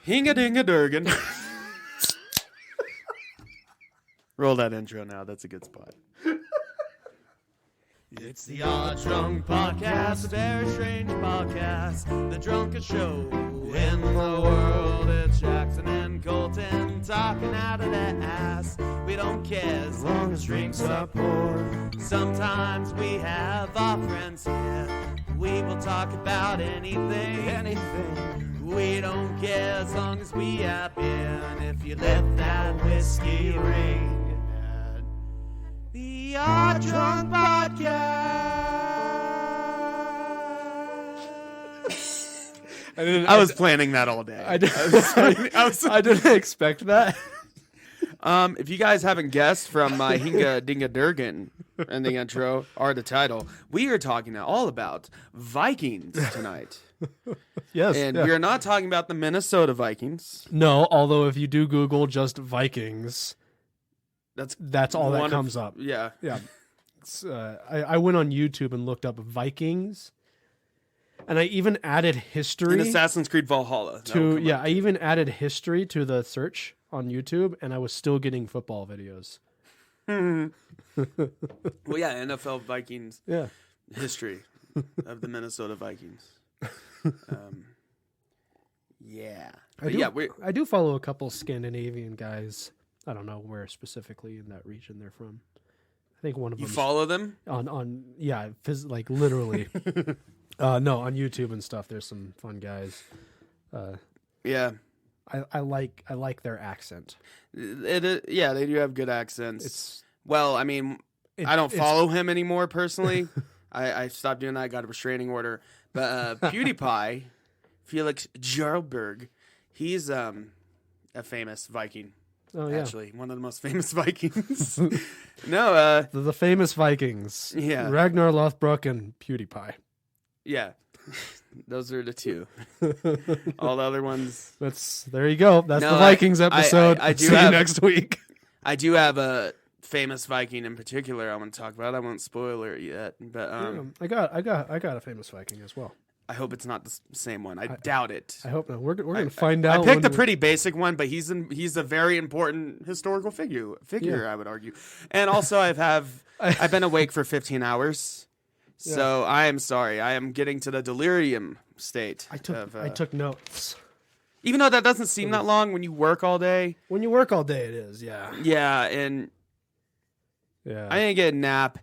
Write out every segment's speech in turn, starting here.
Hinga-dinga-durgan. Roll that intro now. That's a good spot. It's the Odd Drunk Podcast, a very strange podcast, the drunkest show in the world. It's Jackson and Colton talking out of their ass. We don't care as long as drinks are poured. Sometimes we have our friends here. We will talk about anything. We don't care as long as we have beer. And if you let that whiskey ring. The Odd Drunk Podcast. I was planning that all day. I didn't expect that. If you guys haven't guessed from my Hinga Dinga Durgan and the intro or the title, we are talking all about Vikings tonight. Yes. And we are not talking about the Minnesota Vikings. No, although if you do Google just Vikings, that's all that comes up. Yeah. Yeah. I went on YouTube and looked up Vikings, and I even added history. In Assassin's Creed Valhalla. I even added history to the search on YouTube, and I was still getting football videos. Well, yeah, NFL Vikings history of the Minnesota Vikings. I do follow a couple Scandinavian guys. I don't know where specifically in that region they're from. I think one of them. You follow them like literally. No, on YouTube and stuff. There's some fun guys. Yeah, I like their accent. They do have good accents. I don't follow him anymore personally. I stopped doing that. I got a restraining order. But PewDiePie, Felix Jarlberg, he's a famous Viking. Oh, yeah. Actually, one of the most famous Vikings. The famous Vikings. Yeah. Ragnar Lothbrok and PewDiePie. Yeah. Those are the two. All the other ones. There you go. That's the Vikings episode. See you next week. I do have a famous Viking in particular I want to talk about. I won't spoil it yet, but I got a famous Viking as well. I hope it's not the same one. I doubt it. I hope not. We're going to find out. I picked a pretty basic one, but he's a very important historical figure. I would argue. And also, I've been awake for 15 hours, so I am sorry. I am getting to the delirium state. I took notes. Even though that doesn't seem that long when you work all day. When you work all day, it is. Yeah. Yeah, and I didn't get a nap,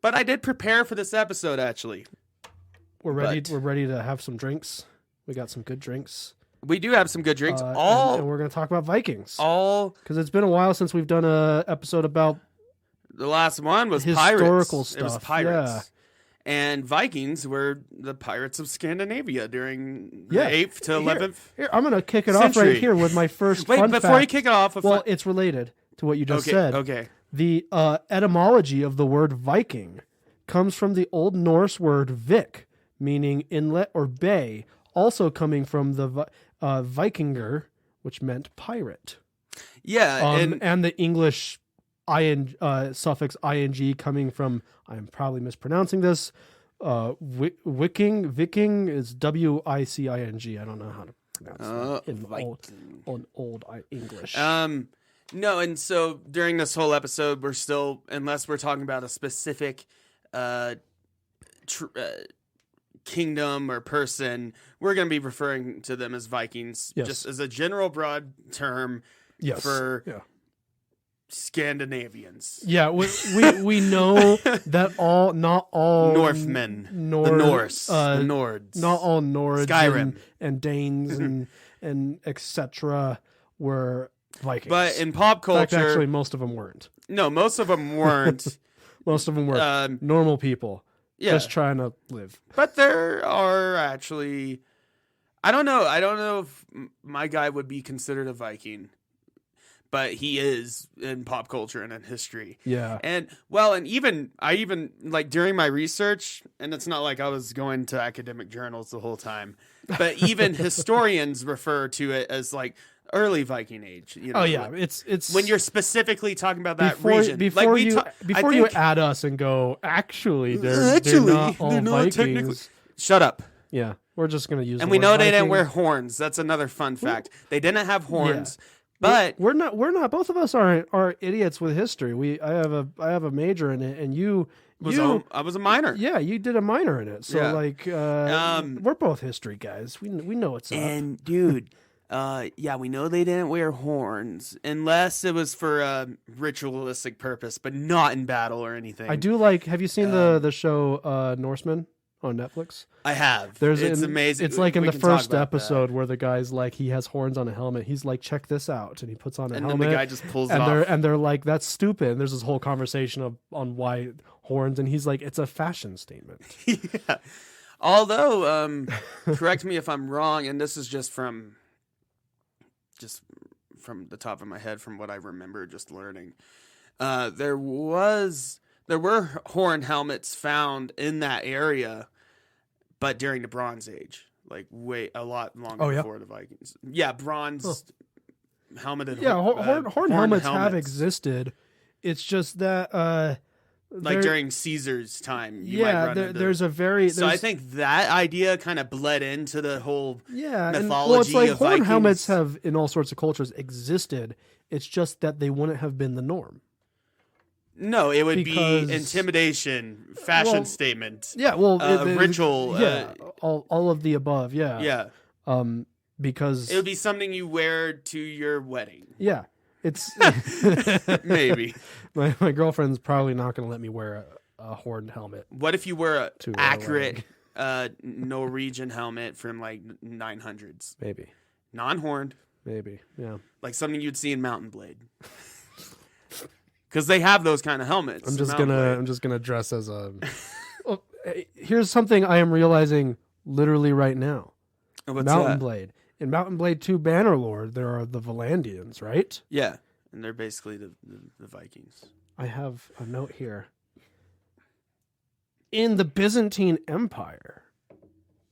but I did prepare for this episode actually. We're ready to have some drinks. We got some good drinks. We do have some good drinks. And we're going to talk about Vikings. Because it's been a while since we've done a episode about the last one was historical pirates. stuff. It was pirates. Yeah. And Vikings were the pirates of Scandinavia during the 8th to 11th. Here, I'm going to kick it off right here with my first fun fact. Before you kick it off. It's related to what you just said. Okay. The etymology of the word Viking comes from the Old Norse word vik, meaning inlet or bay, also coming from the Vikinger, which meant pirate. Yeah, and the English suffix ing coming from, I'm probably mispronouncing this, Viking is Wicing. I don't know how to pronounce it in old English. No, and so during this whole episode, we're still, unless we're talking about a specific kingdom or person, we're going to be referring to them as Vikings, just as a general broad term for Scandinavians. Yeah, we know that not all Northmen, the Norse, the Nords, not all Nords, Skyrim, and Danes and etc. were Vikings. But in pop culture, in fact, actually, most of them weren't. No, most of them weren't. Most of them were normal people. Yeah. Just trying to live. But there are actually, I don't know if my guy would be considered a Viking, but he is in pop culture and in history. Yeah. And even like during my research, and it's not like I was going to academic journals the whole time, but even historians refer to it as like early Viking age. You know, it's when you're specifically talking about that region. Before you add us and go, actually, they're not all Vikings. Shut up. Yeah. We're just gonna use. And the we word know they didn't Viking. wear horns. That's another fun fact. They didn't have horns, but we're not. Both of us are idiots with history. I have a major in it, and I was a minor. Yeah, you did a minor in it. So Yeah. we're both history guys. We know what's up. And dude, yeah, we know they didn't wear horns unless it was for a ritualistic purpose, but not in battle or anything. I do like. Have you seen the show Norseman on Netflix? I have. It's amazing. It's like in We the can talk first about episode where the guy's like he has horns on a helmet. He's like, check this out, and he puts on a helmet. And then the guy just pulls it and off. they're like, that's stupid. And there's this whole conversation on why horns, and he's like, it's a fashion statement. Yeah. Although, correct me if I'm wrong, and this is just from the top of my head, from what I remember, just learning. There were horn helmets found in that area, but during the Bronze Age, like a lot longer before the Vikings. Yeah, bronze helmeted. Yeah, horn helmets have existed. It's just that like during Caesar's time. There's a very. So I think that idea kind of bled into the whole mythology well, it's like of horn Vikings. helmets have in all sorts of cultures existed. It's just that they wouldn't have been the norm. No, it would be intimidation, fashion statement. Yeah, well, ritual. Yeah, all of the above. Yeah, yeah. Because it would be something you wear to your wedding. Yeah, it's maybe. My girlfriend's probably not going to let me wear a horned helmet. What if you wear an accurate Norwegian helmet from like 900s? Maybe non-horned. Maybe, yeah, like something you'd see in Mountain Blade. Because they have those kind of helmets. I'm just gonna dress as a. Well, here's something I am realizing literally right now. What's Mountain that? Blade. In Mountain Blade 2 Bannerlord, there are the Valandians, right? Yeah, and they're basically the Vikings. I have a note here. In the Byzantine Empire,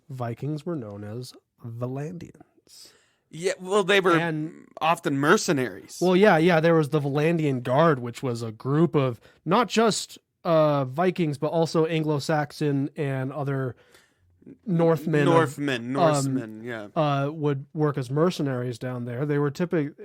Vikings were known as Valandians. Yeah, well, they were often mercenaries. Well, yeah, there was the Valandian Guard, which was a group of not just Vikings, but also Anglo-Saxon and other Northmen, would work as mercenaries down there. They were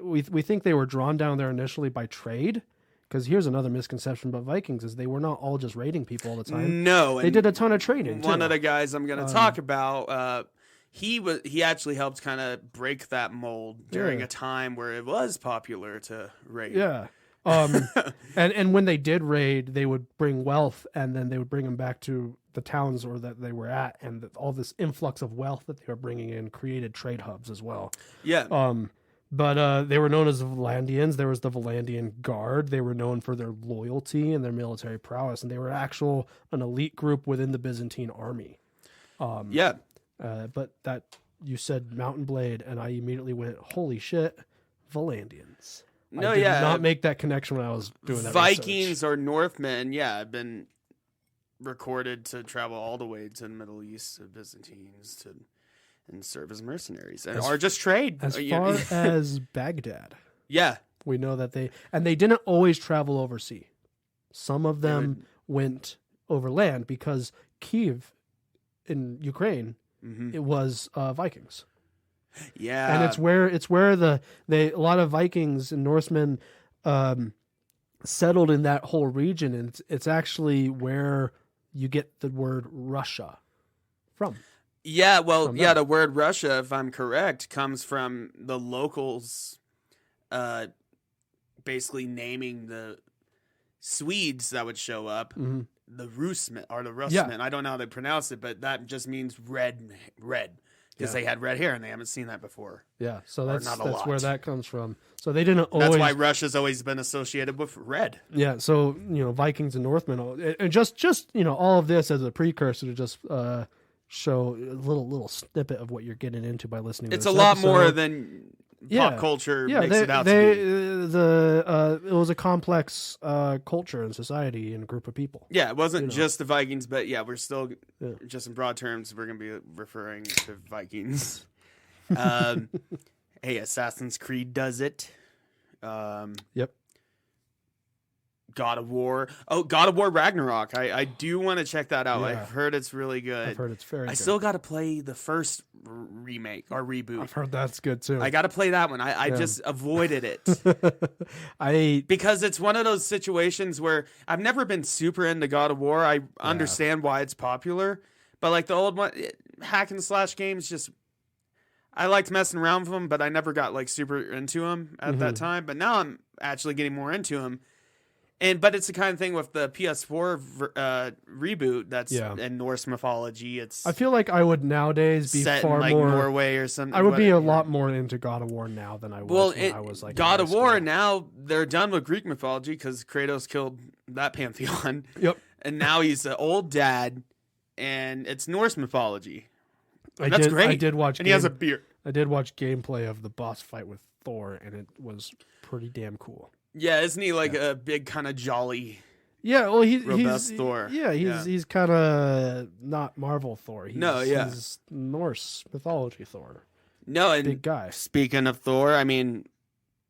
we think they were drawn down there initially by trade, because here's another misconception about Vikings is they were not all just raiding people all the time. No, they did a ton of trading. One of the guys I'm going to talk about, he actually helped kind of break that mold during a time where it was popular to raid. Yeah. And when they did raid, they would bring wealth, and then they would bring them back to the towns or that they were at, and all this influx of wealth that they were bringing in created trade hubs as well. Yeah. But they were known as the Valandians. There was the Valandian Guard. They were known for their loyalty and their military prowess, and they were an elite group within the Byzantine army. But that you said Mountain Blade, and I immediately went, "Holy shit, Valandians!" No, I did not make that connection when I was doing that. Vikings research. or Northmen, have been recorded to travel all the way to the Middle East, to Byzantines, and serve as mercenaries, or just trade. As far as Baghdad, we know that they didn't always travel overseas. Some of them went overland because Kiev in Ukraine, it was Vikings. Yeah, and it's where a lot of Vikings and Norsemen settled in that whole region, and it's actually where you get the word Russia from. Yeah, well, the word Russia, if I'm correct, comes from the locals basically naming the Swedes that would show up, the Rusmen or the Russmen. Yeah. I don't know how they pronounce it, but that just means red. Because they had red hair and they haven't seen that before. Yeah, so that's where that comes from. So they didn't always. That's why Russia's always been associated with red. Yeah, so Vikings and Northmen, and just all of this as a precursor to just show a little snippet of what you're getting into by listening. It's to this a lot episode. More than pop culture makes it out to be. It was a complex culture and society and a group of people. Yeah, it wasn't just the Vikings, but we're still just in broad terms. We're going to be referring to Vikings. Hey, Assassin's Creed does it. Yep. God of War. Oh, God of War Ragnarok. I do want to check that out. Yeah. I've heard it's really good. I've heard it's very good. I still got to play the first remake or reboot. I've heard that's good too. I got to play that one. I just avoided it. Because it's one of those situations where I've never been super into God of War. I understand why it's popular, but like the old one, hack and slash games, just I liked messing around with them, but I never got like super into them at that time. But now I'm actually getting more into them. But it's the kind of thing with the PS4 reboot that's in Norse mythology. I feel like I would nowadays be set far in like more Norway or something. I would be a lot more into God of War now than I was when I was like God of War. Now they're done with Greek mythology because Kratos killed that pantheon. Yep. And now he's an old dad, and it's Norse mythology. That's great. I did watch, and he has a beard. I did watch gameplay of the boss fight with Thor, and it was pretty damn cool. Yeah, isn't he like a big kind of jolly? Yeah, well, he's Thor. Yeah, he's kind of not Marvel Thor. He's Norse mythology Thor. No, and big guy. Speaking of Thor, I mean,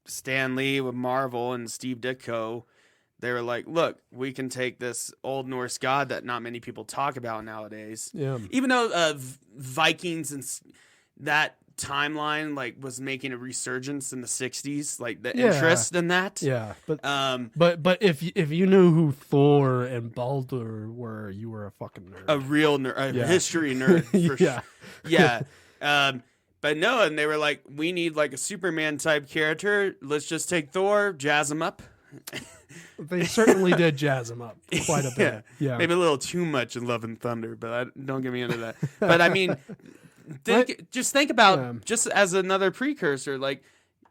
Stan Lee with Marvel and Steve Ditko, they were like, look, we can take this old Norse god that not many people talk about nowadays. Yeah. Even though Vikings and that timeline like was making a resurgence in the 60s, like the interest in that. Yeah. But if you knew who Thor and Baldur were, you were a fucking nerd. A real nerd, a history nerd for sure. Yeah. But no, and they were like, we need like a Superman type character. Let's just take Thor, jazz him up. They certainly did jazz him up quite a bit. Yeah. Maybe a little too much in Love and Thunder, but don't get me into that. But I mean, think about just as another precursor, like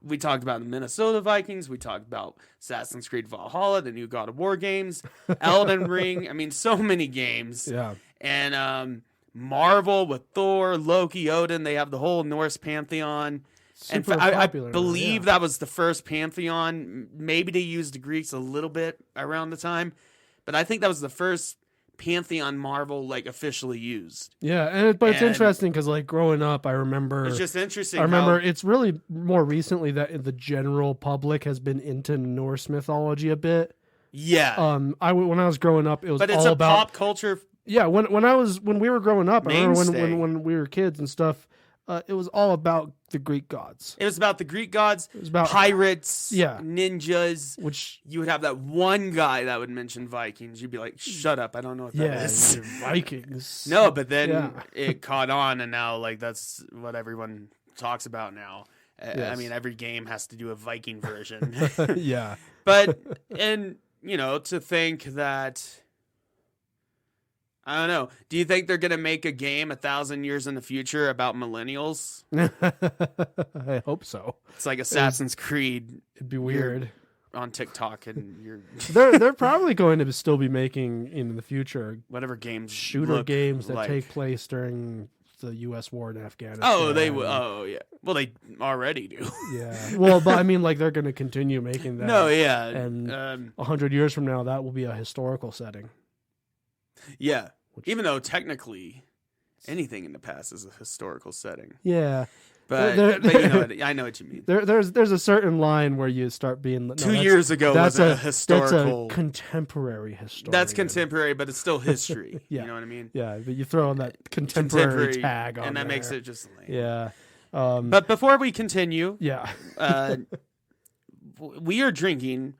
we talked about the Minnesota Vikings, we talked about Assassin's Creed Valhalla, the new God of War games, Elden Ring. I mean, so many games. Yeah. And Marvel with Thor, Loki, Odin, they have the whole Norse pantheon. Super and I popular believe that was the first pantheon. Maybe they used the Greeks a little bit around the time, but I think that was the first pantheon Marvel like officially used. Yeah, but it's interesting because like growing up, I remember it's just interesting. I remember it's really more recently that the general public has been into Norse mythology a bit. Yeah. When I was growing up, it was but it's all a about pop culture. Yeah, when we were growing up, I remember mainstay. when we were kids and stuff. It was all about the Greek gods. It was about the Greek gods. It was about pirates, ninjas. Which you would have that one guy that would mention Vikings. You'd be like, "Shut up! I don't know what that is." Vikings. No, but then it caught on, and now like that's what everyone talks about now. Yes. I mean, every game has to do a Viking version. Yeah, but to think that. I don't know. Do you think they're going to make a game 1,000 years in the future about millennials? I hope so. It's like Assassin's Creed. It'd be weird. On TikTok and you're they're probably going to still be making in the future whatever games shooter games that take place during the U.S. war in Afghanistan. Oh, they will. Oh, yeah. Well, they already do. Yeah. Well, but I mean, like they're going to continue making that. No, yeah. And 100 years from now, that will be a historical setting. Yeah. Even though technically anything in the past is a historical setting. Yeah. But I know what you mean. There's a certain line where you start being 2 years ago was a historical. That's a contemporary historian. That's contemporary, but it's still history. Yeah. You know what I mean? Yeah, but you throw on that contemporary tag on and that there. makes it just lame. Yeah. But before we continue, we are drinking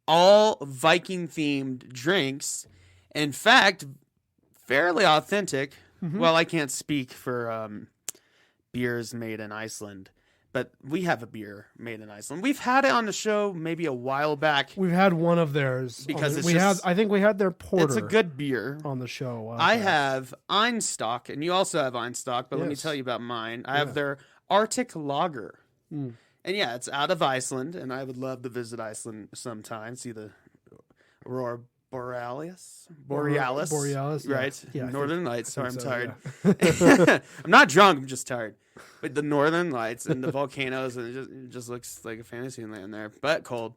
all Viking themed drinks. In fact, fairly authentic. Mm-hmm. Well, I can't speak for beers made in Iceland, but we have a beer made in Iceland. We've had it on the show maybe a while back. We've had one of theirs because I think we had their porter. It's a good beer on the show. I have Einstock, and you also have Einstock, but let me tell you about mine. I have their Arctic Lager, and it's out of Iceland, and I would love to visit Iceland sometime, see the Aurora Borealis, right? Yeah, Northern Lights. Sorry, I'm tired. Yeah. I'm not drunk. I'm just tired. But the Northern Lights and the volcanoes, and it just looks like a fantasy land there, but cold.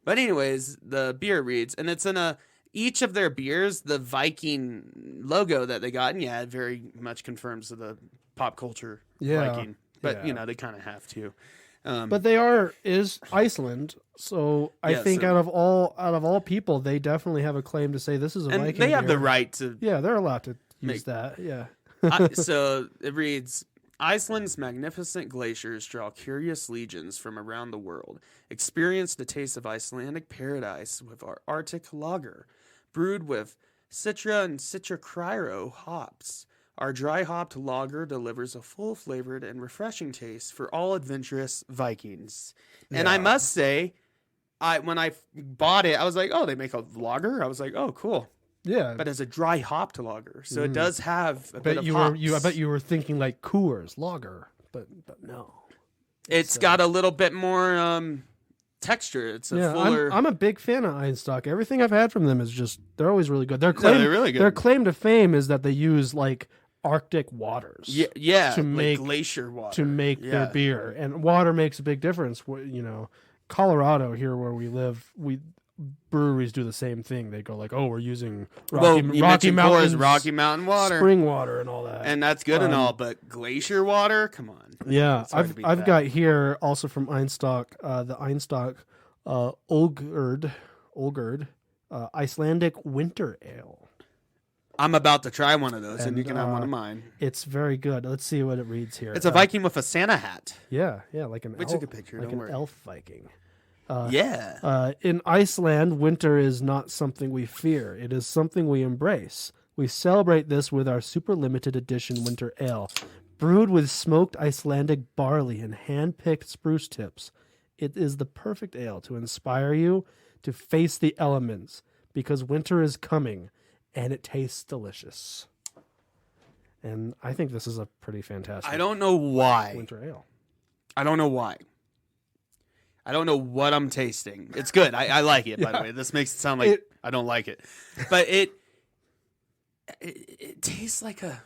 But anyways, the beer reads, and it's in each of their beers, the Viking logo that they got, and it very much confirms to the pop culture Viking. But they kind of have to. But is Iceland. So I think out of all people, they definitely have a claim to say this is a and Viking they have beer. the right to. Yeah, they're allowed to use that. Yeah. So it reads, Iceland's magnificent glaciers draw curious legions from around the world. Experience the taste of Icelandic paradise with our Arctic lager, brewed with Citra and Citracryro hops. Our dry hopped lager delivers a full flavored and refreshing taste for all adventurous Vikings. And I must say, when I bought it, I was like, oh, they make a lager? I was like, oh, cool. Yeah. But as a dry hopped lager. So it does have a bit of hops. I bet you were thinking like Coors lager, but no. It's got a little bit more texture. It's a fuller. I'm a big fan of Einstock. Everything I've had from them is just they're always really good. They're really good. Their claim to fame is that they use like Arctic waters. To make glacier water to make their beer, and water makes a big difference. You know, Colorado here where we live, breweries do the same thing. They go like, "Oh, we're using Rocky Mountain water, spring water, and all that," and that's good and all. But glacier water, come on. Yeah, I've got here also from Einstock, the Einstock Olgerd Icelandic Winter Ale. I'm about to try one of those, and you can have one of mine. It's very good. Let's see what it reads here. It's a Viking with a Santa hat. Yeah, like an elf. Took a picture. Like don't worry. Elf Viking. In Iceland, winter is not something we fear. It is something we embrace. We celebrate this with our super limited edition winter ale, brewed with smoked Icelandic barley and hand-picked spruce tips. It is the perfect ale to inspire you to face the elements, because winter is coming. And it tastes delicious. And I think this is a pretty fantastic. I don't know why. Winter ale. I don't know why. I don't know what I'm tasting. It's good. I like it, by the way. This makes it sound like I don't like it. But it tastes like a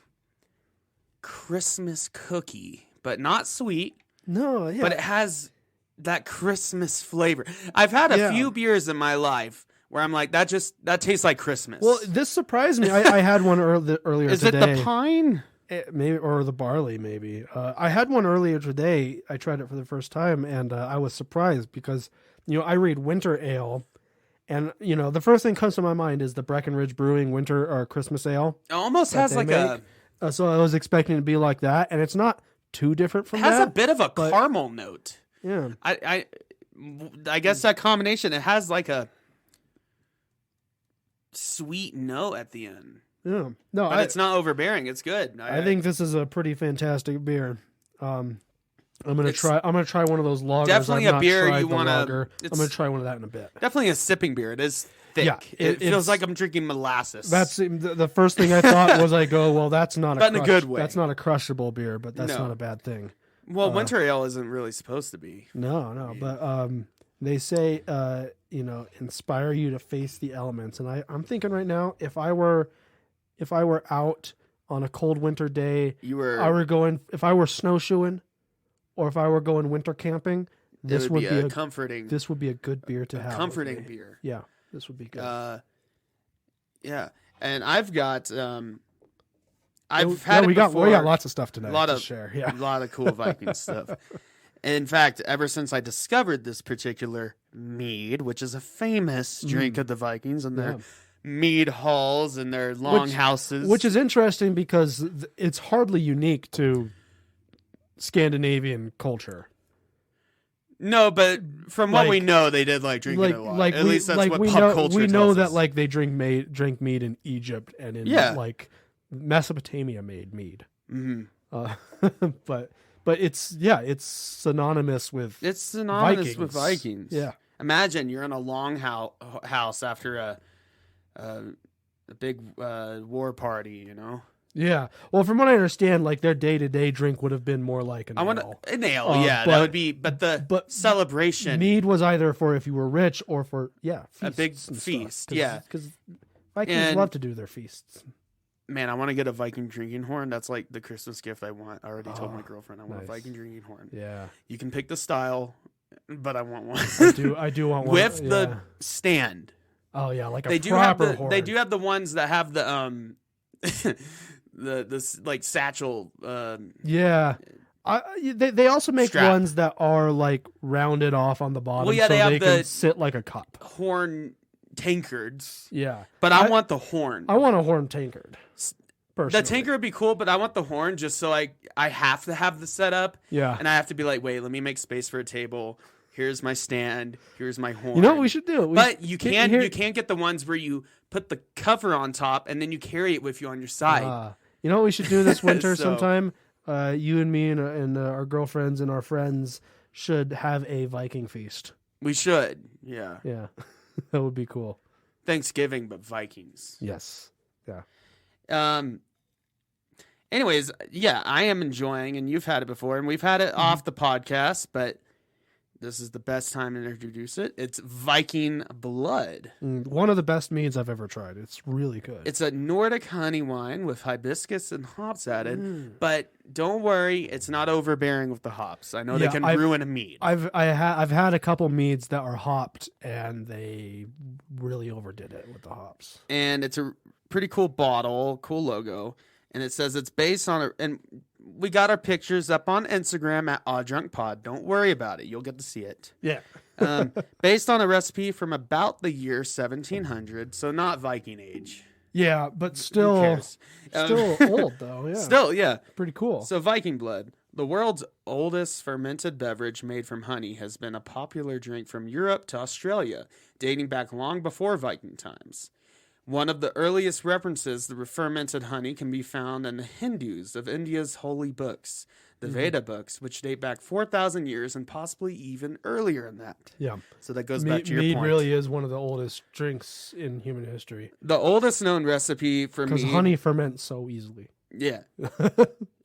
Christmas cookie, but not sweet. No, yeah. But it has that Christmas flavor. I've had a few beers in my life where I'm like, that tastes like Christmas. Well, this surprised me. I had one earlier Is today. Is it the pine? Maybe, or the barley, maybe. I had one earlier today. I tried it for the first time, and I was surprised because, I read winter ale, and, the first thing comes to my mind is the Breckenridge Brewing winter or Christmas ale. It almost has like so I was expecting it to be like that, and it's not too different from that. It has a bit of a caramel note. Yeah. I guess that combination, it has like a sweet note at the end. Yeah, no, but it's not overbearing. It's good. I think this is a pretty fantastic beer. I'm gonna try one of those lagers. Definitely a beer you want to. I'm gonna try one of that in a bit. Definitely a sipping beer. It is thick. Yeah, it feels like I'm drinking molasses. That's the first thing I thought was well, that's not but in a good way. That's not a crushable beer, but that's not a bad thing. Well, winter ale isn't really supposed to be. No, but they say inspire you to face the elements, and I'm thinking right now, if I were out on a cold winter day, if I were snowshoeing, or if I were going winter camping, this would be a comforting. This would be a good beer to have. Comforting beer. Yeah, this would be good. Yeah, and I've got we got lots of stuff tonight to share. Yeah, a lot of cool Viking stuff. In fact, ever since I discovered this particular mead, which is a famous drink of the Vikings and their mead halls and their longhouses. Which is interesting because it's hardly unique to Scandinavian culture. No, but from what we know, they did like drinking it a lot. At least that's what pop culture we know tells that us. They drink mead in Egypt and in Mesopotamia made mead. Mm-hmm. But it's synonymous with Vikings. Yeah. Imagine you're in a long house after a big war party, Yeah. Well, from what I understand, their day-to-day drink would have been more like an ale. An ale, that would be. But celebration. Mead was either for if you were rich or for a big feast. Because Vikings love to do their feasts. Man, I want to get a Viking drinking horn. That's like the Christmas gift I want. I already told my girlfriend I want a Viking drinking horn. Yeah. You can pick the style, but I want one. I do want one. With the stand. Oh yeah, like a proper horn. They do have the ones that have the the like satchel. Yeah. They also make Strap. ones that are like rounded off on the bottom, Well, yeah, so they have can the- sit like a cup. Horn tankards. Yeah, But I want the horn. I want a horn tankard. The Personally. tanker would be cool, but I want the horn just so I have to have the setup. Yeah. And I have to be like, wait, let me make space for a table. Here's my stand. Here's my horn. You know what we should do? But you can't get the ones where you put the cover on top and then you carry it with you on your side. You know what we should do this winter So- sometime? You and me and our girlfriends and our friends should have a Viking feast. We should. Yeah. Yeah, that would be cool. Thanksgiving, but Vikings. Yes. Yeah. Anyways, yeah, I am enjoying, and you've had it before, and we've had it off the podcast, but this is the best time to introduce it. It's Viking Blood. One of the best meads I've ever tried. It's really good. It's a Nordic honey wine with hibiscus and hops added, but don't worry, it's not overbearing with the hops. I know they can ruin a mead. I've had a couple meads that are hopped, and they really overdid it with the hops. And it's a pretty cool bottle, cool logo, and it says it's based on and we got our pictures up on Instagram at AwDrunkPod. Don't worry about it. You'll get to see it. Yeah. Based on a recipe from about the year 1700, so not Viking age. Yeah, but Who still cares? old though. Yeah. Still, yeah. Pretty cool. So Viking Blood, the world's oldest fermented beverage made from honey, has been a popular drink from Europe to Australia, dating back long before Viking times. One of the earliest references to fermented honey can be found in the Hindus of India's holy books, the Veda books, which date back 4,000 years and possibly even earlier than that. Yeah. So that goes back to your mead point. really is one of the oldest drinks in human history The oldest known recipe for because mead. honey ferments so easily. Yeah.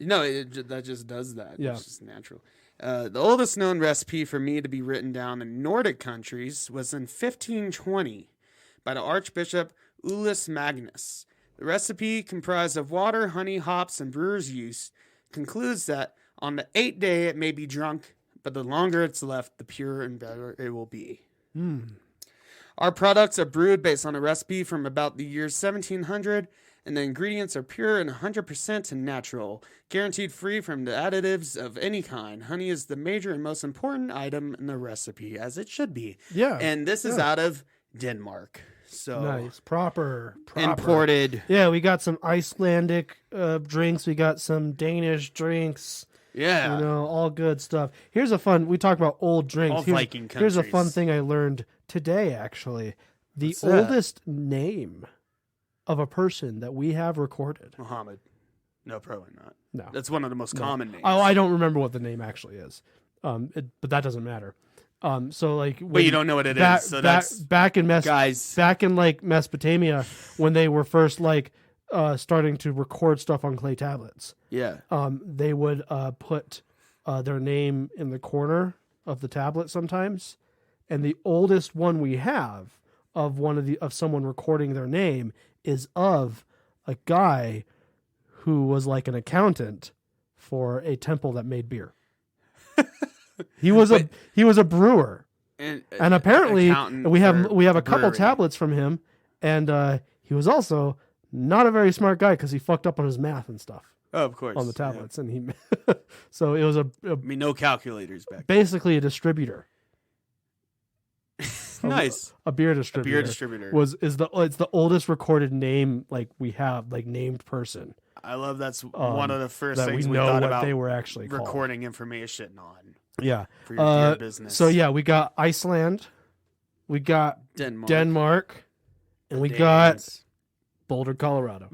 No, that just does that. Yeah. It's just natural. The oldest known recipe for mead to be written down in Nordic countries was in 1520 by the Archbishop Ulus Magnus. The recipe, comprised of water, honey, hops, and brewer's yeast, concludes that on the 8th day it may be drunk, but the longer it's left, the purer and better it will be. Our products are brewed based on a recipe from about the year 1700, and the ingredients are pure and 100% natural, guaranteed free from the additives of any kind. Honey is the major and most important item in the recipe, as it should be. Yeah. And this is out of Denmark. So Nice. Proper. imported. Yeah, we got some Icelandic drinks. We got some Danish drinks. Yeah. You know, all good stuff. Here's a fun. We talk about old drinks. All Viking Here's a fun countries. thing I learned today. Actually, the What's that? oldest name of a person that we have recorded. Muhammad. No, probably not. No. That's one of the most common names. Oh, I don't remember what the name actually is. But that doesn't matter. So like, but you don't know what it is. So that's back in guys. back in like Mesopotamia when they were first like starting to record stuff on clay tablets. Yeah. They would put their name in the corner of the tablet sometimes, and the oldest one we have of someone recording their name is of a guy who was like an accountant for a temple that made beer. He was a brewer, and apparently we have a couple tablets from him, and he was also not a very smart guy because he fucked up on his math and stuff. Oh, of course. On the tablets, and he so it was I mean, no calculators back then. basically a distributor. Nice. A beer distributor. Beer distributor. It's the oldest recorded name like we have, like named person I love that's one of the first that things we we know thought what about they were actually called. recording information on Yeah. for your beer business. So yeah, we got Iceland, we got Denmark, and we got Boulder, Colorado.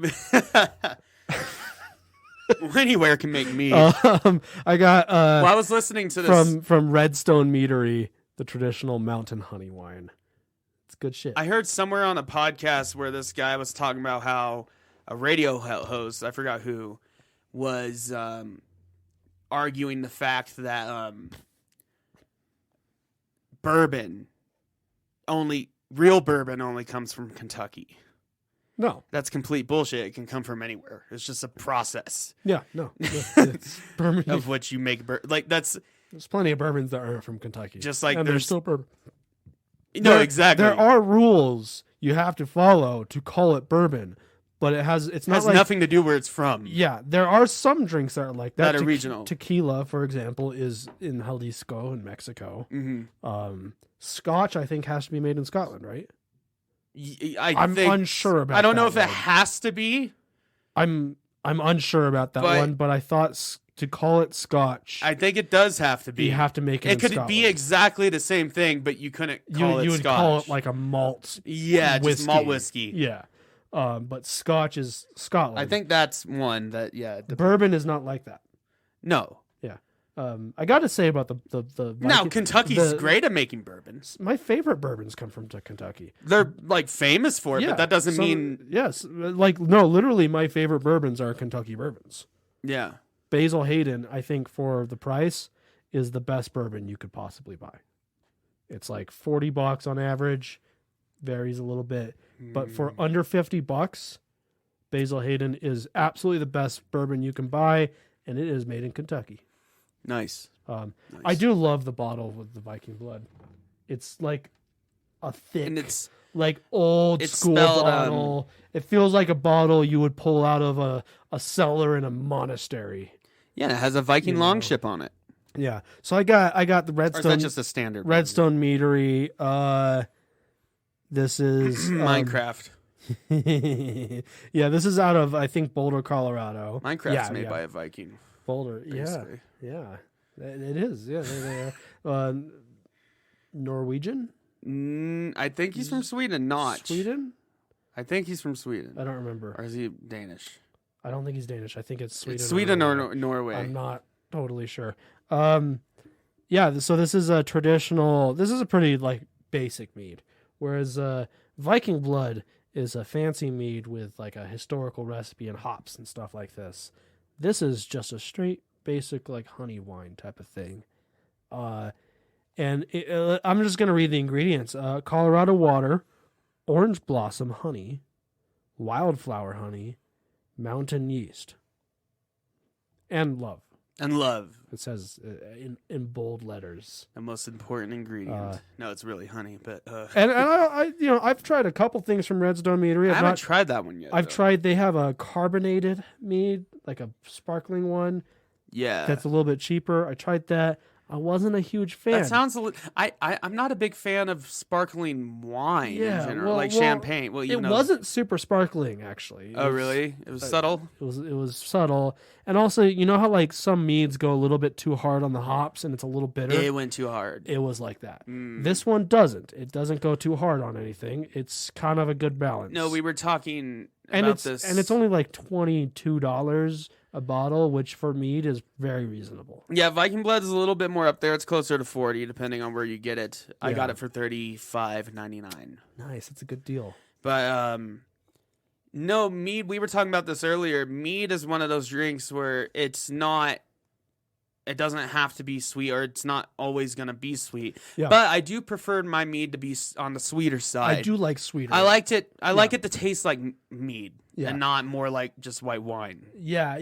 Anywhere can make mead. I got well, I was listening to this from Redstone Meadery, the traditional mountain honey wine. It's good shit. I heard somewhere on a podcast where this guy was talking about how a radio host, I forgot who, was arguing the fact that real bourbon only comes from Kentucky. No. That's complete bullshit. It can come from anywhere. It's just a process Yeah, no. It's bourbon. of which you make like that's There's plenty of bourbons that aren't from Kentucky. just like and there's there's still bourbon. no exactly. There are rules you have to follow to call it bourbon, but it's It not has like nothing to do where it's from. Yeah, there are some drinks that are like that. That are regional. Tequila, for example, is in Jalisco in Mexico. Scotch, I think, has to be made in Scotland, right? I'm unsure about. I don't know that if it has to be. I'm unsure about that one, but I thought to call it Scotch, I think it does have to be. You have to make it. It could be exactly the same thing, but you couldn't call it Scotch. You would call it like a malt. Yeah, whiskey. Just malt whiskey. Yeah, but Scotch is Scotland. I think that's one that bourbon is not like that. No. Yeah. I got to say about the now Kentucky's great at making bourbons. My favorite bourbons come from Kentucky. They're like famous for it, but that doesn't mean literally my favorite bourbons are Kentucky bourbons. Yeah. Basil Hayden, I think for the price is the best bourbon you could possibly buy. It's like $40 on average, varies a little bit, but for under $50, Basil Hayden is absolutely the best bourbon you can buy, and it is made in Kentucky. Nice. I do love the bottle with the Viking blood. It's like a thick, and it's like old school bottle. It feels like a bottle you would pull out of a cellar in a monastery. Yeah, it has a Viking longship on it. Yeah. So I got the Redstone. Or is that just a standard Redstone Meadery. This is Minecraft. Yeah, this is out of I think Boulder, Colorado. Minecraft's made by a Viking. Boulder, basically. Yeah, it is. Yeah, they are. Norwegian. I think he's from Sweden. Not Sweden. I think he's from Sweden. I don't remember. Or is he Danish? I don't think he's Danish. I think it's Sweden. It's Sweden or Norway. I'm not totally sure. Yeah. So this is a traditional. This is a pretty like basic mead, whereas Viking Blood is a fancy mead with like a historical recipe and hops and stuff like this. This is just a straight basic like honey wine type of thing. And I'm just gonna read the ingredients: Colorado water, orange blossom honey, wildflower honey, mountain yeast, and love. And love. It says in bold letters. The most important ingredient. No, it's really honey, but and I I've tried a couple things from Redstone Meadery. I haven't tried that one yet. I've tried. They have a carbonated mead, like a sparkling one. Yeah, that's a little bit cheaper. I tried that. I wasn't a huge fan. That sounds I'm not a big fan of sparkling wine in general, like champagne. Well, it wasn't super sparkling actually. Really? It was subtle. It was subtle, and also you know how like some meads go a little bit too hard on the hops and it's a little bitter. It went too hard. It was like that. This one doesn't. It doesn't go too hard on anything. It's kind of a good balance. No, we were talking about this, and it's only like $22 a bottle, which for mead is very reasonable. Yeah, Viking Blood is a little bit more up there. It's closer to 40, depending on where you get it. Yeah. I got it for $35.99. Nice, it's a good deal. But no, mead. We were talking about this earlier. Mead is one of those drinks where it's not. It doesn't have to be sweet, or it's not always going to be sweet. Yeah. But I do prefer my mead to be on the sweeter side. I do like sweeter. I liked it. I like it to taste like mead. Yeah. And not more like just white wine. Yeah.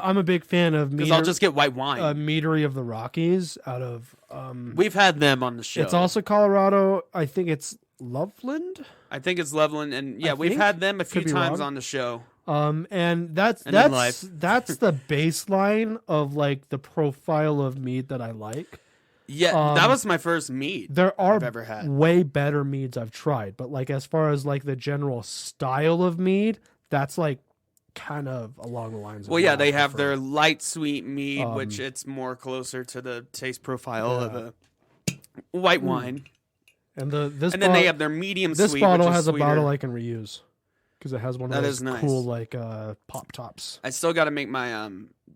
I'm a big fan of mead. Because I'll just get white wine. Meadery of the Rockies out of... We've had them on the show. It's also Colorado. I think it's Loveland. I think it's Loveland. And yeah, we've had them a few times on the show. And that's the baseline of like the profile of mead that I like. Yeah, that was my first mead I've ever had. Way better meads I've tried, but like as far as like the general style of mead, that's like kind of along the lines of they have their light sweet mead, which it's more closer to the taste profile of a white wine. And then they have their medium sweet. This bottle which has is sweeter. a bottle I can reuse because it has one of those cool like pop tops. I still got to make my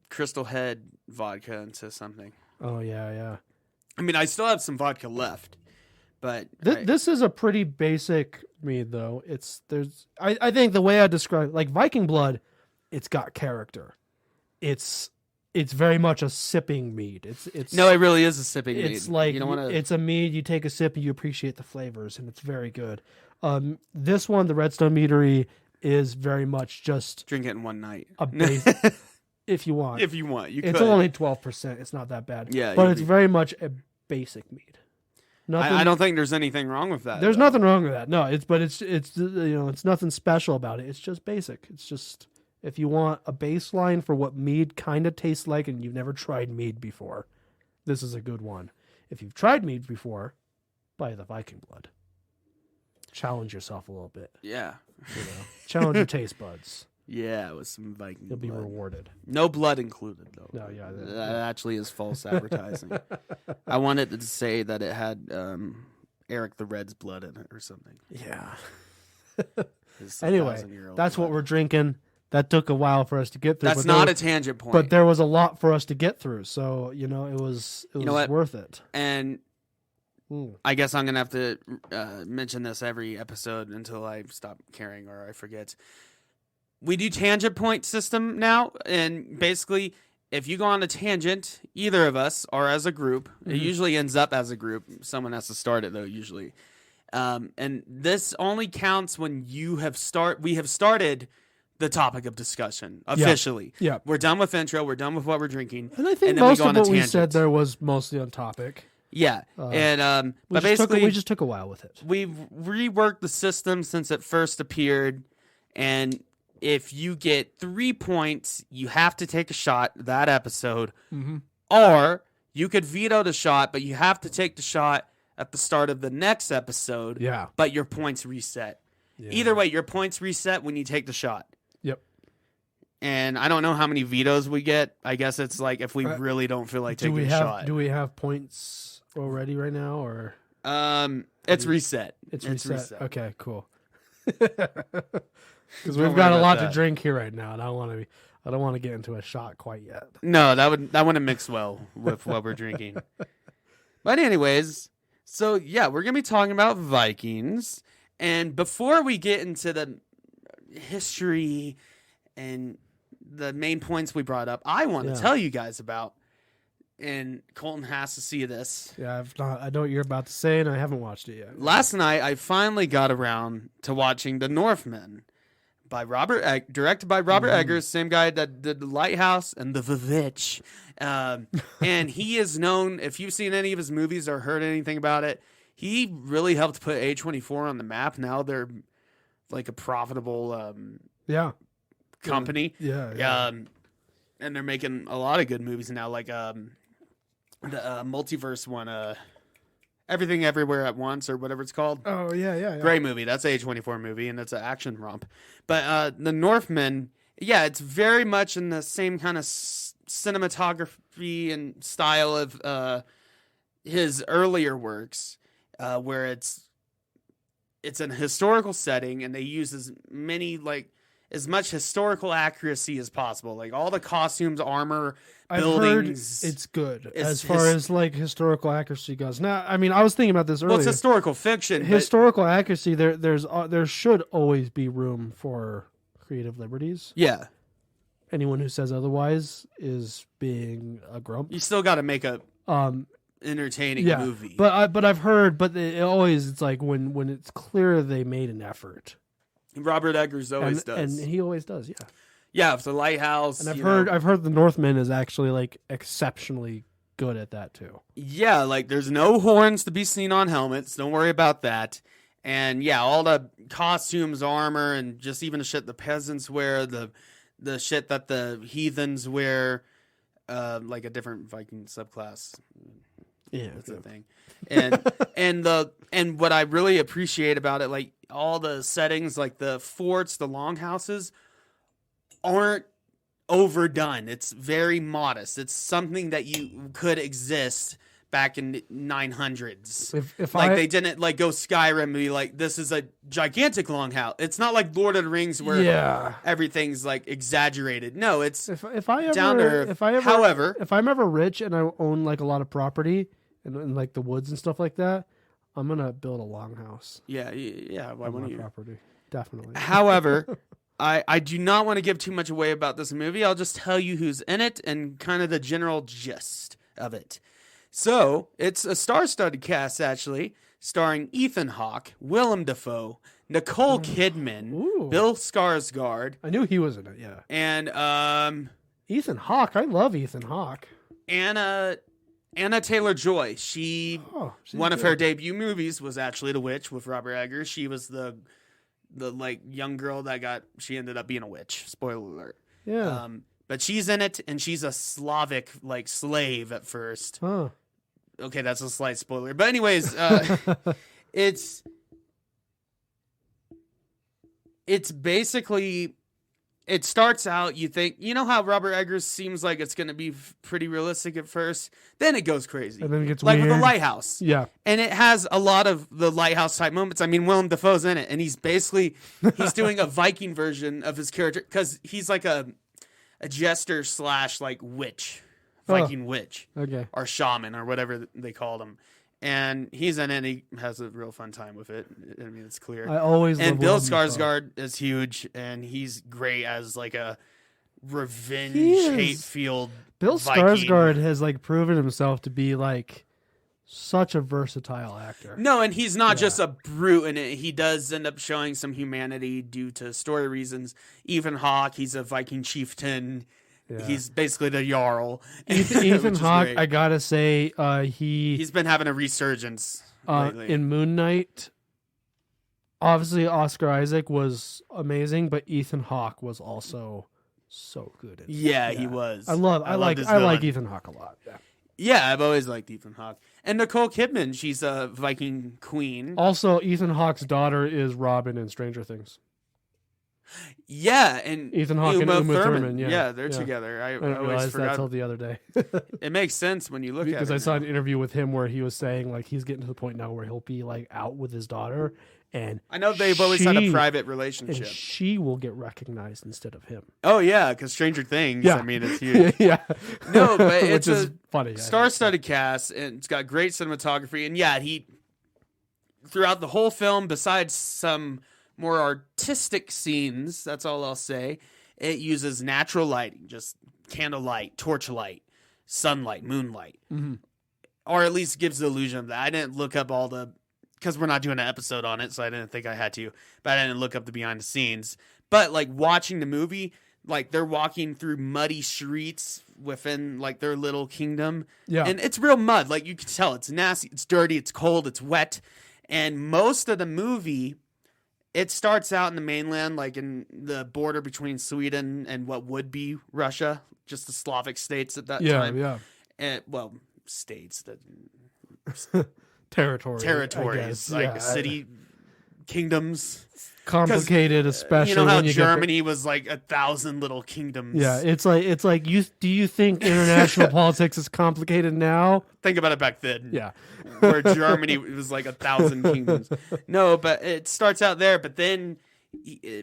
Crystal Head vodka into something. Oh yeah. I mean, I still have some vodka left, but this is a pretty basic mead, though. I think the way I describe like Viking Blood, it's got character. It's very much a sipping mead. It really is a sipping mead. It's like it's a mead. You take a sip and you appreciate the flavors, and it's very good. This one, the Redstone Meadery, is very much just drink it in one night. A base. If you want. It's only 12%. It's not that bad. Yeah. But it's very much a basic mead. Nothing. I don't think there's anything wrong with that. There's though. nothing wrong with that. No, it's it's nothing special about it. It's just basic. It's just if you want a baseline for what mead kind of tastes like, and you've never tried mead before, this is a good one. If you've tried mead before, buy the Viking blood. Challenge yourself a little bit. Yeah. Challenge your taste buds. Yeah, with some Viking You'll be blood. rewarded. No blood included, though. No, yeah. That actually is false advertising. I wanted to say that it had Eric the Red's blood in it or something. Yeah. His Anyway, 1,000-year-old that's what blood. we're drinking. That took a while for us to get through. That's but not there, a tangent point. But there was a lot for us to get through, so it was what? worth it. And Mm. I guess I'm going to have to mention this every episode until I stop caring or I forget. We do tangent point system now, and basically, if you go on a tangent, either of us or as a group, it usually ends up as a group. Someone has to start it, though, usually. And this only counts when we have started the topic of discussion officially. Yeah. We're done with intro. We're done with what we're drinking. And I think and then most we go of on a what we tangent. said there was mostly on topic. Yeah. And We but just took, basically we just took a while with it. we've reworked the system since it first appeared, and if you get 3 points, you have to take a shot that episode, or you could veto the shot, but you have to take the shot at the start of the next episode. Yeah. But your points reset. Yeah. Either way, your points reset when you take the shot. Yep. And I don't know how many vetoes we get. I guess it's like if we really don't feel like taking a shot. Do we have points already right now, or It's reset. it's reset? Okay, cool. Because Don't we've got worry a lot about to that. drink here right now, and I don't want to get into a shot quite yet. No, that wouldn't mix well with what we're drinking. But anyways, so yeah, we're gonna be talking about Vikings, and before we get into the history and the main points we brought up, I want to tell you guys about. And Colton has to see this. Yeah, I know what you're about to say, and I haven't watched it yet. Last night, I finally got around to watching The Northman by directed by Robert Eggers, same guy that did The Lighthouse and The Witch. And he is known, if you've seen any of his movies or heard anything about it, he really helped put A24 on the map. Now they're like a profitable company. Yeah. And they're making a lot of good movies now, like the multiverse one, Everything Everywhere at Once, or whatever it's called. Oh, yeah. Great movie. That's an A24 movie, and it's an action romp. But The Northman, yeah, it's very much in the same kind of cinematography and style of his earlier works, where it's an historical setting, and they use as much historical accuracy as possible. Like all the costumes, armor, buildings. I've heard it's good as far as like historical accuracy goes. Now, I mean, I was thinking about this earlier. Well, it's historical fiction. Historical accuracy, there should always be room for creative liberties. Yeah. Anyone who says otherwise is being a grump. You still got to make a entertaining movie. But I've heard, it's like when it's clear they made an effort. Robert Eggers always does. And he always does, yeah. Yeah, it's The Lighthouse. And I've heard The Northman is actually like exceptionally good at that too. Yeah, like there's no horns to be seen on helmets. Don't worry about that. And yeah, all the costumes, armor, and just even the shit the peasants wear, the shit that the heathens wear, like a different Viking subclass. Yeah, that's the thing. And what I really appreciate about it, like all the settings, like the forts, the longhouses, aren't overdone. It's very modest. It's something that you could exist back in the 900s. They didn't like go Skyrim and be like, this is a gigantic longhouse. It's not like Lord of the Rings where everything's like exaggerated. No, it's if I ever, down to earth. However, if I'm ever rich and I own like a lot of property and like the woods and stuff like that, I'm gonna build a longhouse. Yeah. Why wouldn't you? Property, definitely. However, I do not want to give too much away about this movie. I'll just tell you who's in it and kind of the general gist of it. So, it's a star-studded cast, actually, starring Ethan Hawke, Willem Dafoe, Nicole Kidman, Bill Skarsgård. I knew he was in it, yeah. And Ethan Hawke. I love Ethan Hawke. Anna Anna Taylor-Joy. She's One of good. her debut movies was actually The Witch with Robert Eggers. She was the like young girl she ended up being a witch. Spoiler alert. Yeah. But she's in it, and she's a Slavic like slave at first. Huh. Okay, that's a slight spoiler. But anyways, it's basically, it starts out, you think, you know how Robert Eggers seems like it's going to be pretty realistic at first? Then it goes crazy. And then it gets like weird. with The Lighthouse. Yeah. And it has a lot of the Lighthouse type moments. I mean, Willem Dafoe's in it, and he's doing a Viking version of his character, because he's like a jester / like witch, Viking witch. Okay. Or shaman, or whatever they called him. And he's in it, and he has a real fun time with it. I mean, it's clear. I always And love Bill Willem Dafoe. Skarsgård is huge, and he's great as like a revenge, He is- hate-filled Bill Viking. Skarsgård has like proven himself to be like such a versatile actor. No, and he's not just a brute in it. He does end up showing some humanity due to story reasons. Ethan Hawke, he's a Viking chieftain. Yeah. He's basically the Jarl. Ethan which is Hawke, great. I gotta say, He's been having a resurgence lately. in Moon Knight. Obviously, Oscar Isaac was amazing, but Ethan Hawke was also so good. In it. Yeah, he was. I loved like his I like villain. Ethan Hawke a lot. Yeah. Yeah, I've always liked Ethan Hawke. And Nicole Kidman, she's a Viking queen. Also, Ethan Hawke's daughter is Robin in Stranger Things. Yeah, and Ethan Hawke and Uma Thurman, yeah. they're together. I I didn't always realize that forgot. till the other day. It makes sense when you look at it. Because I saw now. an interview with him where he was saying like he's getting to the point now where he'll be like out with his daughter, and I know they've always had a she- private and relationship. she will get recognized instead of him. Oh yeah, because Stranger Things. Yeah. I mean, it's huge. yeah, No, but which it's is a funny. I star-studded cast, and it's got great cinematography. And yeah, he throughout the whole film, besides some more artistic scenes, that's all I'll say. It uses natural lighting, just candlelight, torchlight, sunlight, moonlight, or at least gives the illusion of that. I didn't look up all the, because we're not doing an episode on it, so I didn't think I had to. But I didn't look up the behind the scenes. But like watching the movie, like they're walking through muddy streets within like their little kingdom, Yeah. and it's real mud. Like you can tell, it's nasty, it's dirty, it's cold, it's wet, and most of the movie. It starts out in the mainland, like in the border between Sweden and what would be Russia, just the Slavic states at that time. yeah, And, well, states, territories, territories, like city kingdoms. complicated, especially You know how when you Germany was like 1,000 little kingdoms. Get it's like you. Do you think international politics is complicated now? Think about it back then. Yeah, Where Germany was like 1,000 kingdoms. No, but it starts out there, but then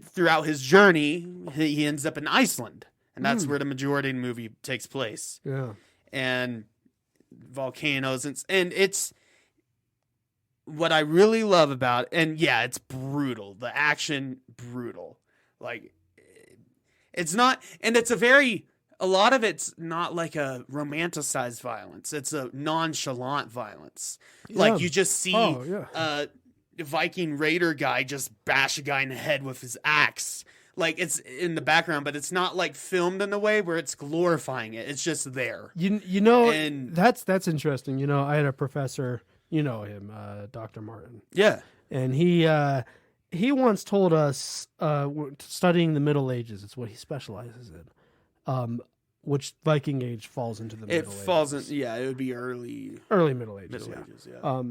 throughout his journey, he ends up in Iceland. And that's where the majority of the movie takes place. yeah. And volcanoes. And it's what I really love about, and yeah, it's brutal. The action, brutal. Like, it's not, and it's a lot of it's not like a romanticized violence. It's a nonchalant violence. Like, you just see a Viking raider guy just bash a guy in the head with his axe. Like, it's in the background, but it's not like filmed in a way where it's glorifying it. It's just there. You know, And- that's interesting. You know, I had a professor, you know him, Dr. Martin. Yeah. And he once told us, studying the Middle Ages, it's what he specializes in, which Viking Age falls into the It Middle falls Ages. in, yeah, it would be early Early Middle Ages. Middle yeah. Ages, yeah.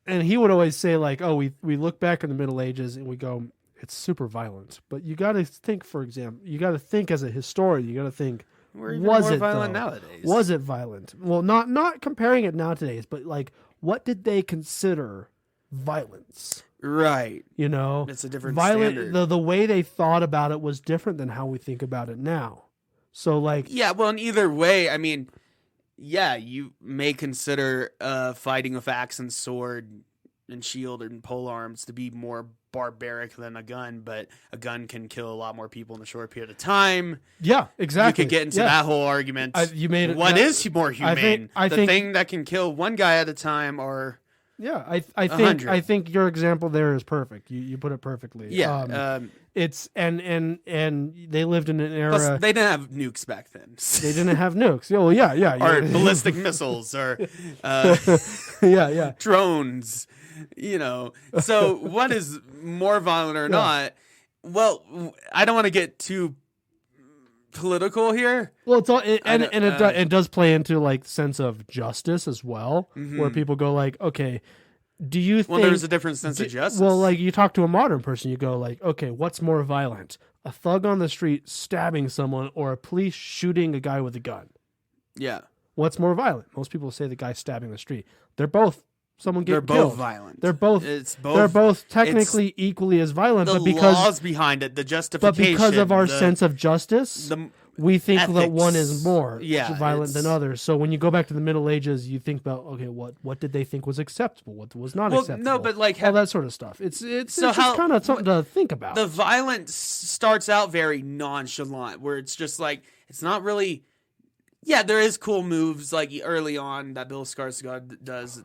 And he would always say like, oh, we look back in the Middle Ages and we go, it's super violent. But you got to think, for example, you got to think as a historian, you got to think, We're even was more it violent though? nowadays. Was it violent? Well, not comparing it nowadays, but like, what did they consider violence? Right. You know, It's a different violent. standard. The way they thought about it was different than how we think about it now. So like, Yeah, well, in either way, I mean, yeah, you may consider fighting with axe and sword and shield and pole arms to be more barbaric than a gun, but a gun can kill a lot more people in a short period of time. yeah, exactly. You could get into Yeah. that whole argument. You made it. What that- is more humane? I the think- thing that can kill one guy at a time, or Yeah, I think 100. I think your example there is perfect. You put it perfectly. Yeah. It's and they lived in an Plus, era they didn't have nukes back then. they didn't have nukes. Oh yeah. Or ballistic missiles or yeah. drones, So what is more violent or not? Well, I don't want to get too political here. Well, it's all it does play into like sense of justice as well, where people go like, okay, do you think? Well, there's a different sense of justice. Well, like you talk to a modern person, you go like, okay, what's more violent? A thug on the street stabbing someone or a police shooting a guy with a gun? Yeah. What's more violent? Most people say the guy stabbing the street. They're both someone getting They're killed. both violent. They're both. They're both technically equally as violent, the but because laws behind it, the justification, but because of our sense of justice, we think ethics, that one is more violent than it's- others. So when you go back to the Middle Ages, you think about, okay, what did they think was acceptable? What was not acceptable? No, but like all that sort of stuff. It's So just how- kind of something to think about. the violence starts out very nonchalant, where it's just like it's not really. Yeah, there is cool moves like early on that Bill Skarsgård does.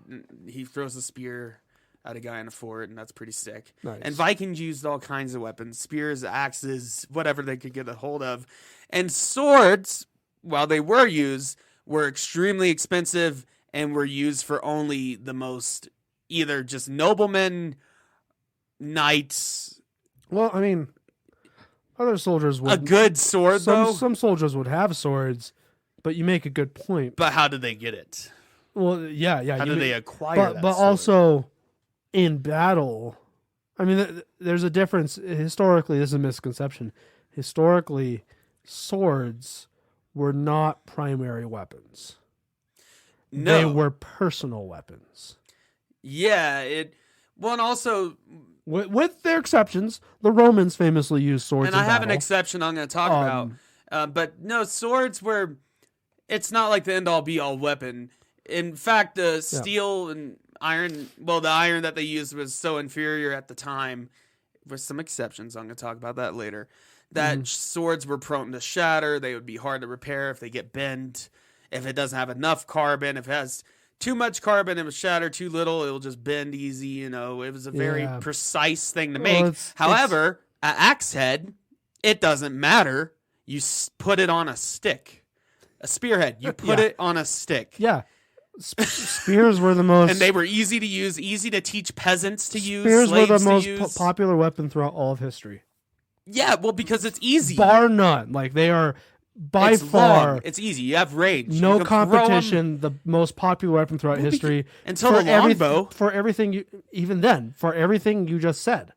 He throws a spear at a guy in a fort, and that's pretty sick. Nice. And Vikings used all kinds of weapons: spears, axes, whatever they could get a hold of. And swords, while they were used, were extremely expensive and were used for only the most either just noblemen, knights. Well, I mean, other soldiers would A good sword, though. some soldiers would have swords, but you make a good point. But how did they get it? Well, yeah. How did they acquire that But sword? also in battle, I mean, there's a difference. Historically, this is a misconception. Historically, swords were not primary weapons. No. They were personal weapons. Yeah, well, and also, With their exceptions, the Romans famously used swords and in I have an battle. exception I'm going to talk about, but no, swords were, it's not like the end-all be-all weapon. In fact, the steel and iron, well, the iron that they used was so inferior at the time, with some exceptions, I'm going to talk about that later, that swords were prone to shatter, they would be hard to repair if they get bent, if it doesn't have enough carbon, if it has too much carbon, it will shatter. Too little, it will just bend easy. It was a very precise thing to make. However, an axe head, it doesn't matter. You put it on a stick. A spearhead, you put it on a stick. Yeah. Spears were the most... And they were easy to use, easy to teach peasants to use, Spears were the slaves most popular weapon throughout all of history. Yeah, well, because it's easy. Bar none. Like, they are... By far, long. It's easy. You have range. No competition. The most popular weapon throughout history until the longbow. For everything you, even then, for everything you just said.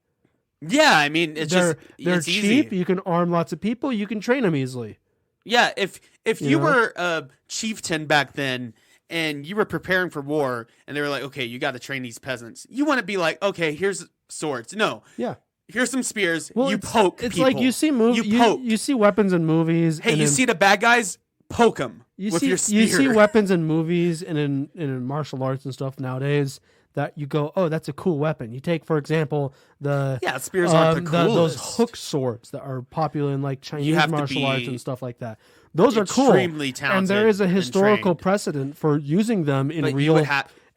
Yeah, I mean, they're cheap. Easy. You can arm lots of people. You can train them easily. Yeah, if you were a chieftain back then and you were preparing for war, and they were like, okay, you got to train these peasants. You want to be like, okay, here's swords. No. Yeah. Here's some spears. Well, you poke. It's people. like you see movies. You see weapons in movies. Hey, you see the bad guys? Poke them with your spear. You see weapons in movies and in martial arts and stuff nowadays that you go, oh, that's a cool weapon. You take, for example, spears aren't the coolest. Those hook swords that are popular in like Chinese martial arts and stuff like that. Those are cool. Extremely talented. And there is a historical precedent for using them in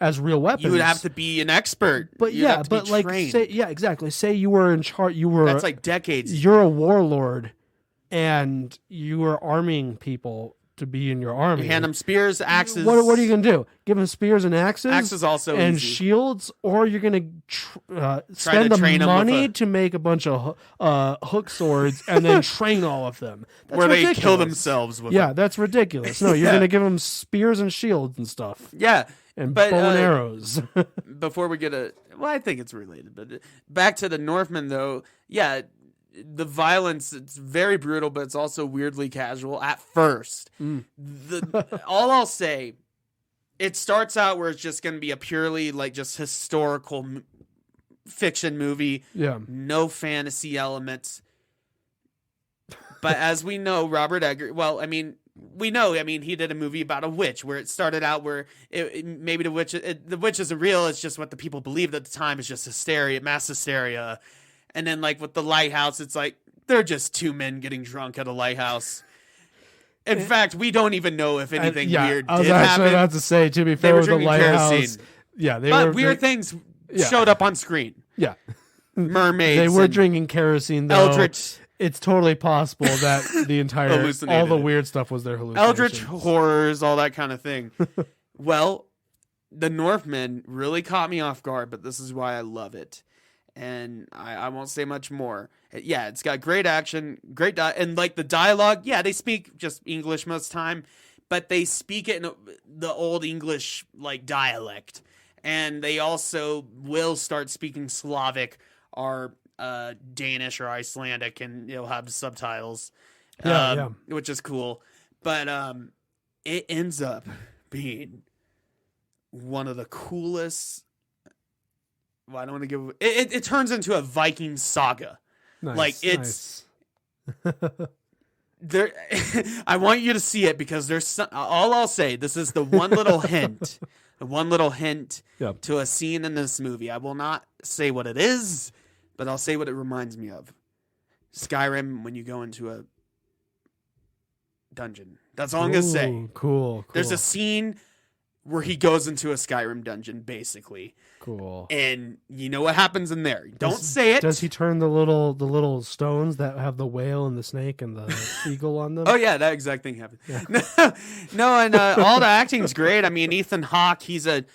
as real weapons. You would have to be an expert. But exactly. Say you were in charge. That's like decades. You're a warlord, and you were arming people to be in your army. You hand them spears, axes. What are you gonna do? Give them spears and axes. Axes also and easy. Shields, or you're gonna spend the money to make a bunch of hook swords and then train all of them. That's where ridiculous. they kill themselves with them. That's ridiculous. No, you're gonna give them spears and shields and stuff. Yeah. And bow and arrows. Before we get I think it's related, but back to the Northmen though, the violence, it's very brutal, but it's also weirdly casual at first. All I'll say, it starts out where it's just going to be a purely like just historical fiction movie. Yeah. No fantasy elements. But as we know, Robert Eggers, he did a movie about a witch where it started out where maybe the witch isn't real. It's just what the people believed at the time is just hysteria, mass hysteria. And then like with the lighthouse, it's like they're just two men getting drunk at a lighthouse. In fact, we don't even know if anything weird did happen. I was actually about to say, to be fair, with the lighthouse, Yeah, but weird things showed up on screen. Yeah. Mermaids. They were drinking kerosene, though. Eldritch. It's totally possible that the entire, all the weird stuff was their hallucinations. Eldritch horrors, all that kind of thing. Well, the Northmen really caught me off guard, but this is why I love it. And I won't say much more. Yeah, it's got great action, and like the dialogue, yeah, they speak just English most time, but they speak it in the old English like dialect. And they also will start speaking Slavic or Danish or Icelandic, and you'll have subtitles, which is cool. But it ends up being one of the coolest. Well, I don't want to give it. It turns into a Viking saga. Nice, like it's there. I want you to see it because there's some, all I'll say. This is the one little hint. The one little hint to a scene in this movie. I will not say what it is, but I'll say what it reminds me of. Skyrim, when you go into a dungeon. That's all I'm going to say. Cool. There's a scene where he goes into a Skyrim dungeon, basically. Cool. And you know what happens in there. Don't say it. Does he turn the little stones that have the whale and the snake and the eagle on them? Oh, yeah, that exact thing happened. Yeah. No, and all the acting's great. I mean, Ethan Hawke, he's Bill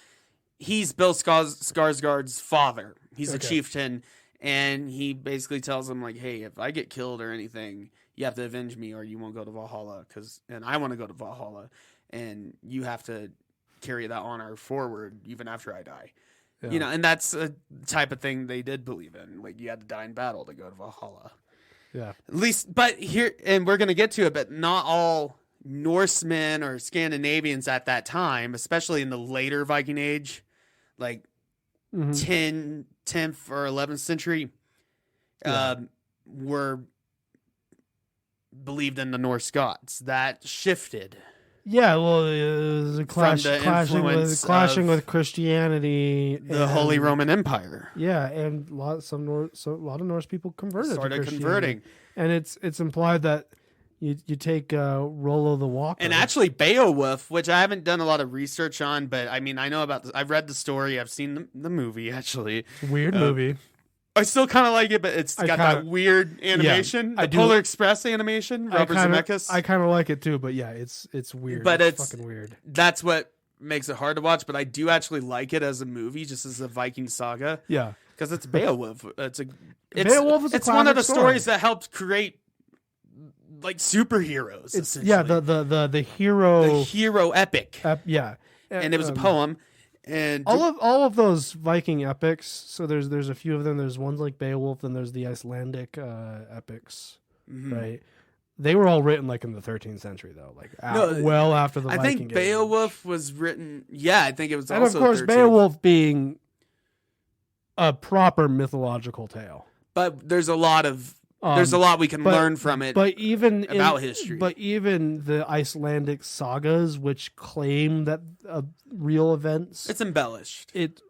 Skarsgård's father. He's a chieftain, and he basically tells him, like, hey, if I get killed or anything, you have to avenge me or you won't go to Valhalla, and I want to go to Valhalla, and you have to carry that honor forward even after I die. Yeah. You know, and that's a type of thing they did believe in. Like, you had to die in battle to go to Valhalla. Yeah. At least, but here, and we're going to get to it, but not all Norsemen or Scandinavians at that time, especially in the later Viking Age, like 10th or 11th century, were believed in the Norse gods. That shifted. Yeah, well, it was a clashing with Christianity, the Holy Roman Empire. Yeah, and a lot of Norse people started converting, and it's implied that you take Rollo the Walker, and actually Beowulf, which I haven't done a lot of research on, but I mean I know about this. I've read the story, I've seen the movie. Actually, weird movie. I still kind of like it, but it's got that weird animation, the Polar Express animation. Robert Zemeckis. I kind of like it too, but yeah, it's weird. But it's fucking weird. That's what makes it hard to watch. But I do actually like it as a movie, just as a Viking saga. Yeah, because it's Beowulf. Beowulf is one of the stories that helped create like superheroes. The hero epic. And it was a poem. And all of those Viking epics, so there's a few of them. There's ones like Beowulf, and there's the Icelandic epics, right? They were all written like in the 13th century, though, like well after the Viking Age. I think Beowulf was written. Yeah, I think it was. And also of course, 13th. Beowulf being a proper mythological tale, but there's a lot we can learn from it. But even about history. But even the Icelandic sagas, which claim that real events, it's embellished. It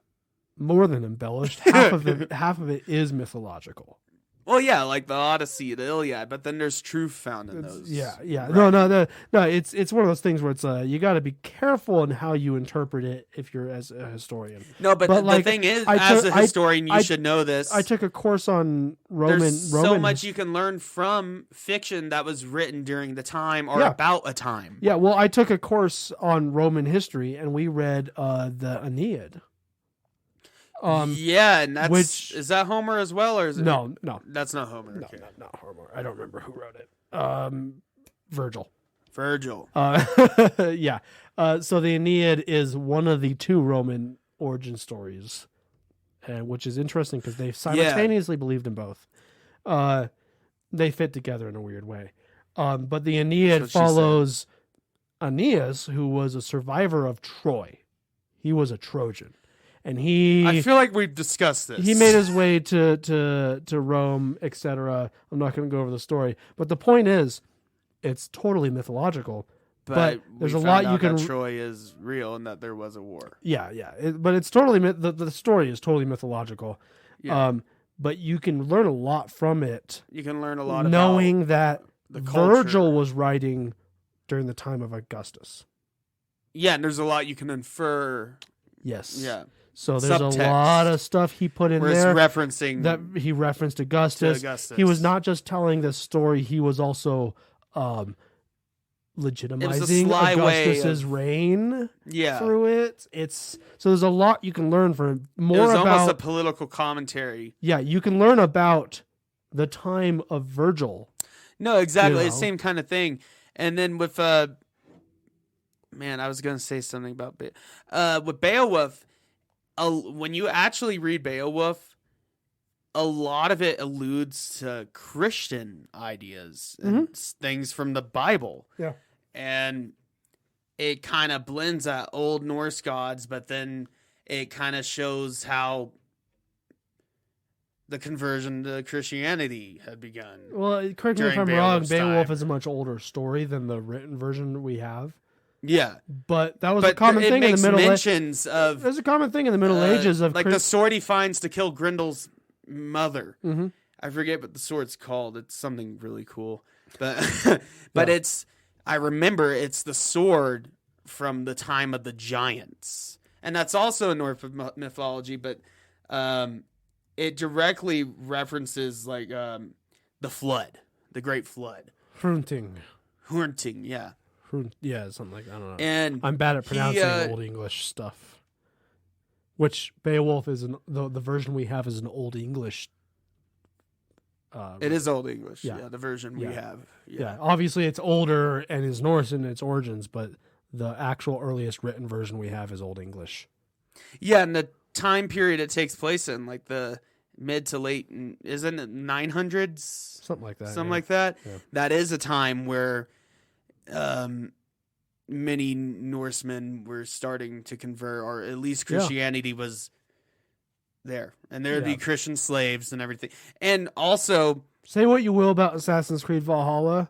more than embellished. Half of it is mythological. Well, yeah, like the Odyssey, the Iliad, but then there's truth found in those. Yeah. Right? No. It's one of those things where it's you got to be careful in how you interpret it if you're as a historian. No, but the thing is, as a historian, you should know this. I took a course on Roman. There's so much you can learn from fiction that was written during the time or about a time. Yeah, well, I took a course on Roman history, and we read the Aeneid. And is that Homer as well, or is it? No, that's not Homer. No, okay. not Homer. I don't remember who wrote it. Virgil. Yeah. So the Aeneid is one of the two Roman origin stories, which is interesting because they simultaneously believed in both. They fit together in a weird way. But the Aeneid follows Aeneas, who was a survivor of Troy. He was a Trojan. And I feel like we've discussed this. He made his way to Rome, etc. I'm not going to go over the story, but the point is, it's totally mythological. But there's a lot you can. Troy is real, and that there was a war. Yeah. But it's totally the story is totally mythological. Yeah. But you can learn a lot from it. You can learn a lot knowing about that Virgil was writing during the time of Augustus. Yeah, and there's a lot you can infer. Yes. Yeah. So there's Subtext. a lot of stuff he put in Where there it's referencing that he referenced Augustus. He was not just telling this story; he was also legitimizing sly way Augustus's reign Yeah. through it. So there's a lot you can learn from more It was about almost a political commentary. Yeah, you can learn about the time of Virgil. No, exactly. You It's the know. same kind of thing. And then with man, I was gonna say something about with Beowulf. When you actually read Beowulf, a lot of it alludes to Christian ideas and things from the Bible. Yeah. And it kind of blends at Old Norse gods, but then it kind of shows how the conversion to Christianity had begun. Well, correct me if During I'm wrong, Beowulf's Beowulf time. is a much older story than the written version we have. Yeah. But that was But a common it thing in the makes Middle Ages. mentions of There's a common thing in the Middle Ages of like the sword he finds to kill Grendel's mother. Mm-hmm. I forget what the sword's called. It's something really cool, but Yeah. I remember it's the sword from the time of the giants, and that's also in Norse mythology. But it directly references like the flood, the Great Flood, Hrunting. yeah. Yeah, something like that. I don't know. And I'm bad at pronouncing Old English stuff. Which Beowulf is the version we have is an Old English. It is Old English. Yeah. Yeah, the version we have. Yeah, obviously it's older and is Norse in its origins, but the actual earliest written version we have is Old English. Yeah, and the time period it takes place in, like the mid to late, isn't it 900s? Something like that. Something like that. Yeah. That is a time where many Norsemen were starting to convert, or at least Christianity was there. And there would be Christian slaves and everything. And also, say what you will about Assassin's Creed Valhalla.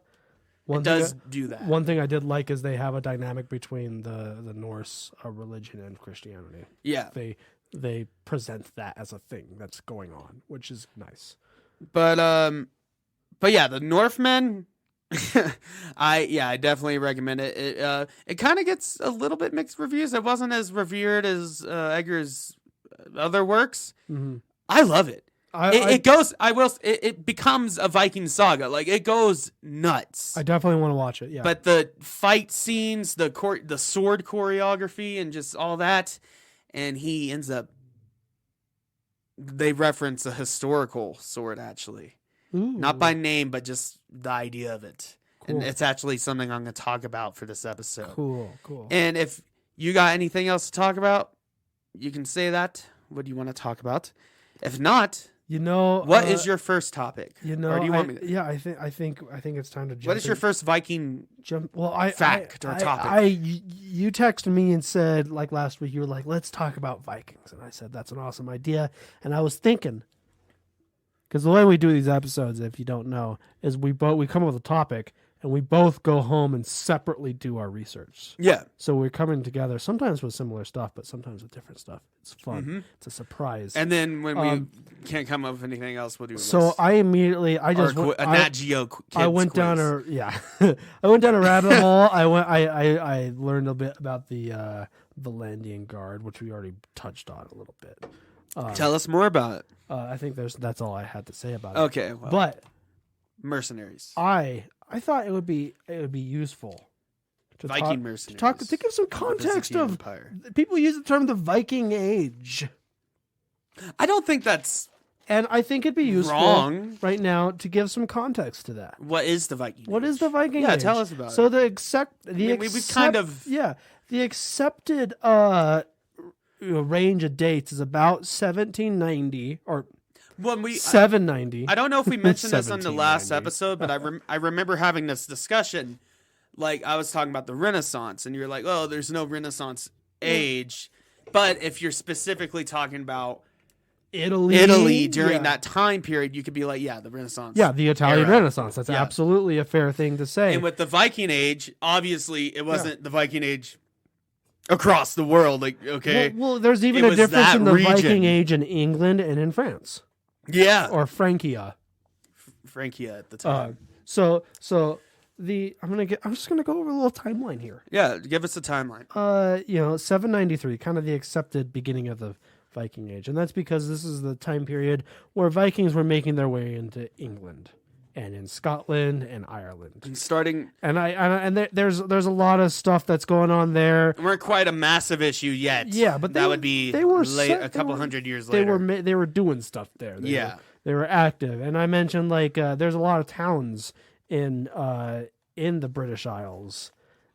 it does do that. One thing I did like is they have a dynamic between the Norse religion and Christianity. Yeah. They present that as a thing that's going on, which is nice. But yeah, the Northmen, I definitely recommend it. It kind of gets a little bit mixed reviews. It wasn't as revered as Egger's other works. Mm-hmm. I love it. It becomes a Viking saga. Like, it goes nuts. I definitely want to watch it. Yeah, But the fight scenes, the sword choreography, and just all that, and he ends up. They reference a historical sword, actually. Ooh. Not by name, but just the idea of it. Cool. And it's actually something I'm going to talk about for this episode. Cool. And if you got anything else to talk about, you can say that. What do you want to talk about? If not, what is your first topic? Or do you want me to? Yeah, I think it's time to jump. What is your first Viking fact or topic? You texted me and said, like last week, you were like, let's talk about Vikings. And I said, that's an awesome idea. And I was thinking, because the way we do these episodes, if you don't know, is we come up with a topic and we both go home and separately do our research. Yeah. So we're coming together sometimes with similar stuff, but sometimes with different stuff. It's fun. Mm-hmm. It's a surprise. And then when we can't come up with anything else, we'll do. So I immediately, I just a Nat Geo. I went quiz. down I went down a rabbit hole. I learned a bit about the Landian Guard, which we already touched on a little bit. Tell us more about it. I think that's all I had to say about it. Okay, well, but mercenaries. I thought it would be useful to Viking mercenaries. to give some context of Empire. people use the term the Viking Age, I don't think that's and I think it'd be useful wrong right now to give some context to that. What is the Viking? What Age? is the Viking Yeah, Age? tell us about so it. The accepted range of dates is about 1790 or when we 790. I don't know if we mentioned this on the last 1790. episode, but I remember having this discussion. Like, I was talking about the Renaissance, and you're like, "Oh, there's no Renaissance age," but if you're specifically talking about Italy during that time period, you could be like, "Yeah, the Renaissance." Yeah, the Italian era. Renaissance. That's absolutely a fair thing to say. And with the Viking Age, obviously, it wasn't the Viking Age across the world. Like, okay, well, there's even It a was difference that in the region. Viking Age in England and in France yeah, or Francia. Francia at the time. So I'm just gonna go over a little timeline here. Yeah, give us a timeline. 793, kind of the accepted beginning of the Viking Age, and that's because this is the time period where Vikings were making their way into England and in Scotland and Ireland. And starting, there's a lot of stuff that's going on there. We weren't quite a massive issue yet. Yeah, but that would be a couple hundred years later. They were doing stuff there. They were active, and I mentioned there's a lot of towns in the British Isles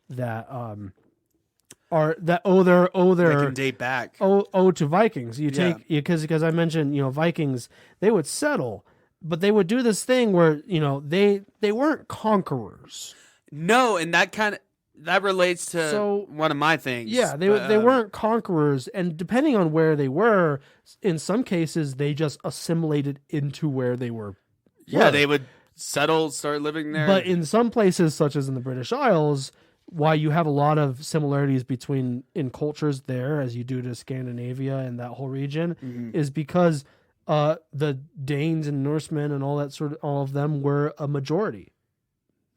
that owe their They can date back. owe to Vikings. Because I mentioned Vikings, they would settle, but they would do this thing where they weren't conquerors. No, and that relates to one of my things. Yeah, they weren't conquerors, and depending on where they were, in some cases they just assimilated into where they were. Yeah, they would settle, start living there. But in some places, such as in the British Isles, why you have a lot of similarities in cultures there, as you do to Scandinavia and that whole region, is because the Danes and Norsemen and all of them were a majority.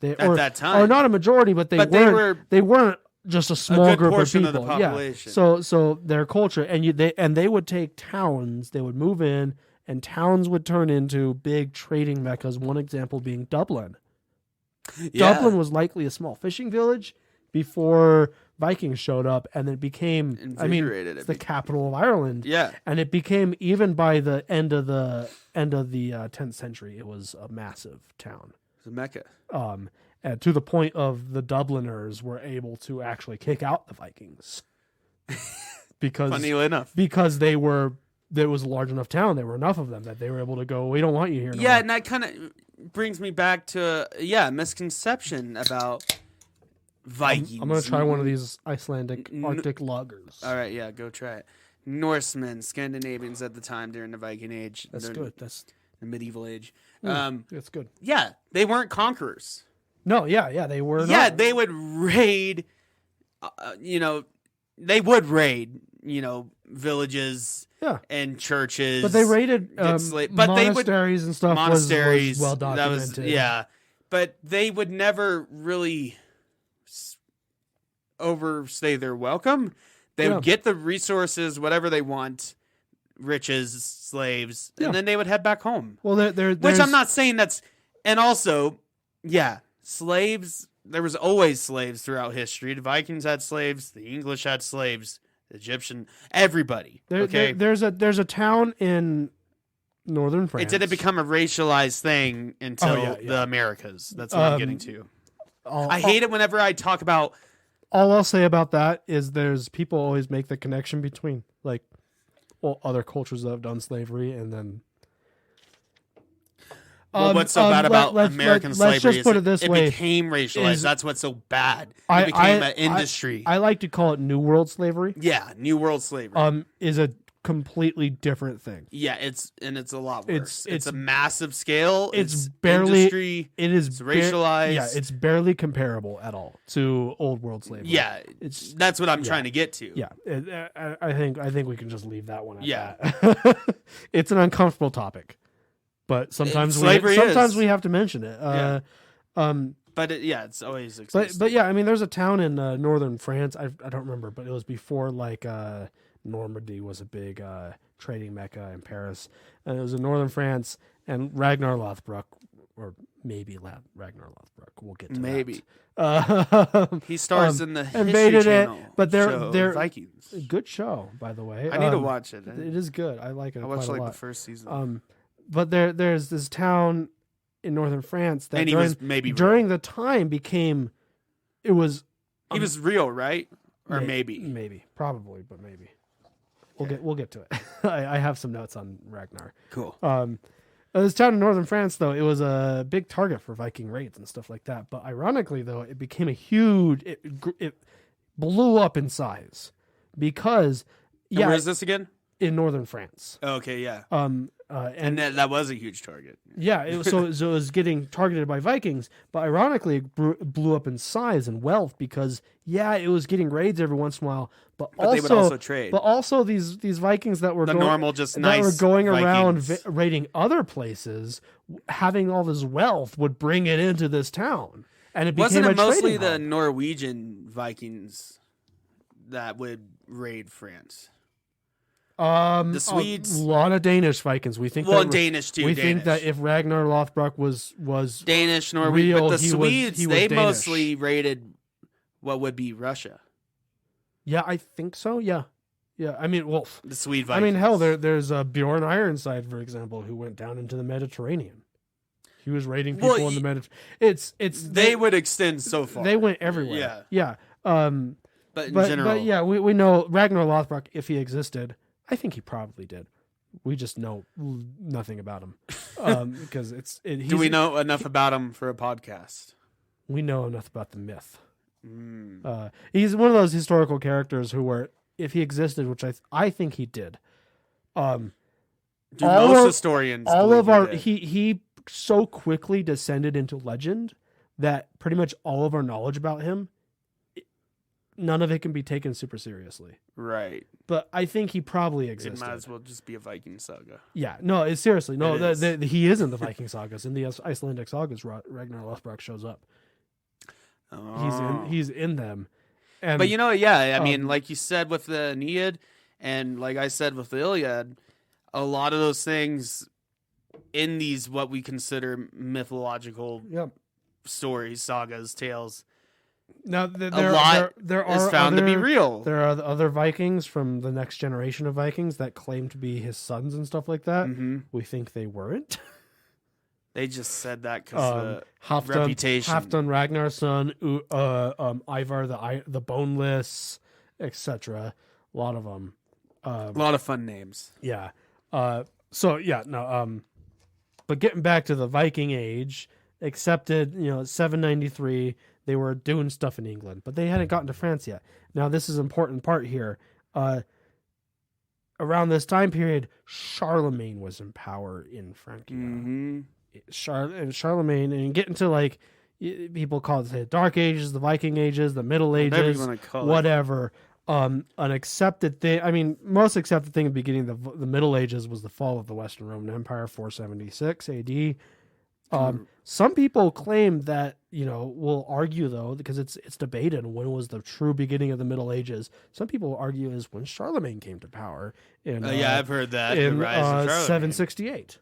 At that time, or not a majority, but they weren't just a small group of people. Of the population. Yeah. So their culture, and they would take towns, they would move in, and towns would turn into big trading meccas. One example being Dublin. Yeah. Dublin was likely a small fishing village before Vikings showed up, and it became it's the capital of Ireland. Yeah, and it became, even by the end of the 10th century, it was a massive town. It's a mecca. And to the point of the Dubliners were able to actually kick out the Vikings because, funnily enough, because there was a large enough town, there were enough of them that they were able to go, we don't want you here no more. And that kind of brings me back to misconception about Vikings. I'm gonna try one of these Icelandic Arctic lagers. All right, yeah, go try it. Norsemen, Scandinavians at the time during the Viking Age. That's good. That's the medieval age. That's good. Yeah, they weren't conquerors. No, they were. Yeah, they would raid. They would raid. Villages. Yeah. And churches. But they raided monasteries and stuff. Monasteries. Was well documented. But they would never really overstay their welcome. They would get the resources, whatever they want, riches, slaves, and then they would head back home. Well, which I'm not saying that's... And also, slaves... There was always slaves throughout history. The Vikings had slaves. The English had slaves. The Egyptian... Everybody. There's a town in northern France. It didn't become a racialized thing until the Americas. That's what I'm getting to. I hate it whenever I talk about... All I'll say about that is there's people always make the connection between other cultures that have done slavery and then... what's so bad about American slavery? Let's just put it this way. It became racialized. That's what's so bad. It became an industry. I like to call it New World slavery. Yeah, New World slavery. Is a completely different thing. Yeah, it's a lot worse. It's a massive scale. It's barely industry. It is it's racialized. It's barely comparable at all to Old World slavery. Yeah, that's what I'm trying to get to. Yeah, I think we can just leave that one at that. It's an uncomfortable topic. But sometimes we have to mention it. But it's always existed. But I mean, there's a town in northern France. I don't remember, but it was before Normandy was a big trading mecca in Paris, and it was in northern France. And Ragnar Lothbrok, or maybe Ragnar Lothbrok, we'll get to that. He stars in the invaded History Channel but they're Vikings. Good show, by the way. I need to watch it. It is good. I like it. I watched the first season. But there's this town in northern France that during the time became, it was... he was real, right? Or maybe. Maybe. Probably, but maybe. We'll get to it. I have some notes on Ragnar. Cool. This town in northern France, though, it was a big target for Viking raids and stuff like that. But ironically, though, it became a huge... It blew up in size because... And where is this again? In northern France. Oh, okay, yeah. And that was a huge target. Yeah, so it was getting targeted by Vikings, but ironically, it blew up in size and wealth because it was getting raids every once in a while, but also they would also trade. But also these Vikings that were going around raiding other places, having all this wealth would bring it into this town, and it became Wasn't it mostly hub. The Norwegian Vikings that would raid France? The Swedes, a lot of Danish Vikings. We think Danish too. We Danish. think that if Ragnar Lothbrok was Danish, Norwegian, real, but the Swedes, he was they Danish. mostly raided what would be Russia. Yeah, I think so. Yeah. I mean, well, The Swede I Vikings. mean, hell, there's Bjorn Ironside, for example, who went down into the Mediterranean. He was raiding people in the Mediterranean. They would extend so far. They went everywhere. Yeah. But in general, but yeah, we know Ragnar Lothbrok, if he existed, I think he probably did. We just know nothing about him because do we know enough about him for a podcast? We know enough about the myth. He's one of those historical characters who were, if he existed, which I think he did. Most historians all of our did. he so quickly descended into legend that pretty much all of our knowledge about him, none of it can be taken super seriously. Right. But I think he probably existed. It might as well just be a Viking saga. Yeah. No, it's seriously. No, It is. he is in the Viking sagas. In the Icelandic sagas, Ragnar Lothbrok shows up. Oh. He's in them. And, But I mean, like you said with the Aeneid, and like I said with the Iliad, a lot of those things in these what we consider mythological stories, sagas, tales. Now There are found to be real. There are other Vikings from the next generation of Vikings that claim to be his sons and stuff like that. Mm-hmm. We think they weren't. They just said that because of the Halfdan, reputation. Halfdan Ragnar's son, Ivar the Boneless, etc. A lot of them. A lot of fun names. Yeah. But getting back to the Viking Age, accepted, 793, they were doing stuff in England, but they hadn't gotten to France yet. Now, this is an important part here. Around this time period, Charlemagne was in power in Francia. Mm-hmm. Charlemagne, and get into people call it the Dark Ages, the Viking Ages, the Middle Ages, whatever. An accepted thing. I mean, most accepted thing at the beginning of the Middle Ages was the fall of the Western Roman Empire, 476 AD. Some people claim that, we'll argue though, because it's debated when was the true beginning of the Middle Ages. Some people argue is when Charlemagne came to power. I've heard that. In the rise of Charlemagne. 768.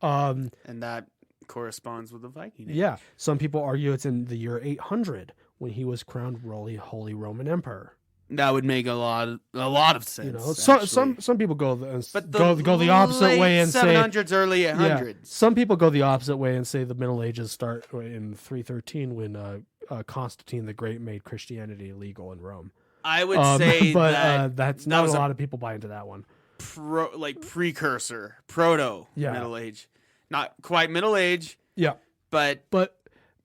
And that corresponds with the Viking Age. Yeah. Some people argue it's in the year 800 when he was crowned Holy Roman Emperor. That would make a lot of sense. Some people go the opposite way and 700s, early 800s. Yeah, some people go the opposite way and say the Middle Ages start in 313 when Constantine the Great made Christianity illegal in Rome. I would say that's not a lot of people buy into that one. Precursor, proto Middle Age, not quite Middle Age. Yeah, but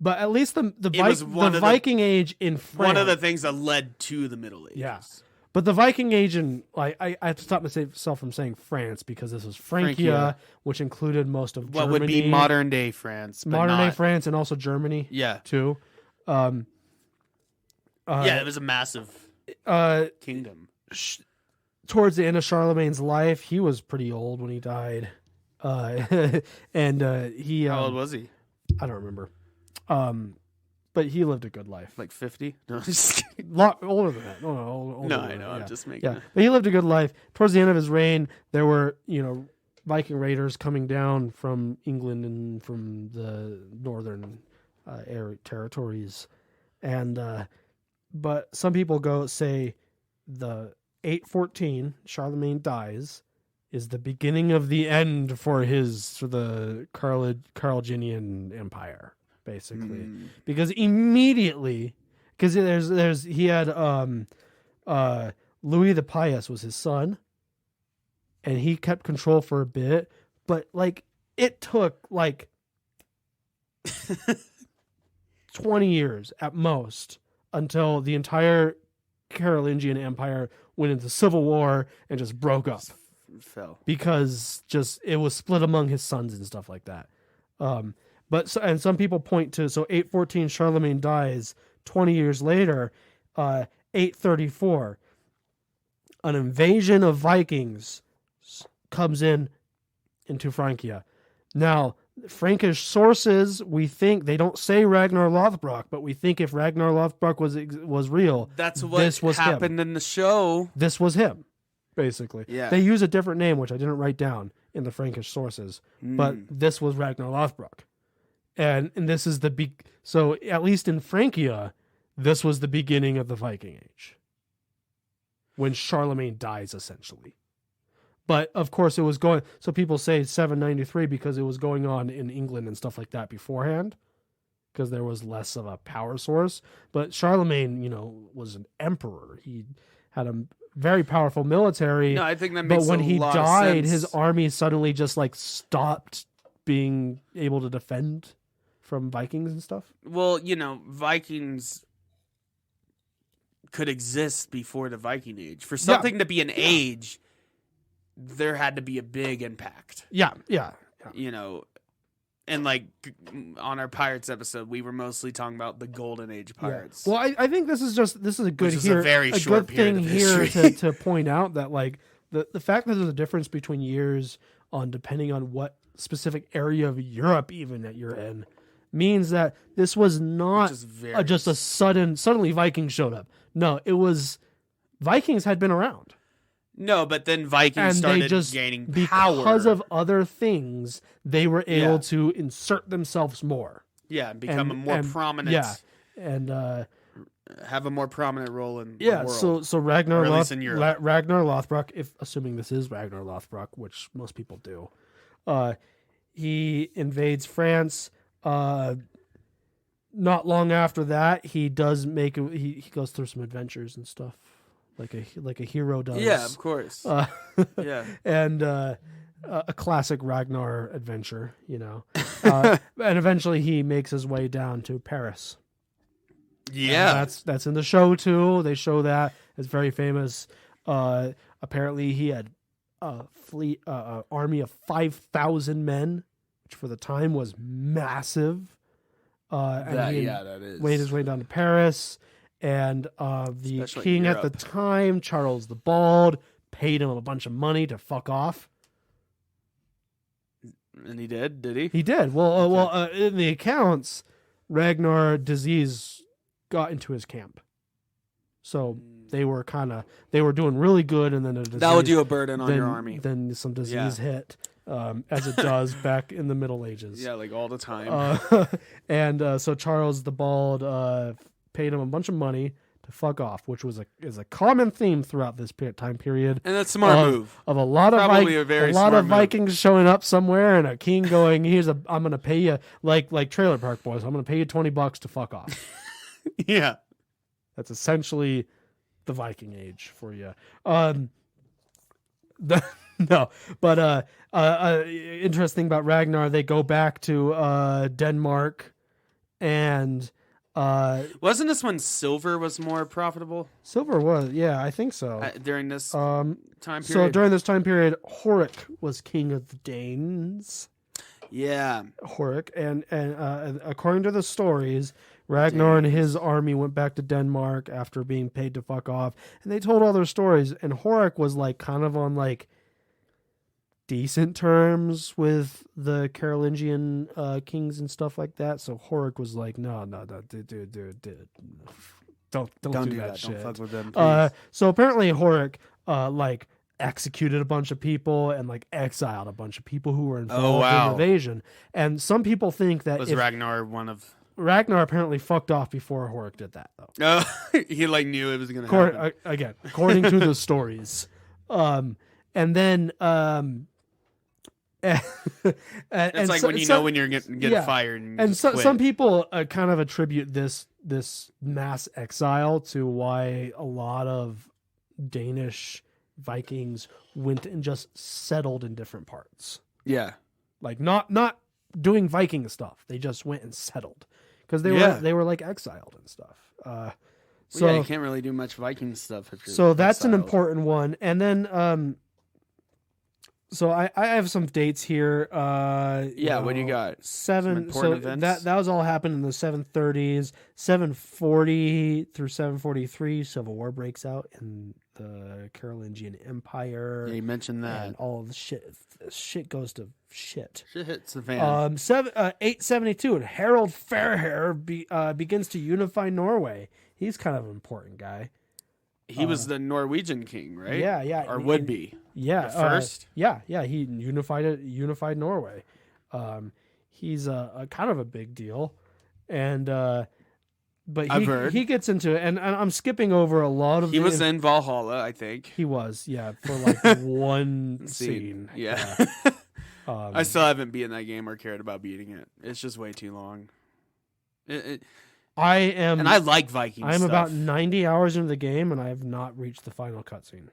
at least the Viking Age in France. One of the things that led to the Middle Ages. Yeah. But the Viking Age in, I have to stop myself from saying France because this was Francia, which included most of Germany. What would be modern day France. Modern day France and also Germany. Yeah. Too. It was a massive kingdom. Towards the end of Charlemagne's life, he was pretty old when he died. And he... How old was he? I don't remember. But he lived a good life. Like 50? No, just kidding. Lot older than that. No, I know. I'm just making But he lived a good life. Towards the end of his reign, there were, Viking raiders coming down from England and from the northern territories. And but some people say the 814 Charlemagne dies is the beginning of the end for the Carolinginian Empire. Basically, because immediately, he had Louis the Pious was his son, and he kept control for a bit, but it took 20 years at most until the entire Carolingian Empire went into civil war and just broke up, fell because it was split among his sons and stuff like that. And some people point to 814 Charlemagne dies. 20 years later, 834, an invasion of Vikings comes into Francia. Now, Frankish sources, we think they don't say Ragnar Lothbrok, but we think if Ragnar Lothbrok was real, that's what happened in the show. This was him. basically. Yeah. They use a different name, which I didn't write down in the Frankish sources, but this was Ragnar Lothbrok. And this is so at least in Francia, this was the beginning of the Viking Age. When Charlemagne dies, essentially. But of course it was so people say 793 because it was going on in England and stuff like that beforehand, because there was less of a power source. But Charlemagne, was an emperor. He had a very powerful military. No, I think that makes But when a he lot of died, sense. his army suddenly just stopped being able to defend from Vikings and stuff. Well, Vikings could exist before the Viking Age. For something to be an age, there had to be a big impact. Yeah. And on our Pirates episode, we were mostly talking about the Golden Age pirates. Yeah. Well, I think this is a good Which is a very short good thing period of here to point out that the fact that there's a difference between years depending on what specific area of Europe even that you're in means that this was not just a suddenly Vikings showed up. No, it was Vikings had been around. No, but then Vikings started gaining power. Because of other things, they were able to insert themselves more. Yeah, and become a more prominent. Yeah, and have a more prominent role in the world. So Ragnar or at least in Europe. Ragnar Lothbrok, assuming this is Ragnar Lothbrok, which most people do, he invades France. Not long after that, he does he goes through some adventures and stuff. Like a hero does. Yeah, of course. Yeah, and a classic Ragnar adventure, and eventually he makes his way down to Paris. Yeah, and that's in the show too. They show that it's very famous. Apparently, he had a fleet, army of 5,000 men, which for the time was massive. And he that is. made his way down to Paris. And the Especially king at the time, Charles the Bald, paid him a bunch of money to fuck off. And he did he? He did. Well, in the accounts, Ragnar disease got into his camp. So they were doing really good, and then a disease, that would do a burden on your army. Then some disease hit, as it does back in the Middle Ages. Yeah, all the time. And so Charles the Bald paid him a bunch of money to fuck off, which is a common theme throughout this time period. And that's a smart move. Of a lot Probably of a lot of Vikings showing up somewhere, and a king going, I'm going to pay you like Trailer Park Boys. I'm going to pay you $20 to fuck off. Yeah, that's essentially the Viking Age for you. Interesting about Ragnar, they go back to Denmark, and wasn't this when silver was more profitable? Silver was, I think so. During this time period. So during this time period, Horik was king of the Danes. Yeah, Horik, and according to the stories, Ragnar and his army went back to Denmark after being paid to fuck off, and they told all their stories. And Horik was kind of on decent terms with the Carolingian kings and stuff like that. So Horik was like, no, dude, don't do that shit. Don't fuck with them, please. So apparently Horik executed a bunch of people and exiled a bunch of people who were involved in the invasion. And some people think that Ragnar one of Ragnar apparently fucked off before Horik did that, though. He knew it was going to happen. Again, according to the stories. And then it's when you know when you're getting fired. And some people kind of attribute this mass exile to why a lot of Danish Vikings went and just settled in different parts. Yeah, not doing Viking stuff. They just went and settled because they were exiled and stuff. So you can't really do much Viking stuff if you're so that's exiled. an important one. And then so I have some dates here. What do you got? Seven. Some So events? that was all happened in the 730s. 740 through 743, Civil War breaks out in the Carolingian Empire. Yeah, you mentioned that. And all of the shit goes to shit. Shit hits the fan. 872, and Harald Fairhair begins to unify Norway. He's kind of an important guy. He was the Norwegian king, right? Yeah. Or would be. Yeah. The first? Yeah. He unified Norway. He's a kind of a big deal. And but I've heard. he gets into it, and I'm skipping over a lot of. He was in Valhalla, I think. He was, yeah, for like one scene. Yeah. I still haven't beaten that game or cared about beating it. It's just way too long. And I like Viking I'm stuff. about 90 hours into the game, and I have not reached the final cutscene.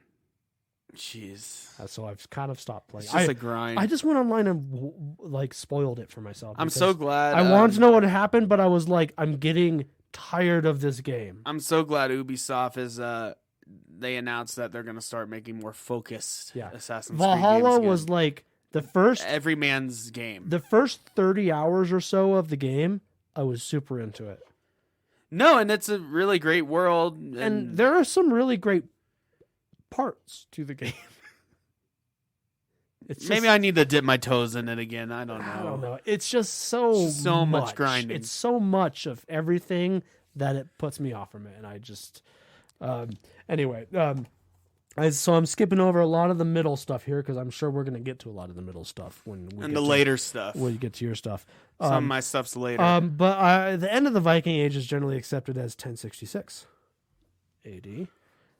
Jeez. So I've kind of stopped playing. It's just a grind. I just went online and like spoiled it for myself. I'm so glad. I wanted to know what happened, but I was like, I'm getting tired of this game. I'm so glad Ubisoft is. They announced that they're going to start making more focused Assassin's Creed games Valhalla again. was like the first every man's game. The first 30 hours or so of the game, I was super into it. No, and it's a really great world, and there are some really great parts to the game. Maybe I need to dip my toes in it again. I don't know. It's just so much grinding. It's so much of everything that it puts me off from it, and I just anyway. So I'm skipping over a lot of the middle stuff here because I'm sure we're going to get to a lot of the middle stuff when later stuff. When you get to your stuff. Some of my stuff's later. But the end of the Viking Age is generally accepted as 1066 AD.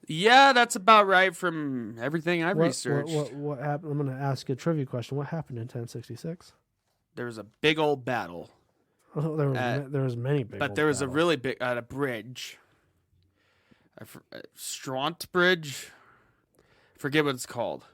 Yeah, that's about right from everything I've researched. What happened? I'm going to ask you a trivia question. What happened in 1066? There was a big old battle. Oh, there was many big. But there was battles. a really big a bridge. Straunt Bridge. Forget what it's called.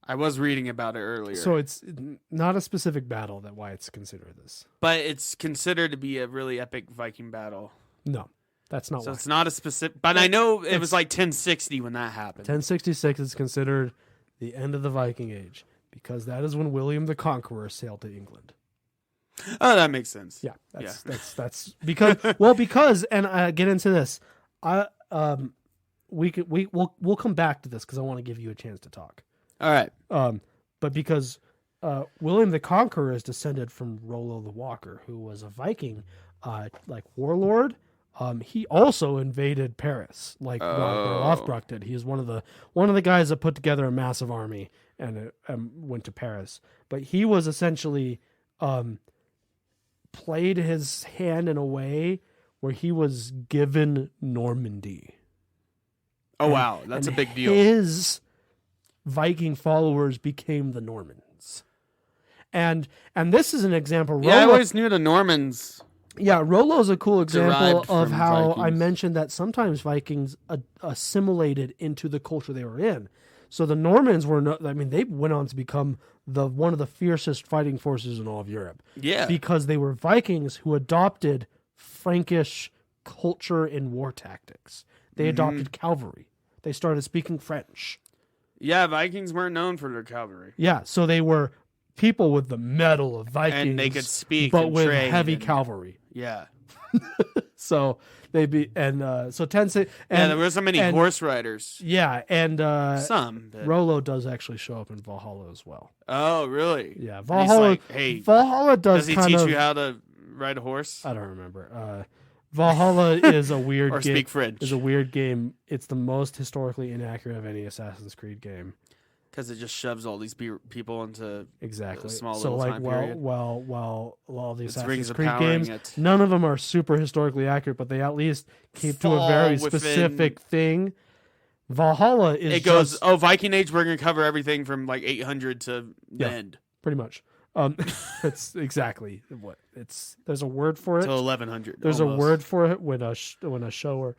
I was reading about it earlier. So it's not a specific battle why it's considered this. But it's considered to be a really epic Viking battle. No, that's not. So why. it's not a specific. But I know it was like 1060 when that happened. 1066 is considered the end of the Viking Age because that is when William the Conqueror sailed to England. Oh, that makes sense. Yeah, that's because and I get into this. We'll come back to this because I want to give you a chance to talk. All right. But because William the Conqueror is descended from Rollo the Walker, who was a Viking, warlord. He also invaded Paris, like Lothbrok did. He was one of the guys that put together a massive army and went to Paris. But he was essentially played his hand in a way where he was given Normandy. Oh, wow. That's a big deal. His Viking followers became the Normans. And this is an example. Yeah, I always knew the Normans. Yeah, Rollo's a cool example of how Vikings. I mentioned that sometimes Vikings assimilated into the culture they were in. So the Normans they went on to become one of the fiercest fighting forces in all of Europe. Yeah. Because they were Vikings who adopted Frankish culture and war tactics. They adopted cavalry. They started speaking French. Yeah, Vikings weren't known for their cavalry. Yeah, so they were people with the mettle of Vikings. And they could speak but and with trade heavy cavalry. Yeah. So there were so many horse riders. Yeah, and some. But... Rollo does actually show up in Valhalla as well. Oh, really? Yeah, Valhalla. Valhalla does he teach you how to ride a horse? I don't remember. Valhalla is a weird or game. Speak French. Is a weird game. It's the most historically inaccurate of any Assassin's Creed game. Because it just shoves all these people into exactly a small so little like time period. While all the Assassin's Creed powering games, none of them are super historically accurate, but they at least keep to a very specific thing. Valhalla is Viking Age. We're gonna cover everything from like 800 to the end, pretty much. That's exactly what it's. There's a word for it. To 1100. There's almost. a word for it when a show or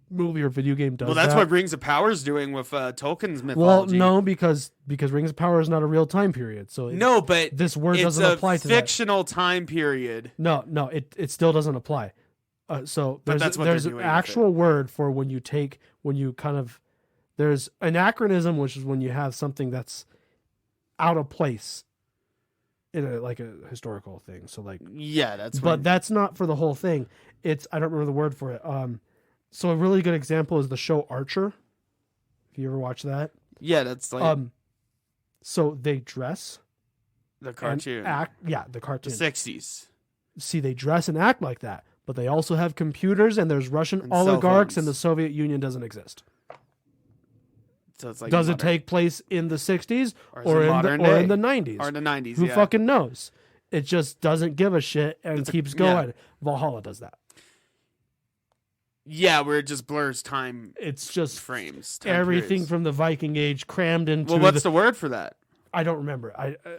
movie or video game does. Well, that's what Rings of Power is doing with Tolkien's mythology. Well, no, because Rings of Power is not a real time period. So but this word doesn't apply to that. It's a fictional time period. No, it still doesn't apply. So there's an actual word for there's anachronism, which is when you have something that's out of place in a historical thing. So that's not for the whole thing. It's I don't remember the word for it. So a really good example is the show Archer. Have you ever watched that? Yeah, that's like so they dress the cartoon. The cartoon. The 60s. See, they dress and act like that, but they also have computers, and there's Russian And oligarchs, cell and the phones. Soviet Union doesn't exist. So it's like Does it modern- take place in the 60s Or or is it in modern the, or day? in the 90s? or in the 90s? Who yeah. fucking knows? It just doesn't give a shit and It's a- keeps yeah. going. Valhalla does that. Yeah, where it just blurs time It's just frames. Time everything periods. from the Viking Age crammed into. Well, what's the word for that? I don't remember.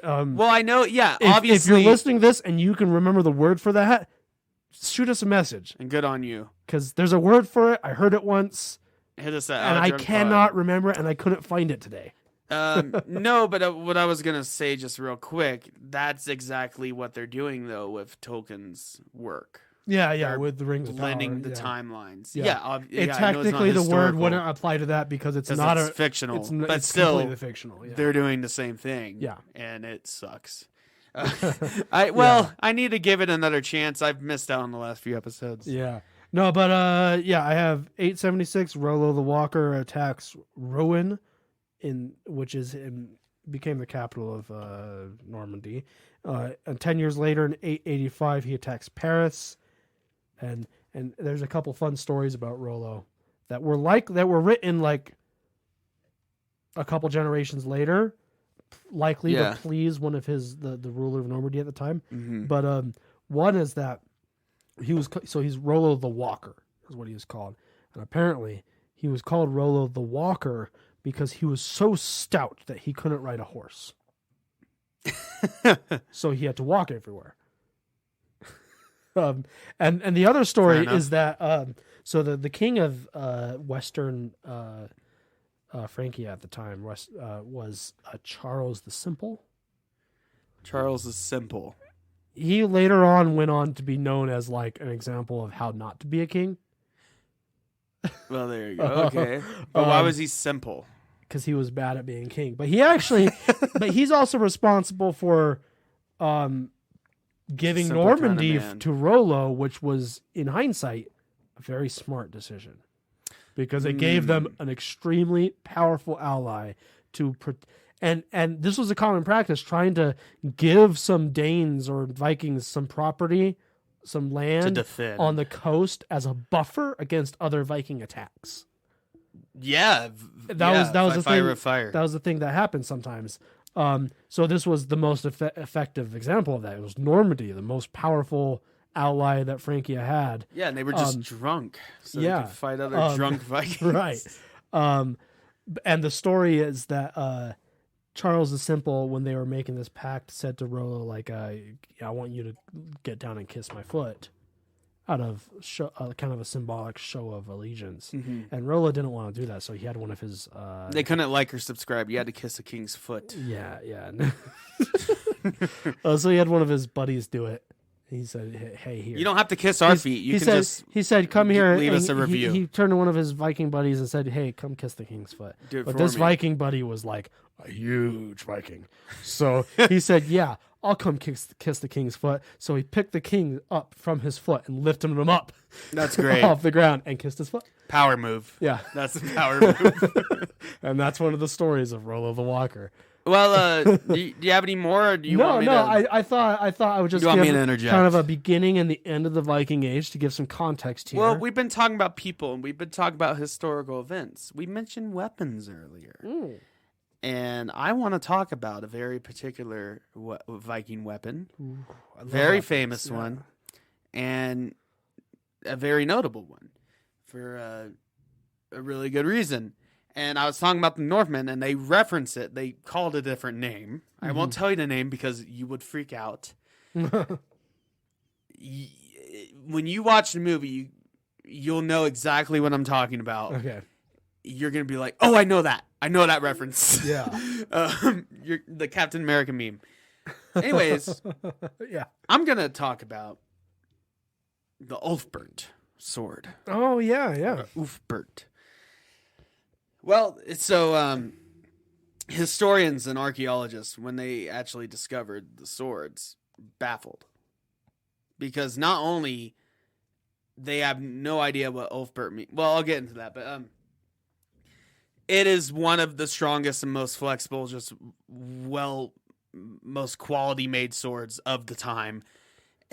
Well, I know. Yeah, if obviously. you're listening to this and you can remember the word for that, shoot us a message, And good on you. because there's a word for it. I heard it once, Hit us at and I Drunk Pod. cannot remember it, and I couldn't find it today. No, but what I was gonna say, just real quick, that's exactly what they're doing though with Tolkien's work, Yeah, They're with the rings of power. blending the yeah. timelines. Yeah. Yeah, I know it's not Technically, the word historical, wouldn't apply to that because it's 'cause not it's a fictional, It's, but it's still, completely fictional. Yeah. they're doing the same thing. Yeah. and it sucks. I need to give it another chance. I've missed out on the last few episodes. Yeah. No, but I have 876. Rollo the Walker attacks Rouen, became the capital of Normandy. And 10 years later, in 885, he attacks Paris. And there's a couple fun stories about Rollo that were written like a couple generations later, likely Yeah. to please one of the ruler of Normandy at the time. Mhm. But one is that he's Rollo the Walker is what he was called, and apparently he was called Rollo the Walker because he was so stout that he couldn't ride a horse, so he had to walk everywhere. And the other story Fair enough. is that so the king of Western Francia at the time was Charles the Simple. Charles is simple. He later on went on to be known as like an example of how not to be a king, Well, there you go. Okay, but why was he simple? because he was bad at being king. But he's also responsible for giving Simple kind of Normandy man. to Rollo, which was in hindsight a very smart decision, because it gave them an extremely powerful ally and this was a common practice, trying to give some Danes or Vikings some property, some land defend. on the coast as a buffer against other Viking attacks. Yeah, That was the fire thing. with fire. That was the thing that happened sometimes. So this was the most effective example of that. It was Normandy, the most powerful ally that Francia had. Yeah, and they were just drunk, so yeah. they could fight other drunk Vikings. Right. And the story is that Charles the Simple, when they were making this pact, said to Rollo, like, I want you to get down and kiss my foot, out of kind of a symbolic show of allegiance. Mm-hmm. And Rollo didn't want to do that, so he had one of his... They couldn't like or subscribe. You had to kiss a king's foot. Yeah. So he had one of his buddies do it. He said, "Hey, here." You don't have to kiss our feet. You can just He said, "Come here." leave and us a review. He turned to one of his Viking buddies and said, "Hey, come kiss the king's foot." Do it But for this me. Viking buddy was like a huge Viking, so he said, "Yeah, I'll come kiss the king's foot." So he picked the king up from his foot and lifted him up. That's great. Off the ground and kissed his foot. Power move. Yeah, That's the power move. and that's one of the stories of Rollo the Walker. Well, do you have any more? Or do you want me to... I thought I would just You want me give to interject? kind of a beginning and the end of the Viking Age to give some context here. Well, we've been talking about people, and we've been talking about historical events. We mentioned weapons earlier. And I want to talk about a very particular Viking weapon. I love Very weapons, famous yeah. one. And a very notable one for a really good reason. And I was talking about the Northmen, and they reference it. They called a different name. I won't tell you the name because you would freak out. When you watch the movie, you'll know exactly what I'm talking about. Okay. You're going to be like, oh, I know that. I know that reference. Yeah. You're the Captain America meme. Anyways, Yeah. I'm going to talk about the Ulfbert sword. Oh yeah. Ulfbert. Well, so historians and archaeologists, when they actually discovered the swords, baffled. Because not only they have no idea what Ulfbert means. Well, I'll get into that, but it is one of the strongest and most flexible, just most quality made swords of the time.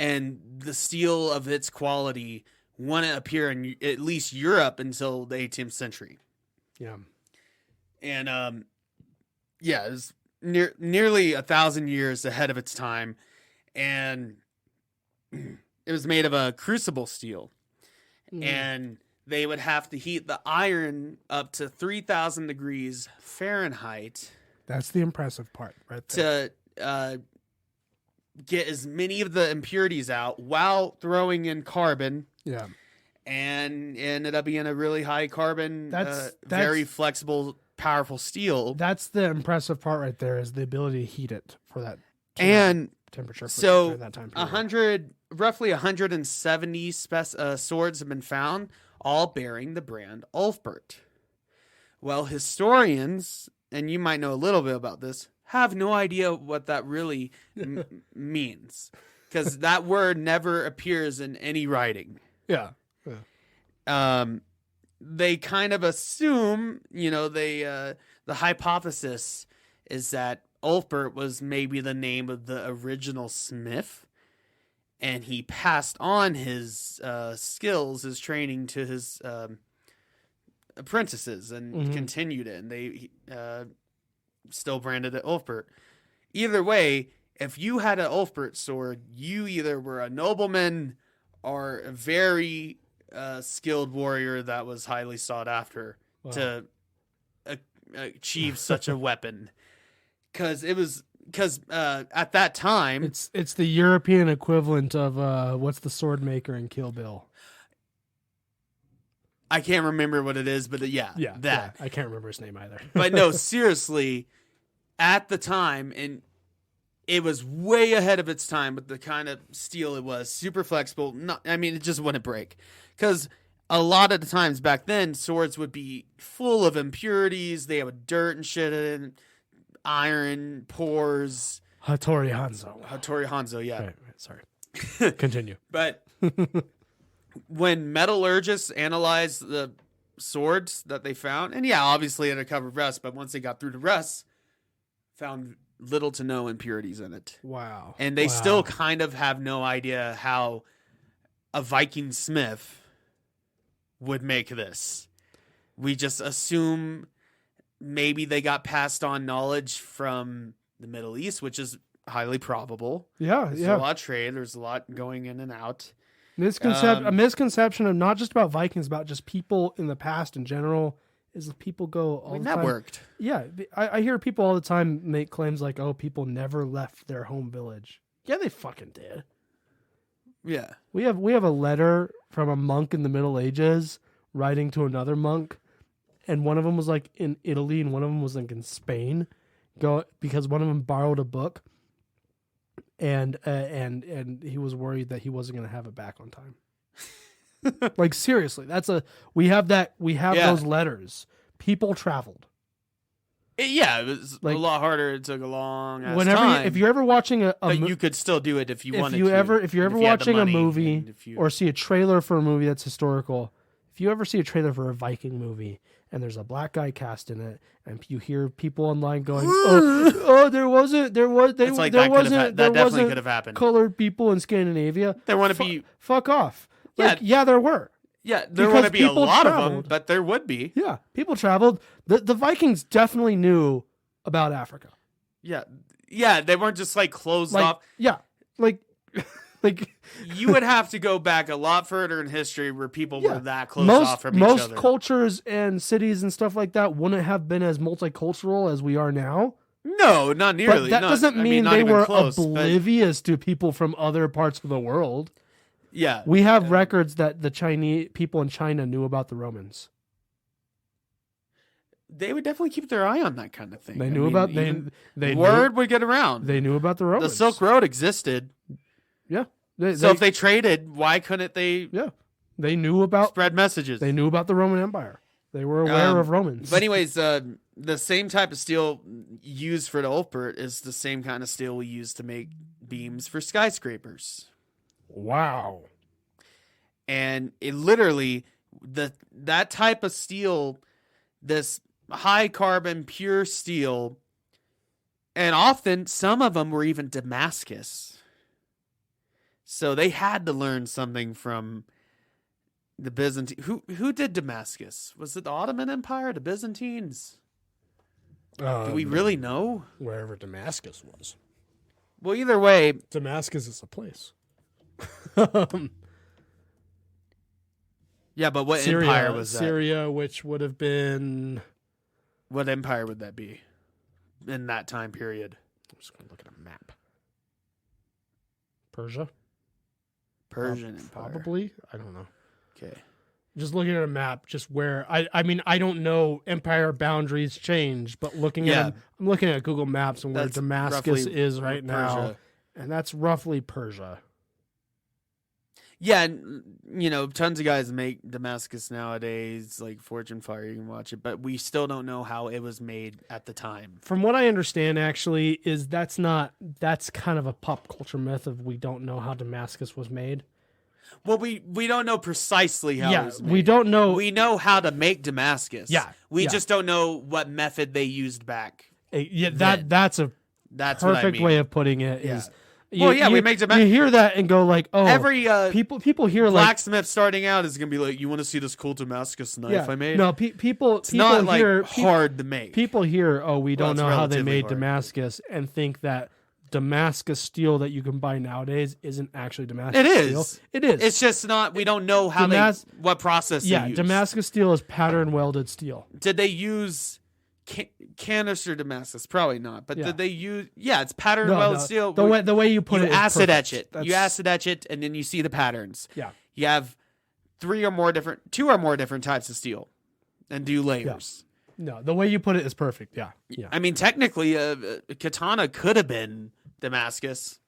and the steel of its quality wouldn't appear in at least Europe until the 18th century. Yeah. And it was nearly 1,000 years ahead of its time, and it was made of a crucible steel, and they would have to heat the iron up to 3,000 degrees Fahrenheit. That's the impressive part, right there. To get as many of the impurities out while throwing in carbon. Yeah. And it ended up being a really high carbon, That's very flexible, powerful steel. That's the impressive part right there, is the ability to heat it for that temperature. So that time period. roughly 170 swords have been found, all bearing the brand Ulfbert. Well, historians, and you might know a little bit about this, have no idea what that really means, because that word never appears in any writing. Yeah. They kind of assume, the hypothesis is that Ulfbert was maybe the name of the original smith, and he passed on his skills, his training to his apprentices, and continued it, and they still branded it Ulfbert. Either way, if you had an Ulfbert sword, you either were a nobleman or a very skilled warrior that was highly sought after to achieve such a weapon. Because at that time, it's the European equivalent of what's the sword maker in Kill Bill? I can't remember what it is, but that. Yeah, I can't remember his name either. But no, seriously, at the time, and it was way ahead of its time with the kind of steel it was, super flexible. It just wouldn't break. Because a lot of the times back then, swords would be full of impurities. They have dirt and shit in it, iron, pores. Hattori Hanzo, yeah. Right, sorry. Continue. But when metallurgists analyzed the swords that they found, and obviously it had covered rust, but once they got through the rust, found little to no impurities in it. Wow. And they still kind of have no idea how a Viking smith would make this. We just assume maybe they got passed on knowledge from the Middle East, which is highly probable. Yeah, There's a lot of trade. There's a lot going in and out. A misconception of not just about Vikings, about just people in the past in general, is that people go all the time. Networked. Yeah, I hear people all the time make claims like, "Oh, people never left their home village." Yeah, they fucking did. Yeah, we have a letter from a monk in the Middle Ages writing to another monk, and one of them was like in Italy, and one of them was like in Spain, because one of them borrowed a book, and he was worried that he wasn't going to have it back on time. Like, seriously, we have those letters. People traveled. It was a lot harder. It took a long time. If you're ever watching but you could still do it if you wanted to. If you're ever watching a movie or see a trailer for a movie that's historical, if you ever see a trailer for a Viking movie and there's a black guy cast in it, and you hear people online going, there wasn't colored people in Scandinavia. There want to be fuck off. There were. Yeah, there want to be a lot of them, but there would be. Yeah, people traveled. The Vikings definitely knew about Africa. Yeah, they weren't just closed off. Yeah, like you would have to go back a lot further in history where people were that closed off from each other. Most cultures and cities and stuff like that wouldn't have been as multicultural as we are now. No, not nearly. But that doesn't mean they were oblivious to people from other parts of the world. Yeah. We have records that the Chinese people in China knew about the Romans. They would definitely keep their eye on that kind of thing. They knew about word would get around. They knew about the Romans. The Silk Road existed. Yeah. So if they traded, why couldn't they? Yeah. They knew about spread messages. They knew about the Roman Empire. They were aware of Romans. But anyways, the same type of steel used for the Ulfbert is the same kind of steel we use to make beams for skyscrapers. Wow. And it literally, that type of steel, this high carbon pure steel, and often some of them were even Damascus. So they had to learn something from the Byzantine. Who did Damascus? Was it the Ottoman Empire, the Byzantines? Do we really know? Wherever Damascus was. Well, either way, Damascus is a place. Yeah, but what Syria, empire was that? Syria, which would have been... What empire would that be in that time period? I'm just going to look at a map. Persia? Persian Empire. Probably. I don't know. Okay. Just looking at a map, just where... I mean, I don't know empire boundaries change, but looking at I'm looking at Google Maps and where That's Damascus roughly is right now. Persia. And that's roughly Persia. Yeah, tons of guys make Damascus nowadays, like Fortune Fire, you can watch it, but we still don't know how it was made at the time. From what I understand, actually, is that's kind of a pop culture myth of we don't know how Damascus was made. Well, we don't know precisely how it was made. We don't know. We know how to make Damascus. Yeah. We just don't know what method they used back. That's a That's perfect what I mean. way of putting it. Yeah. Is we make Damascus. You hear that and go like, oh, Every people hear like blacksmith starting out is gonna be like, you want to see this cool Damascus knife I made? No, people. It's people not hear, like hard to make. People hear, oh, we don't it's know how they relatively made hard. Damascus, and think that Damascus steel that you can buy nowadays isn't actually Damascus It is. steel. It is. It's just not. We don't know how what process. Yeah, they used. Damascus steel is pattern welded steel. Did they use canister Damascus? Probably not. But Yeah. did they use? Yeah, it's pattern welded steel. The way you put you it, is acid perfect. etch it. That's- You acid etch it, and then you see the patterns. Yeah. You have two or more different types of steel, and do layers. No, the way you put it is perfect. Yeah. Yeah. I mean, technically, a katana could have been Damascus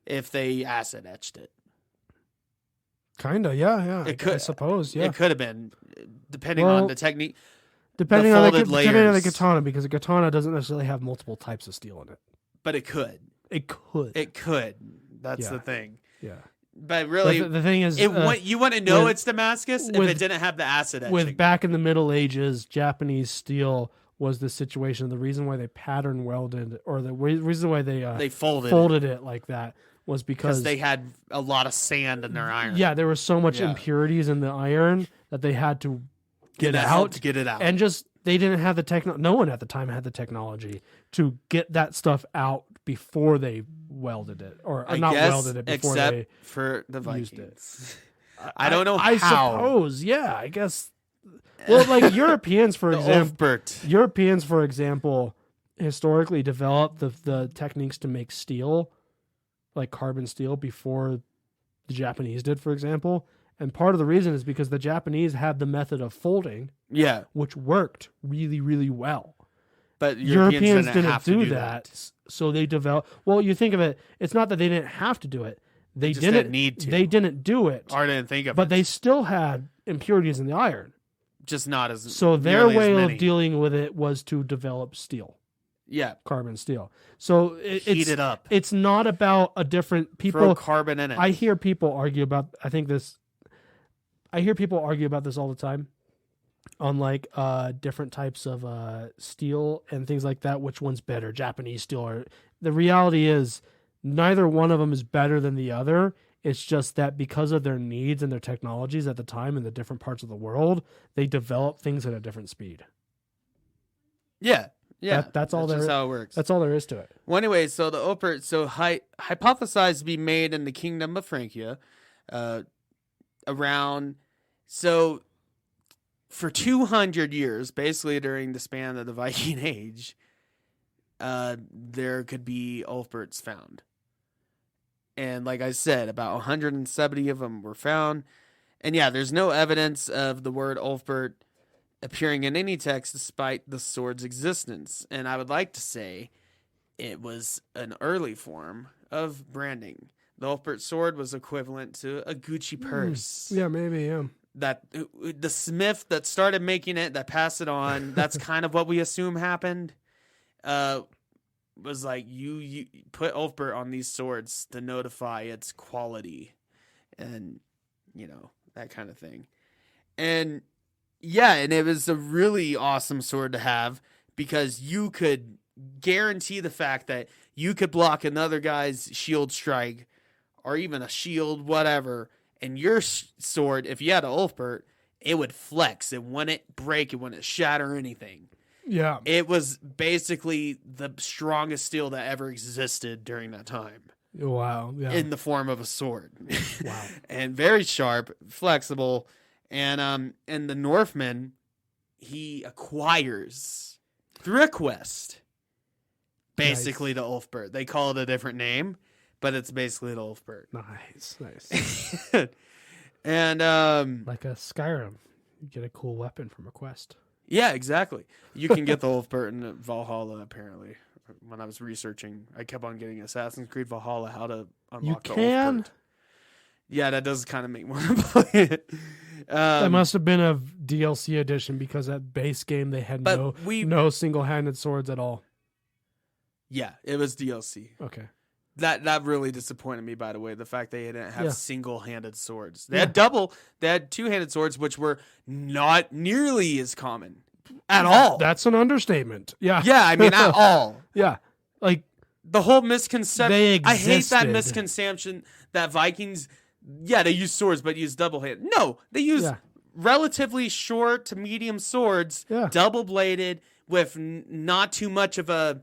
if they acid etched it. Kinda. Yeah. It could, I suppose. Yeah. It could have been, depending Well, on the technique. Depending on folded the layers. katana, because a katana doesn't necessarily have multiple types of steel in it. But it could. It could. It could. That's Yeah. the thing. Yeah. But really, The thing is, you want to know with- it's Damascus if with- it didn't have the acid etching. with back in the Middle Ages, Japanese steel was the situation. The reason why they pattern welded, or the reason why they folded it like that, was because because they had a lot of sand in their iron. yeah, there was so much Yeah. impurities in the iron that they had to get it That helped out, to get it out. and just they didn't have the technology. No one at the time had the technology to get that stuff out before they welded it, or I not guess, welded it before except they for the used Vikings. I don't know I how. suppose, yeah, I guess. Well, like Europeans, for The example, Ulfbert. Europeans, for example, historically developed the techniques to make steel, like carbon steel, before the Japanese did, for example. And part of the reason is because the Japanese had the method of folding, Yeah, which worked really, really well. but Europeans didn't have to do that. So they developed. Well, you think of it, it's not that they didn't have to do it. They just didn't didn't need to. They didn't do it, Or didn't think of but it. they still had impurities in the iron. Just not as So their nearly as way many. of dealing with it was to develop steel, Yeah, carbon steel. So heat it's it up. it's not about a different Throw people. carbon in it. I hear people argue about. I hear people argue about this all the time, on like different types of steel and things like that. Which one's better, Japanese steel or? The reality is, neither one of them is better than the other. It's just that because of their needs and their technologies at the time in the different parts of the world, they develop things at a different speed. yeah. That's all just there. how it works. That's all there is to it. Well, anyway, so the Ulfbert, hypothesized to be made in the Kingdom of Francia, around, so for 200 years, basically during the span of the Viking Age, there could be Ulfberts found. And like I said, about 170 of them were found. And yeah, there's no evidence of the word Ulfbert appearing in any text despite the sword's existence. And I would like to say it was an early form of branding. The Ulfbert sword was equivalent to a Gucci purse. Yeah, maybe. Yeah. That the smith that started making it, that passed it on, that's kind of what we assume happened. Was like you put Ulfbert on these swords to notify its quality, and that kind of thing. And yeah, and it was a really awesome sword to have because you could guarantee the fact that you could block another guy's shield strike or even a shield, whatever, and your sword, if you had an Ulfbert, it would flex. It wouldn't break. It wouldn't shatter anything. Yeah. It was basically the strongest steel that ever existed during that time. Wow. Yeah. In the form of a sword. Wow. And very sharp, flexible. And the Northman, he acquires through a quest basically the Ulfbert. They call it a different name, but it's basically the Ulfbert. Nice. And like a Skyrim, you get a cool weapon from a quest. Yeah, exactly. You can get the Ulfbert in Valhalla, apparently. When I was researching, I kept on getting Assassin's Creed Valhalla, how to unlock the Ulfbert. Yeah, that does kind of make me want to play it. That must have been a DLC edition, because at base game they had no single-handed swords at all. Yeah, it was DLC. Okay. That really disappointed me, by the way, the fact they didn't have single-handed swords. They had two-handed swords, which were not nearly as common at all. That's an understatement. Yeah. Yeah, I mean, at all. Yeah. Like, the whole misconception. I hate that existed. misconception that Vikings, they use swords, but use double-handed. No, they use relatively short to medium swords, double-bladed, with not too much of a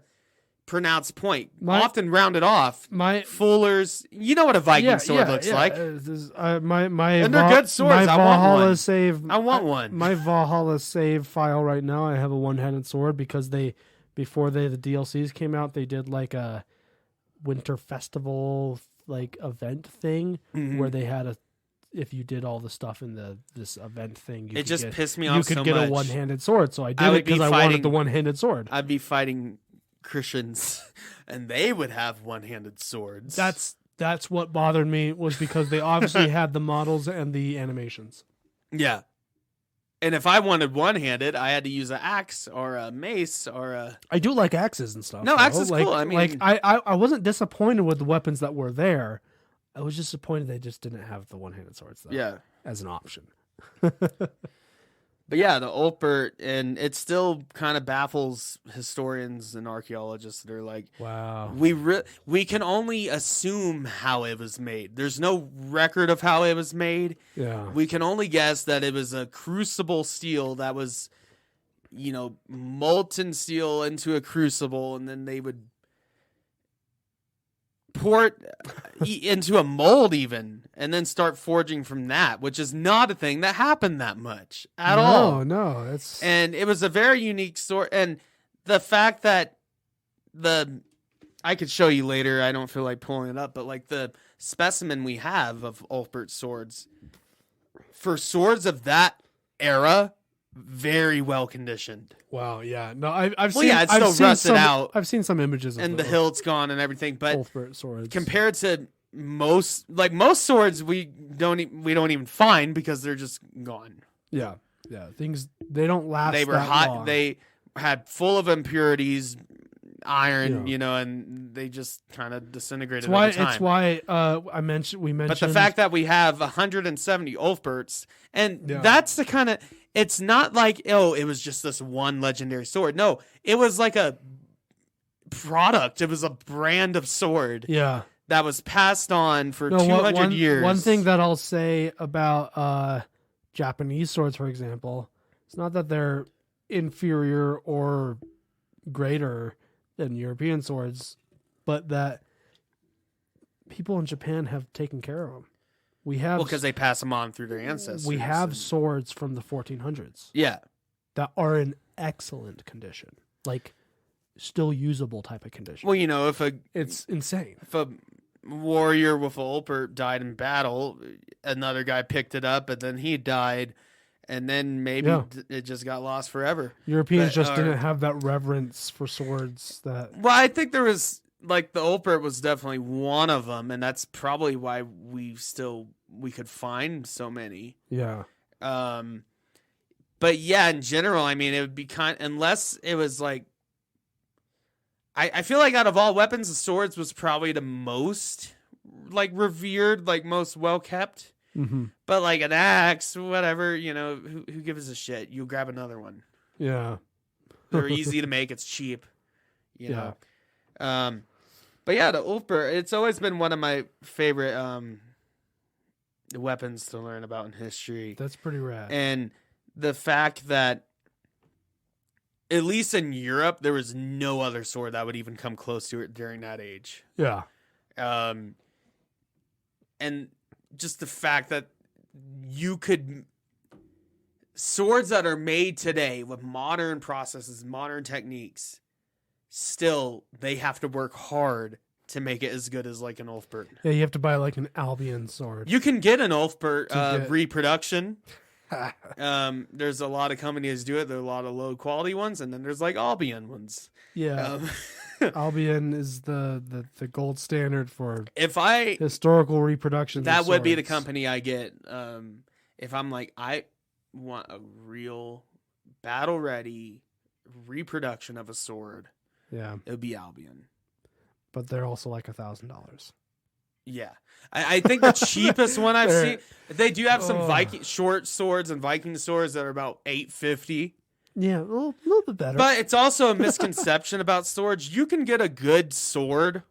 pronounced point, often rounded off. Fullers, you know what a Viking sword looks like. And they're good swords. I want one. My Valhalla save file right now, I have a one-handed sword, because before the DLCs came out, they did like a winter festival like event thing where they had if you did all the stuff in this event thing, it just pissed me off so much. You could get a one-handed sword, so I did it because I wanted the one-handed sword. I'd be fighting Christians, and they would have one-handed swords. That's what bothered me, was because they obviously had the models and the animations. Yeah. And if I wanted one-handed, I had to use an axe or a mace or a... I do like axes and stuff. No, axe is cool. I mean... I wasn't disappointed with the weapons that were there. I was disappointed they just didn't have the one-handed swords, though, as an option. But yeah, the Ulfbert, and it still kind of baffles historians and archaeologists that are like, wow, we can only assume how it was made. There's no record of how it was made. Yeah. We can only guess that it was a crucible steel that was, molten steel into a crucible, and then they would pour it into a mold even, and then start forging from that, which is not a thing that happened that much at all. No, and it was a very unique sword. And the fact that I could show you later, I don't feel like pulling it up, but like the specimen we have of Ulfbert swords, for swords of that era, very well conditioned. Wow, yeah. No, I've seen. Yeah, it's still rusted out. I've seen some images of and the hilt's gone and everything, but Ulfbert swords compared to most swords, we don't even find because they're just gone. Yeah. Things, they don't last. They were that hot. long. They had full of impurities, iron, and they just kind of disintegrated over time. It's why we mentioned. But the fact that we have 170 Ulfberts, and that's the kind of. It's not like, it was just this one legendary sword. No, it was like a product. It was a brand of sword. Yeah. That was passed on for 200 years. One thing that I'll say about Japanese swords, for example, it's not that they're inferior or greater than European swords, but that people in Japan have taken care of them. Because they pass them on through their ancestors. We have swords from the 1400s. Yeah. That are in excellent condition. Like, still usable type of condition. Well, it's insane. If a warrior with a Ulfbert died in battle, another guy picked it up, and then he died, and then maybe it just got lost forever. Europeans didn't have that reverence for swords. Well, I think there was... Like, the Ulfbert was definitely one of them, and that's probably why we could find so many. Yeah. But yeah, in general, I mean, it would be unless it was like, I feel like out of all weapons, the swords was probably the most like revered, like most well kept. Mm-hmm. But like an axe, whatever, who gives a shit? You grab another one. Yeah. They're easy to make. It's cheap. You know. But yeah, the Ulfber, it's always been one of my favorite weapons to learn about in history. That's pretty rad. And the fact that, at least in Europe, there was no other sword that would even come close to it during that age. Yeah. And just the fact that you could... Swords that are made today with modern processes, modern techniques, still, they have to work hard to make it as good as like an Ulfbert. Yeah, you have to buy like an Albion sword. You can get an Ulfbert reproduction. There's a lot of companies do it. There are a lot of low quality ones, and then there's like Albion ones. Yeah. Albion is the gold standard for historical reproductions. That would be the company I get. If I'm like, I want a real battle ready reproduction of a sword. Yeah. It would be Albion. But they're also like $1,000. Yeah. I think the cheapest one I've seen, they do have some Viking short swords and Viking swords that are about $850. Yeah, a little bit better. But it's also a misconception about swords. You can get a good sword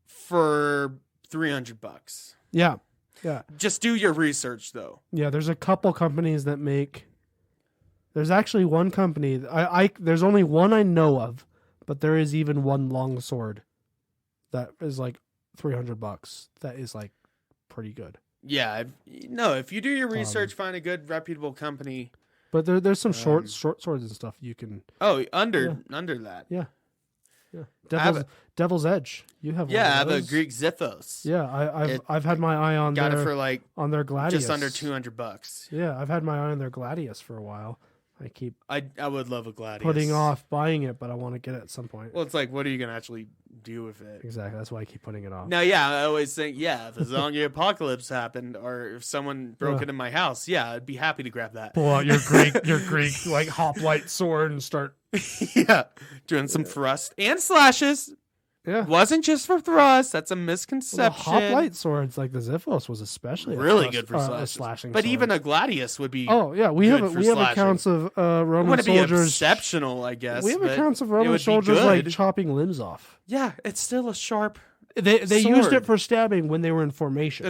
for $300. Yeah. Yeah. Just do your research though. Yeah, there's a couple companies that make. There's actually one company. There's only one I know of, but there is even one long sword that is like $300. That is like pretty good. Yeah, if you do your research, find a good reputable company. But there's some short swords and stuff you can. Oh, under that. Yeah. Yeah. Devil's Edge. You have one I of have a those. Greek Zithos. Yeah, I've had my eye on got their, it for like on their Gladius. just under $200. Yeah, I've had my eye on their Gladius for a while. I keep I would love a Gladius. putting off buying it, but I want to get it at some point. Well, it's like, what are you gonna actually do with it? Exactly. That's why I keep putting it off. Now, yeah, I always think, if a zombie apocalypse happened, or if someone broke into my house, I'd be happy to grab that. Pull out your Greek like hoplite sword and start doing some thrust and slashes. Yeah, wasn't just for thrust. That's a misconception. Well, hoplite swords like the Ziphos was especially really good for slashing. But sword. Even a Gladius would be. Oh yeah, we have accounts of Roman soldiers. Be exceptional, I guess. We have accounts of Roman soldiers like chopping limbs off. Yeah, it's still a sharp. They used it for stabbing when they were in formation.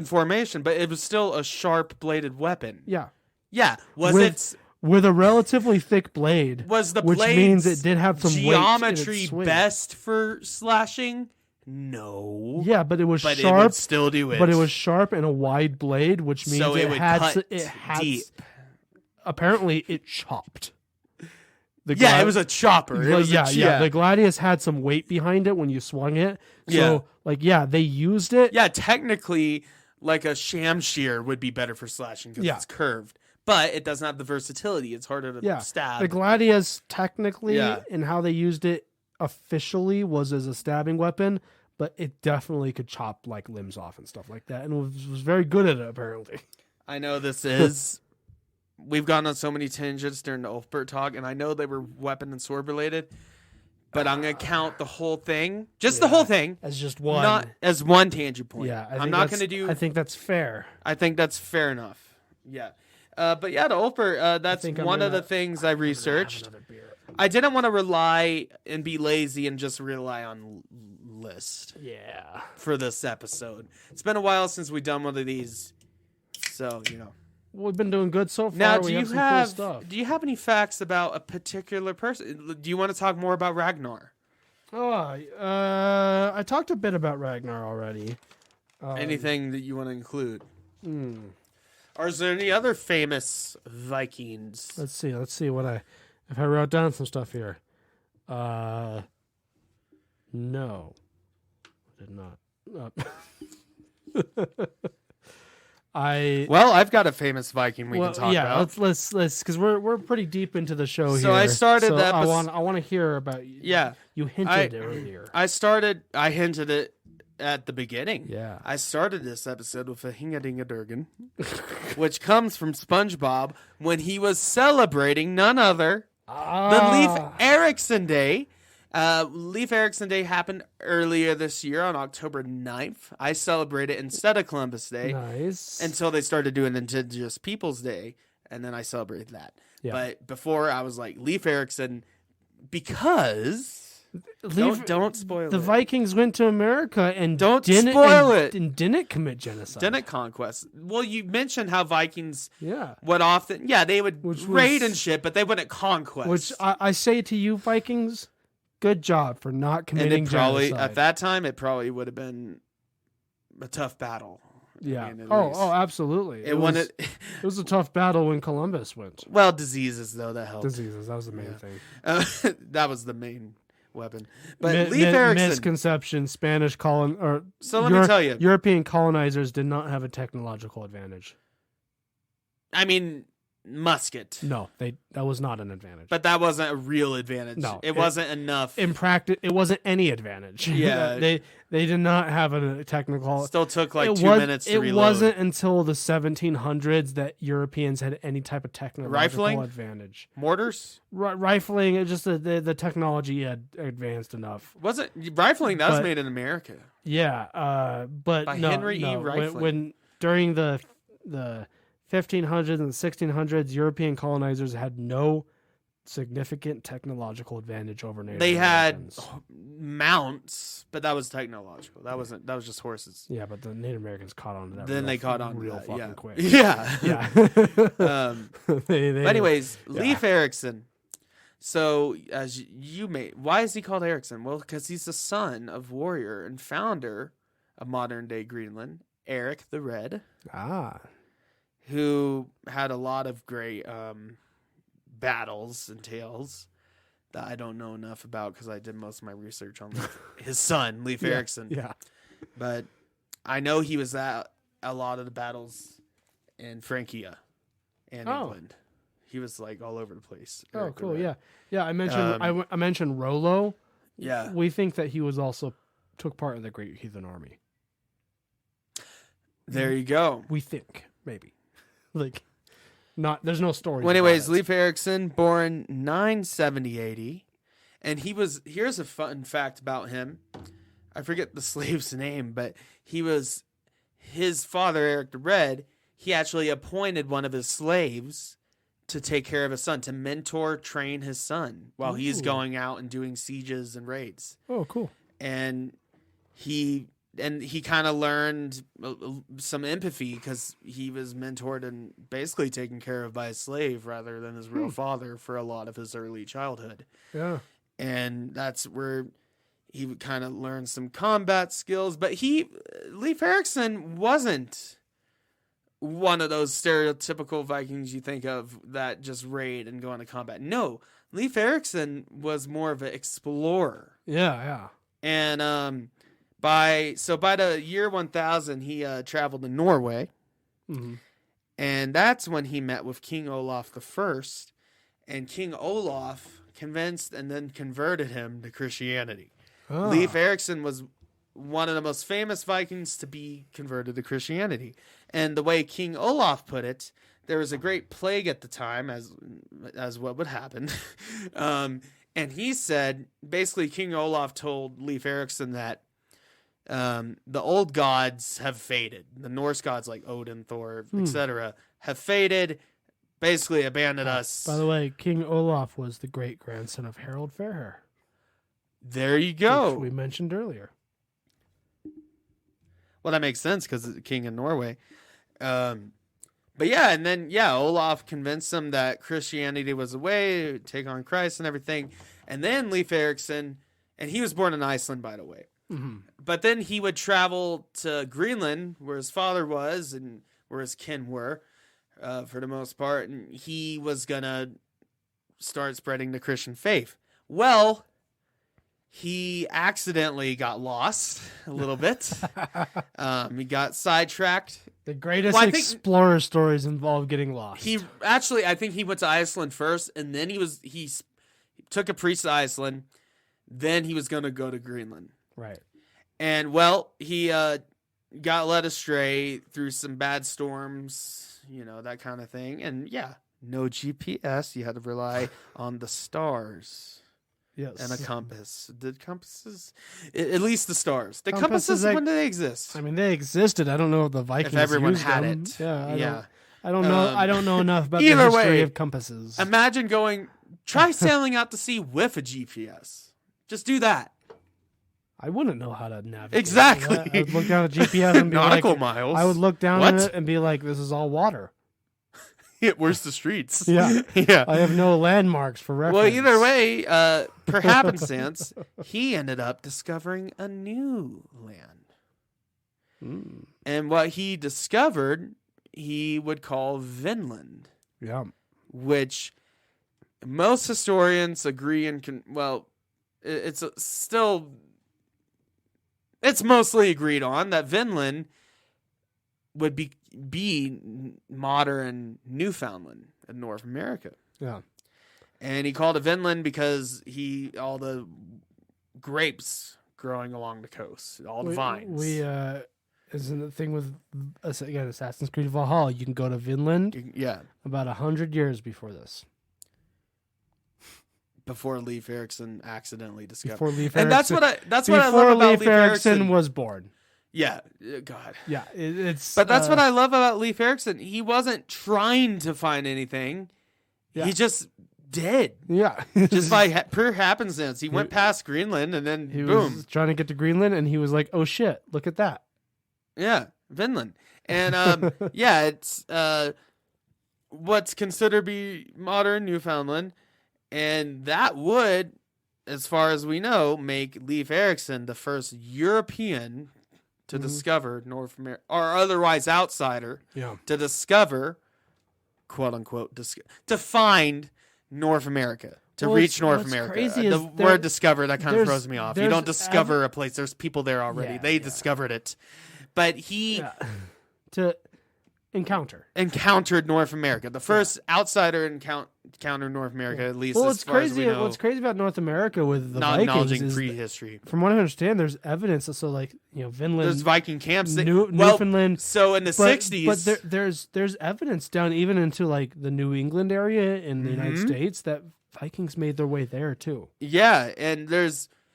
But it was still a sharp bladed weapon. Yeah. Yeah. With a relatively thick blade, which means it did have some geometry best for slashing? No. Yeah, but it was sharp. It would still do it. But it was sharp and a wide blade, which means it would cut deep. Apparently, it chopped. It was a chopper. The Gladius had some weight behind it when you swung it. So, they used it. Yeah, technically, like a shamshear would be better for slashing because it's curved. But it doesn't have the versatility. It's harder to stab. The Gladius, technically, and how they used it officially was as a stabbing weapon, but it definitely could chop like limbs off and stuff like that, and was very good at it, apparently. I know this is... We've gone on so many tangents during the Ulfbert talk, and I know they were weapon and sword related, but I'm going to count the whole thing, the whole thing, as just one. Not as one tangent point. Yeah, I'm not going to do... I think that's fair. I think that's fair enough. Yeah. But the Ulfbert, that's one of the things I researched. I didn't want to rely and be lazy and just rely on list. Yeah. For this episode. It's been a while since we've done one of these. So, We've been doing good so far. Now, do you have any facts about a particular person? Do you want to talk more about Ragnar? I talked a bit about Ragnar already. Anything that you want to include? Or is there any other famous Vikings? Let's see if I wrote down some stuff here. No, I did not. I've got a famous Viking we can talk about. Let's because we're pretty deep into the show here. So I started that. I want to hear about you. Yeah, you hinted earlier. I hinted it at the beginning. Yeah, I started this episode with a Hingadingadurgan, which comes from SpongeBob when he was celebrating none other than Leif Erikson Day. Leif Erikson Day happened earlier this year on October 9th. I celebrate it instead of Columbus Day. Nice. Until they started doing Indigenous Peoples Day, and then I celebrated that. Yeah. But before, I was like, Leif Erikson, because Don't spoil The it. Vikings went to America and Don't didn't, spoil and, it. and didn't commit genocide. Didn't conquest. Well, you mentioned how Vikings Yeah. would often, they would raid and shit, but they wouldn't conquest. Which I say to you, Vikings, good job for not committing and it probably, genocide. at that time, it probably would have been a tough battle. Yeah. I mean, at Oh, least. absolutely. It wasn't. It was a tough battle when Columbus went. Well, diseases though that helped. Diseases, that was the main thing. That was the main weapon. But Leif Erikson. Misconception: Spanish So let me tell you, European colonizers did not have a technological advantage. I mean, musket. No, that was not an advantage. But that wasn't a real advantage. No, it wasn't enough. In practice, it wasn't any advantage. Yeah. they did not have a technical. Still took like 2 minutes to reload. It wasn't until the 1700s that Europeans had any type of technological advantage. Mortars? Rifling, it just the technology had advanced enough. Wasn't rifling? That was made in America. Yeah, but by no, Henry E. no. Rifling. When during the 1500s and 1600s, European colonizers had no significant technological advantage over Native Americans. They had mounts, but that was technological. That was just horses. Yeah, but the Native Americans caught on to that. Then they caught on real to that, fucking quick. Yeah. Yeah. But anyways, Leif Erikson. So why is he called Erikson? Well, because he's the son of warrior and founder of modern day Greenland, Eric the Red. Who had a lot of great battles and tales that I don't know enough about because I did most of my research on his son, Leif Erikson. Yeah. But I know he was at a lot of the battles in Francia and England. He was like all over the place. Oh, Eric the cool. Red. Yeah. I mentioned I mentioned Rollo. Yeah. We think that he was also took part in the Great Heathen Army. There you go. We think maybe. There's no story. Well, anyways, Leif Erikson, born 970 AD, and here's a fun fact about him. I forget the slave's name, but his father, Eric the Red, he actually appointed one of his slaves to take care of his son, to mentor, train his son while he's going out and doing sieges and raids. Oh, cool. And he kind of learned some empathy because he was mentored and basically taken care of by a slave rather than his real father for a lot of his early childhood. Yeah. And that's where he kind of learned some combat skills. But Leif Erikson wasn't one of those stereotypical Vikings you think of that just raid and go into combat. No, Leif Erikson was more of an explorer. Yeah. And by the year 1000, he traveled to Norway, and that's when he met with King Olaf I, and King Olaf convinced and then converted him to Christianity. Leif Erikson was one of the most famous Vikings to be converted to Christianity, and the way King Olaf put it, there was a great plague at the time, as what would happen, and he said basically King Olaf told Leif Erikson that. The old gods have faded. The Norse gods like Odin, Thor, etc. have faded, basically abandoned us. By the way, King Olaf was the great-grandson of Harold Fairhair. There you go. Which we mentioned earlier. Well, that makes sense because it's the king in Norway. But yeah, and then, Olaf convinced them that Christianity was the way, take on Christ and everything. And then Leif Erikson, and he was born in Iceland, by the way. Mm-hmm. But then he would travel to Greenland, where his father was and where his kin were, for the most part. And he was going to start spreading the Christian faith. Well, he accidentally got lost a little bit. He got sidetracked. The greatest explorer stories involve getting lost. I think he went to Iceland first, and then he took a priest to Iceland. Then he was going to go to Greenland. Right. And, he got led astray through some bad storms, that kind of thing. And, no GPS. You had to rely on the stars. Yes. And a compass. Did compasses? At least the stars. The compasses, when did they exist? I mean, they existed. I don't know if the Vikings if everyone used had them. it. Yeah. I don't know. I don't know enough about the history of compasses. Imagine try sailing out to sea with a GPS. Just do that. I wouldn't know how to navigate. Exactly. I would look down at GPS and be nautical like, miles. I would look down What? at it and be like, this is all water. Where's the streets? Yeah. Yeah. I have no landmarks for reference. Well, either way, per happenstance, he ended up discovering a new land. Mm. And what he discovered, he would call Vinland, Yeah. which most historians agree it's mostly agreed on that Vinland would be modern Newfoundland in North America. Yeah. And he called it Vinland because all the grapes growing along the coast, all the vines. Isn't the thing with, again, Assassin's Creed Valhalla, you can go to Vinland Yeah. about 100 years before this. Before Leif Erikson accidentally discovered. Before Leif And that's Erikson- what I love about Leif Erikson was born. Yeah. God. Yeah, it's. But that's what I love about Leif Erikson. He wasn't trying to find anything. Yeah. He just did. Yeah, Just by pure happenstance. He went past Greenland and then he boom. was trying to get to Greenland, and he was like, "Oh shit, look at that." Yeah, Vinland. And yeah, it's what's considered to be modern Newfoundland. And that would, as far as we know, make Leif Erikson the first European to discover North America, or otherwise outsider to discover, quote unquote, to find North America, to reach North America. The word discover, that kind of throws me off. You don't discover a place. There's people there already. They discovered it. But he to encountered North America. The first outsider encountered North America, at least as far as we know. What's crazy about North America with the Not Vikings acknowledging is, prehistory. from what I understand, there's evidence. So, like, Vinland, There's Viking camps. Newfoundland. So in the 60s, but there's evidence down even into like the New England area in the United States that Vikings made their way there too. Yeah, and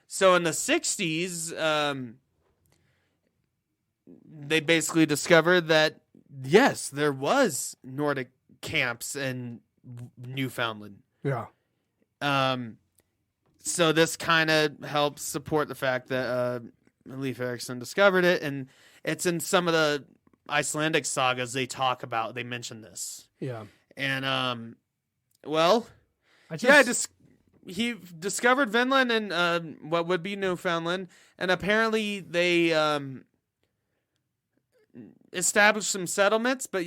so in the 60s, they basically discovered that yes, there was Nordic camps in Newfoundland. Yeah. So this kind of helps support the fact that Leif Erikson discovered it, and it's in some of the Icelandic sagas they mention this. Yeah. And he discovered Vinland and what would be Newfoundland, and apparently they established some settlements. But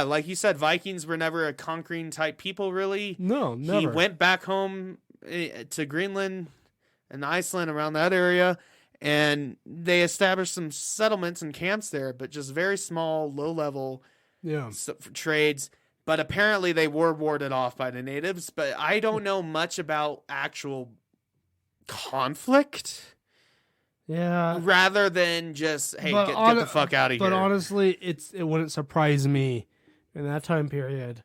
like you said, Vikings were never a conquering type people, really. No, never. He went back home to Greenland and Iceland, around that area, and they established some settlements and camps there, but just very small, low level trades. But apparently they were warded off by the natives. But I don't know much about actual conflict. Yeah. Rather than just, hey, get the fuck out of here. But honestly, it wouldn't surprise me in that time period.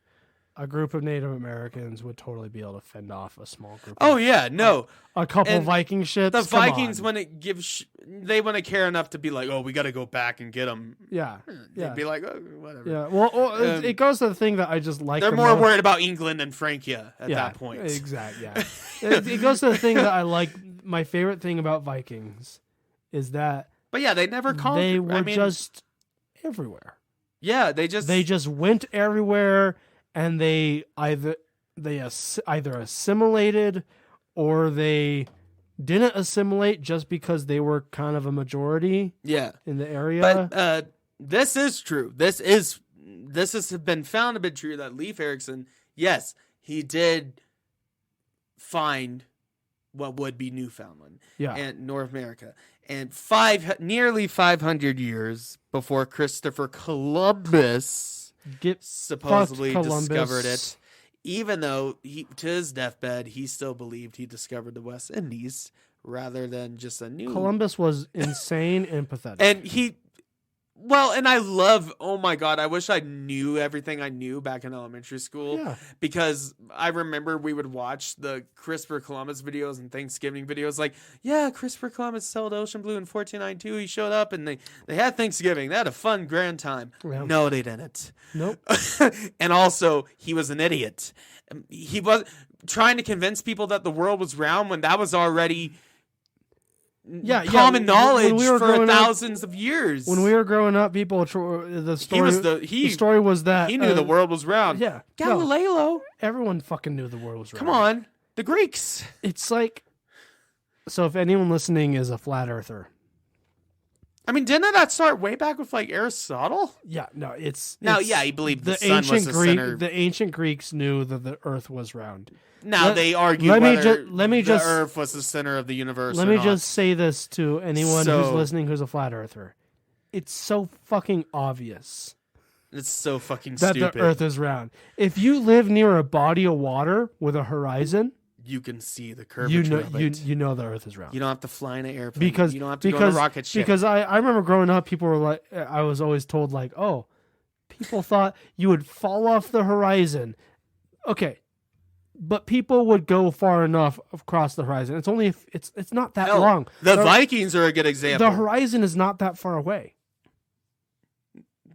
A group of Native Americans would totally be able to fend off a small group. Oh, yeah, no. A couple And Viking ships. The Vikings, when it gives, they want to care enough to be like, oh, we got to go back and get them. Yeah. They'd be like, oh, whatever. Yeah. Well, it goes to the thing that I just like. They're more worried about England and Francia at that point. Exactly. Yeah. It goes to the thing that I like. My favorite thing about Vikings is that. But yeah, they never conquered. They were just everywhere. Yeah, they just went everywhere. And they either assimilated or they didn't assimilate just because they were kind of a majority in the area. But this is true. This has been found to be true that Leif Erikson, yes, he did find what would be Newfoundland and North America. And nearly 500 years before Christopher Columbus supposedly discovered it, even though to his deathbed he still believed he discovered the West Indies rather than just a new. Columbus was insane and pathetic, and I love. Oh my God! I wish I knew everything I knew back in elementary school because I remember we would watch the Christopher Columbus videos and Thanksgiving videos. Like, Christopher Columbus sailed ocean blue in 1492. He showed up and they had Thanksgiving. They had a fun, grand time. Yeah. No, they didn't. Nope. And also, he was an idiot. He was trying to convince people that the world was round when that was already common knowledge when we were for growing up- thousands of years. When we were growing up, people the story was that he knew the world was round. Yeah, Galileo. Everyone fucking knew the world was round. Come on, the Greeks. It's like, so if anyone listening is a flat earther, I mean, didn't that start way back with like Aristotle? Yeah, no, it's he believed the sun was the center. The ancient Greeks knew that the Earth was round. Now they argue whether the Earth was the center of the universe. Let me just say this to anyone who's listening who's a flat earther: it's so fucking obvious. It's so fucking that stupid. The Earth is round. If you live near a body of water with a horizon, you can see the curvature of it. You know the Earth is round. You don't have to fly in an airplane. Because you don't have to go on a rocket ship. Because I remember growing up, people were like, I was always told like, oh, people thought you would fall off the horizon. Okay, but people would go far enough across the horizon. It's only it's not that long. The Vikings are a good example. The horizon is not that far away.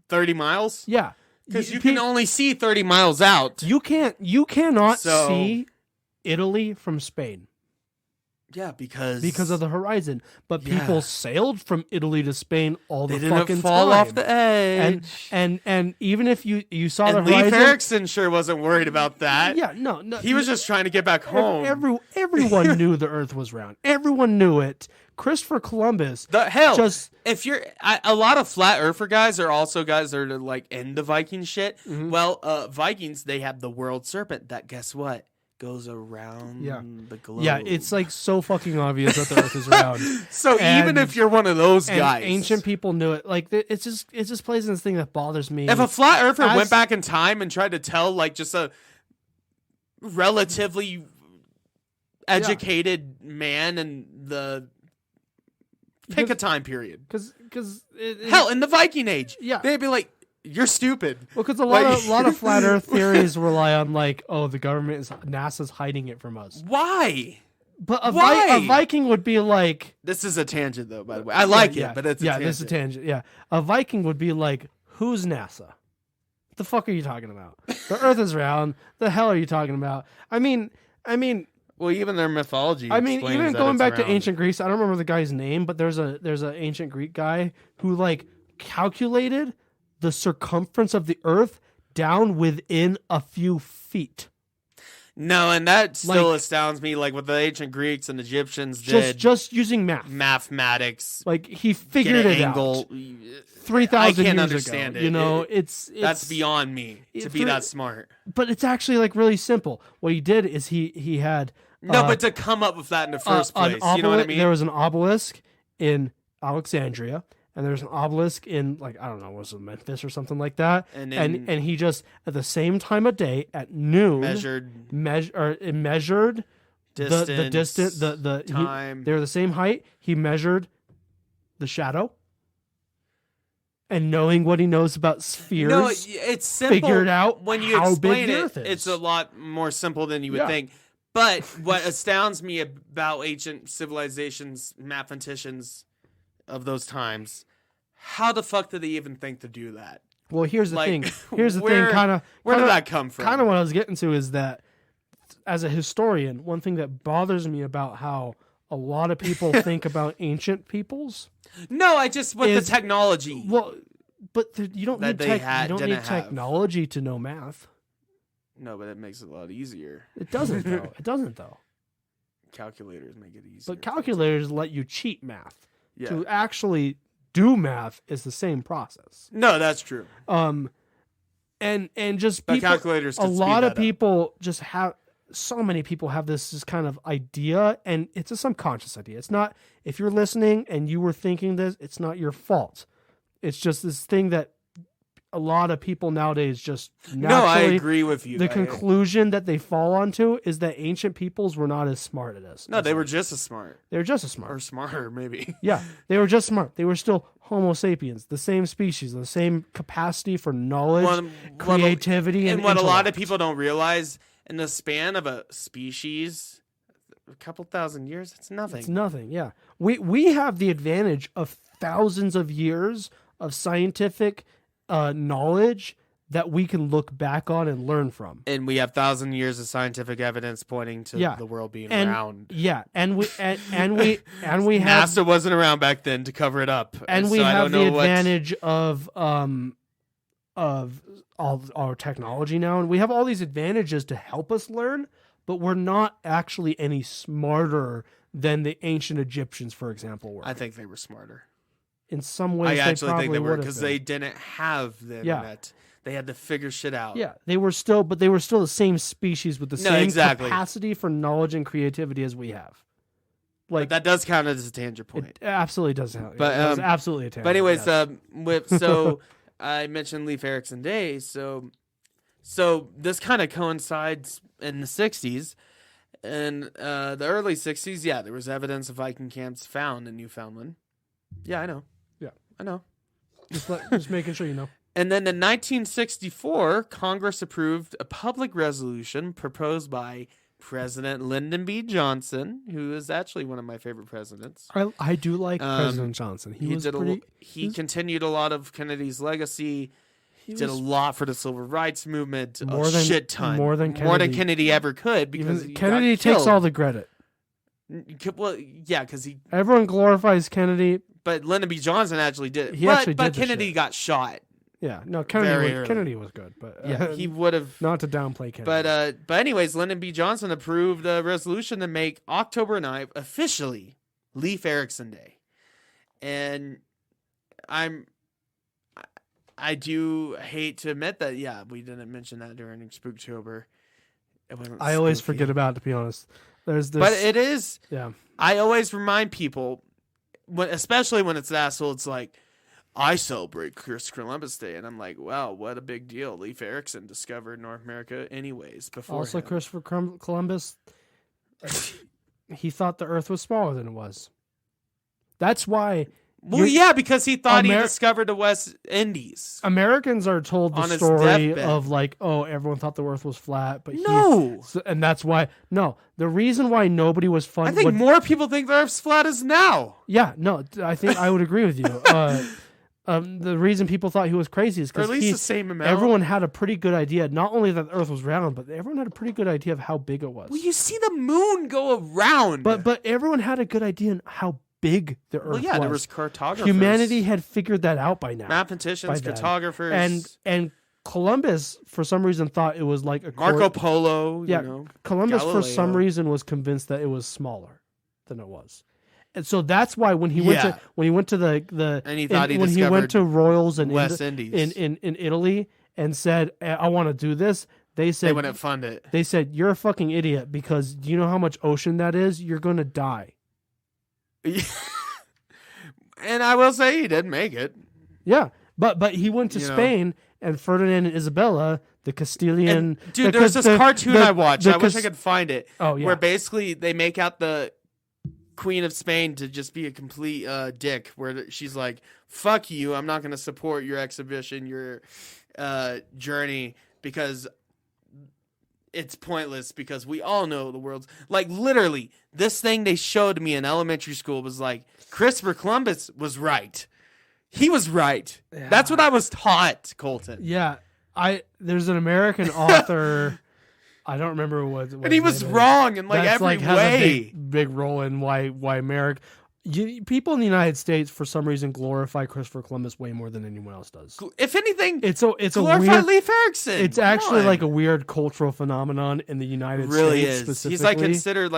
30 miles? Yeah. Because you can only see 30 miles out. You cannot see Italy from Spain. Yeah, because of the horizon. But people sailed from Italy to Spain all the fucking time. They didn't fall off the edge. And even if you saw the Leif horizon, Erikson sure wasn't worried about that. Yeah, no. He was just trying to get back home. Everyone knew the Earth was round. Everyone knew it. Christopher Columbus. If you're a lot of flat earther guys are also guys that are like into Viking shit. Mm-hmm. Well, Vikings, they have the world serpent that, guess what, goes around the globe. Yeah, it's like so fucking obvious that the Earth is round. So even if you're one of those guys, ancient people knew it. Like it just plays in this thing that bothers me. If a flat earther went back in time and tried to tell like just a relatively educated man and the pick a time period, because hell, in the Viking Age, yeah, they'd be like, "You're stupid." Well, because a lot of flat Earth theories rely on like, oh, the government NASA's hiding it from us. Why? But a Viking would be like, this is a tangent though. By the way, I like it, but it's a tangent. This is a tangent. Yeah, a Viking would be like, who's NASA? What the fuck are you talking about? The Earth is round. The hell are you talking about? I mean. Well, even their mythology. I mean, even going back to ancient Greece, I don't remember the guy's name, but there's an ancient Greek guy who like calculated the circumference of the Earth down within a few feet. No, and that still astounds me. Like what the ancient Greeks and Egyptians did, just using mathematics. Like he figured it out 3,000 years understand ago. You know, it's that's beyond me to be that smart. But it's actually like really simple. What he did is he had. But to come up with that in the first place, you know what I mean? There was an obelisk in Alexandria, and there's an obelisk in, like, I don't know, was it Memphis or something like that? And he just, at the same time of day, at noon, measured distance, the distance, the time. They were the same height. He measured the shadow. And knowing what he knows about spheres, it's simple. Figured out when you how explain big the Earth is. It's a lot more simple than you would think. But what astounds me about ancient civilizations, mathematicians of those times, how the fuck did they even think to do that? Well, here's the thing. Here's the thing. Where did that come from? Kind of what I was getting to is that, as a historian, one thing that bothers me about how a lot of people think about ancient peoples. No, I just with the technology. Well, but you don't need technology to know math. No, but it makes it a lot easier. It doesn't though. Calculators make it easier. But calculators let you cheat math. Yeah. To actually do math is the same process. No, that's true. And just people, calculators. A lot of people just have. So many people have this kind of idea, and it's a subconscious idea. It's not, if you're listening and you were thinking this, it's not your fault. It's just this thing that a lot of people nowadays just naturally... No, I agree with you. The conclusion that they fall onto is that ancient peoples were not as smart as us. No, they were just as smart. They were just as smart. Or smarter, maybe. Yeah, they were just smart. They were still Homo sapiens, the same species, the same capacity for knowledge, creativity, and what a lot of people don't realize... In the span of a species, a couple thousand years, it's nothing. It's nothing, yeah. We have the advantage of thousands of years of scientific knowledge that we can look back on and learn from. And we have 1,000 years of scientific evidence pointing to the world being round. Yeah, and we have NASA wasn't around back then to cover it up, and we have the advantage of all our technology now, and we have all these advantages to help us learn, but we're not actually any smarter than the ancient Egyptians, for example, were. I think they were smarter. In some ways, I actually think they were, because been. they didn't have the internet. They had to figure shit out. Yeah, they were still the same species with the same capacity for knowledge and creativity as we have. Like, but that does count as a tangent point. It absolutely does count. But it's absolutely a tangent. But anyways, so I mentioned Leif Erikson Day. So this kind of coincides in the 60s. In the early 60s, there was evidence of Viking camps found in Newfoundland. Yeah, I know. Yeah, I know. Just making sure you know. And then in 1964, Congress approved a public resolution proposed by President Lyndon B. Johnson, who is actually one of my favorite presidents. I do like President Johnson. He continued a lot of Kennedy's legacy. He did a lot for the civil rights movement. More than Kennedy ever could, because Kennedy takes all the credit. Well, yeah, because everyone glorifies Kennedy, but Lyndon B. Johnson actually did it. But Kennedy got shot. Yeah, no, Kennedy was good, but he would have not to downplay Kennedy. But anyways, Lyndon B. Johnson approved a resolution to make October 9th officially Leif Erikson Day, and I do hate to admit that. Yeah, we didn't mention that during Spooktober. I always forget about it, to be honest. There's this, but it is. Yeah, I always remind people, especially when it's that asshole. It's like, I celebrate Christopher Columbus Day, and I'm like, wow, what a big deal. Leif Erikson discovered North America anyways. Before also him. Christopher Columbus, he thought the Earth was smaller than it was. That's why. Well, yeah, because he thought he discovered the West Indies. Americans are told the story of like, oh, everyone thought the Earth was flat, but and that's why. No, the reason why nobody was fun. I think more people think the Earth's flat as now. Yeah, no, I think I would agree with you. The reason people thought he was crazy is because at least the same amount. Everyone had a pretty good idea, not only that the Earth was round, but everyone had a pretty good idea of how big it was. Well, you see the moon go around. But everyone had a good idea on how big the Earth was. Well, yeah, there was cartographers. Humanity had figured that out by now. Mathematicians, cartographers. And Columbus, for some reason, thought it was like a... Marco Polo, Columbus, Galileo. for some reason, was convinced that it was smaller than it was. And so that's why when he went to the and he thought when he went to Royals and West Indies in Italy and said, I want to do this, they wouldn't fund it. They said, you're a fucking idiot, because do you know how much ocean that is? You're going to die. And I will say he didn't make it. Yeah, but he went to Spain, and Ferdinand and Isabella, the Castilian... Dude, there's this cartoon I watched. I wish I could find it. Oh, yeah. Where basically they make out the Queen of Spain to just be a complete dick, where she's like, fuck you, I'm not going to support your exhibition, your journey, because it's pointless, because we all know the world's... Like, literally, this thing they showed me in elementary school was like, Christopher Columbus was right. He was right. Yeah. That's what I was taught, Colton. Yeah. There's an American author... I don't remember what and he was wrong in like every way. Has a big role in why America. People in the United States, for some reason, glorify Christopher Columbus way more than anyone else does. If anything, it's glorify a weird, Leif Erikson. It's actually like a weird cultural phenomenon in the United States. Specifically, he's like considered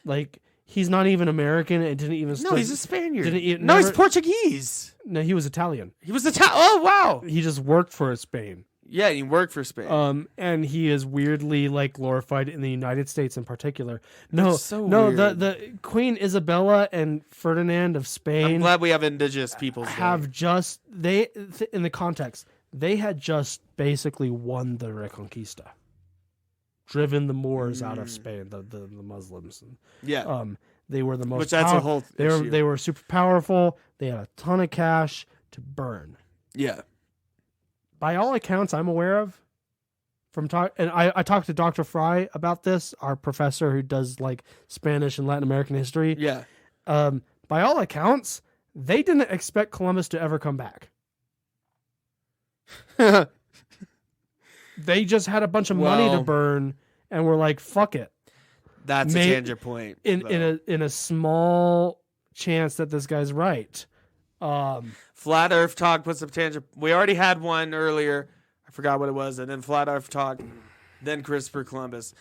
like he's not even American. It didn't even. No, he's a Spaniard. He's Portuguese. No, he was Italian. He was Italian. Oh wow. He just worked for Spain. Yeah, he worked for Spain. And he is weirdly like glorified in the United States in particular. No, weird. the Queen Isabella and Ferdinand of Spain. I'm glad we have indigenous people. In the context, they had just basically won the Reconquista, driven the Moors out of Spain, the Muslims. Yeah. They were the most. Which that's a whole. They were super powerful. They had a ton of cash to burn. Yeah. By all accounts I'm aware of, and I talked to Dr. Fry about this, our professor who does like Spanish and Latin American history. Yeah. By all accounts, they didn't expect Columbus to ever come back. they just had a bunch of money to Well- burn, and we're like, fuck it. That's a tangent point. In a small chance that this guy's right. Flat Earth Talk puts up tangent. We already had one earlier. I forgot what it was, and then Flat Earth Talk, then Christopher Columbus.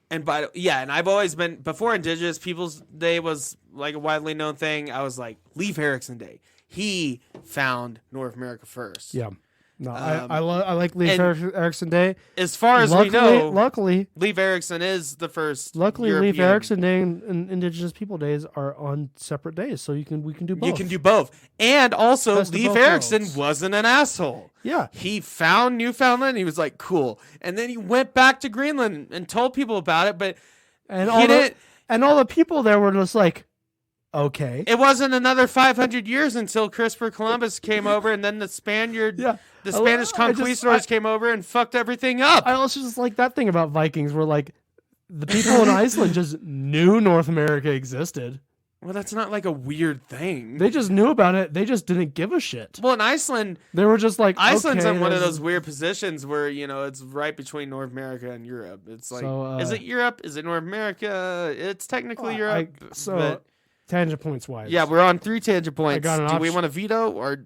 And and I've always been, before Indigenous Peoples Day was like a widely known thing, I was like, Leif Erikson Day. He found North America first. Yeah. No, I like Leif Erikson Day. As far as we know, luckily, Leif Erikson is the first. Luckily, European. Leif Erikson Day and Indigenous People Days are on separate days, so we can do both. You can do both. And also, Best of Leif both Erikson worlds. wasn't an asshole. Yeah. He found Newfoundland, and he was like, cool. And then he went back to Greenland and told people about it, but and he all the people there were just like, okay. It wasn't another 500 years until Christopher Columbus came over, and then the Spanish conquistadors came over and fucked everything up. I also just like that thing about Vikings where like the people in Iceland just knew North America existed. Well, that's not like a weird thing. They just knew about it. They just didn't give a shit. Well, in Iceland, they were just like, Iceland's okay, in one of those weird positions where, it's right between North America and Europe. It's like, is it Europe? Is it North America? It's technically Europe. Tangent points wise. Yeah, we're on 3 tangent points. Do we option. want to veto or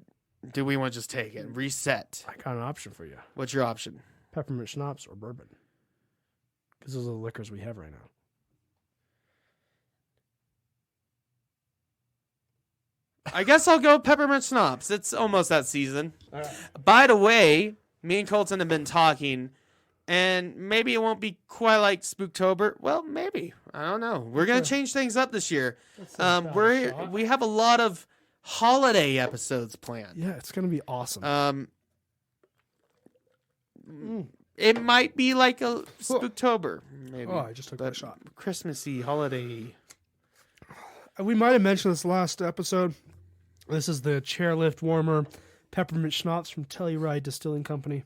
do we want to just take it and reset? I got an option for you. What's your option? Peppermint schnapps or bourbon. Because those are the liquors we have right now. I guess I'll go peppermint schnapps. It's almost that season. All right. By the way, me and Colton have been talking, and maybe it won't be quite like Spooktober. Well, maybe. I don't know. We're gonna change things up this year. We have a lot of holiday episodes planned. Yeah, it's gonna be awesome. It might be like a Spooktober, maybe. Oh, I just took that shot. Christmassy holiday. We might have mentioned this last episode. This is the chairlift warmer peppermint schnapps from Telluride Distilling Company.